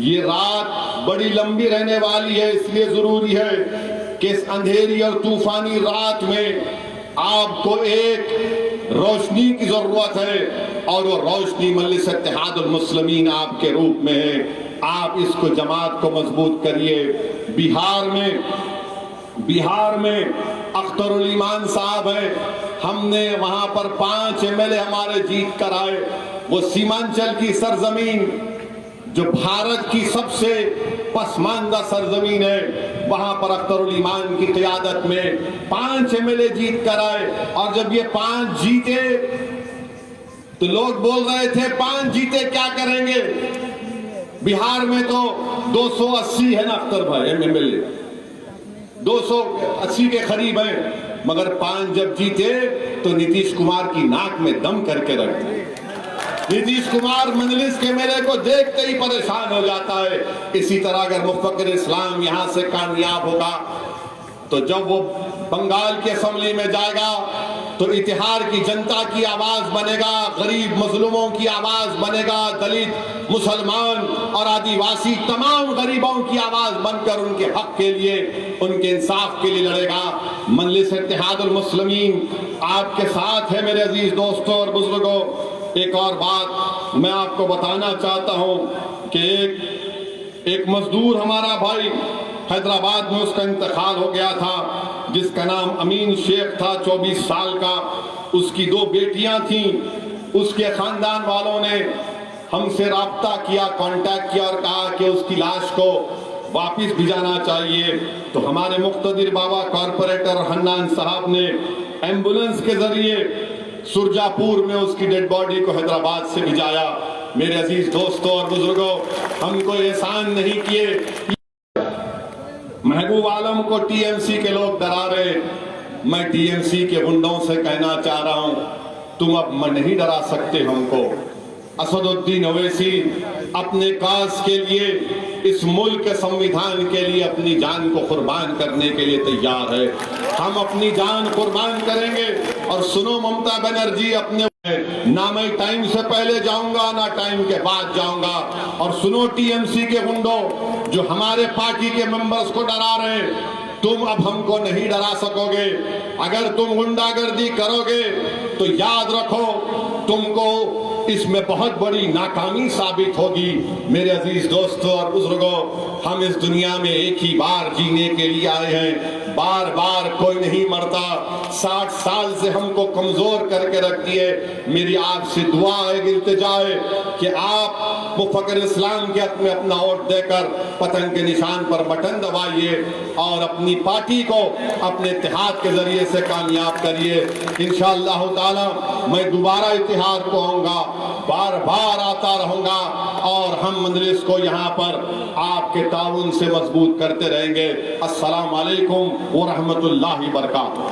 ये रात बड़ी लंबी रहने वाली है। इसलिए जरूरी है कि इस अंधेरी और तूफानी रात में आपको एक रोशनी की जरूरत है और वो रोशनी मजलिस इत्तेहादुल मुस्लिमीन आपके रूप में है। आप इसको जमात को मजबूत करिए। बिहार में अख्तरुल ईमान साहब हैं, हमने वहां पर 5 एमएलए हमारे जीत कर आए। वो सीमांचल की सरजमीन जो भारत की सबसे पसमानदा सरजमीन है, वहां पर अख्तरुल ईमान की क़ियादत में 5 एमएलए जीत कर आए। और जब ये 5 जीते तो लोग बोल रहे थे 5 जीते क्या करेंगे। बिहार में तो 280 है ना अख्तर भाई एमएलए, 280 के करीब है, मगर 5 जब जीते तो नीतीश कुमार की नाक में दम करके रख दिए। नीतीश कुमार मजलिस के मेले को देखते ही परेशान हो जाता है। इसी तरह अगर मुफक्किर इस्लाम यहां से कामयाब होगा तो जब वो बंगाल की असेंबली में जाएगा तो इतिहार की जनता की आवाज बनेगा, गरीब मजलूमों की आवाज बनेगा, दलित, मुसलमान और आदिवासी तमाम गरीबों की आवाज बनकर उनके हक के लिए, उनके इंसाफ के लिए लड़ेगा। मजलिस इत्तेहादुल मुस्लिमीन आपके साथ है मेरे अजीज दोस्तों और बुजुर्गों। एक और बात मैं आपको बताना चाहता हूं कि एक मजदूर हमारा भाई हैदराबाद में, उसका इंतकाल हो गया था, जिसका नाम अमीन शेख था, 24 साल का। उसकी 2 बेटियां थीं। उसके खानदान वालों ने हमसे राब्ता किया, कांटेक्ट किया और कहा कि उसकी लाश को वापस भिजाना चाहिए। तो हमारे मुख्तदिर बाबा कॉरपोरेटर हन्नान साहब ने एम्बुलेंस के जरिए सुरजापुर में उसकी डेड बॉडी को हैदराबाद से भिजाया। मेरे अजीज दोस्तों और बुजुर्गों, हमको एहसान नहीं किए। महबूब आलम को टीएमसी के लोग डरा रहे, मैं टीएमसी के गुंडों से कहना चाह रहा हूं, तुम अब नहीं डरा सकते हमको। असदुद्दीन ओवैसी अपने काज के लिए, इस मुल्क के संविधान के लिए अपनी जान को कुर्बान करने के लिए तैयार है। हम अपनी जान कुर्बान करेंगे। और सुनो ममता बनर्जी, अपने ना मैं टाइम से पहले जाऊंगा ना टाइम के बाद जाऊंगा। और सुनो टीएमसी के गुंडों जो हमारे पार्टी के मेंबर्स को डरा रहे हैं, तुम अब हमको नहीं डरा सकोगे। अगर तुम गुंडागर्दी करोगे तो याद रखो तुमको इसमें बहुत बड़ी नाकामी साबित होगी। मेरे अजीज दोस्तों और बुजुर्गों, हम इस दुनिया में एक ही बार जीने के लिए आए हैं, बार बार कोई नहीं मरता। 60 साल से हमको कमजोर करके रख दिए। मेरी आपसे दुआ है, इल्तिजा है कि आप मुफक्किर इस्लाम के हक में अपना वोट देकर पतंग के निशान पर बटन दबाइए और अपनी पार्टी को अपने इत्तेहाद के जरिए से कामयाब करिए। इंशाअल्लाह ताला मैं दोबारा इत्तेहाद को आऊंगा, बार बार आता रहूंगा और हम मजलिस को यहाँ पर आपके ताउन से मजबूत करते रहेंगे। अस्सलाम वालेकुम व रहमतुल्लाहि व बरकातुहू।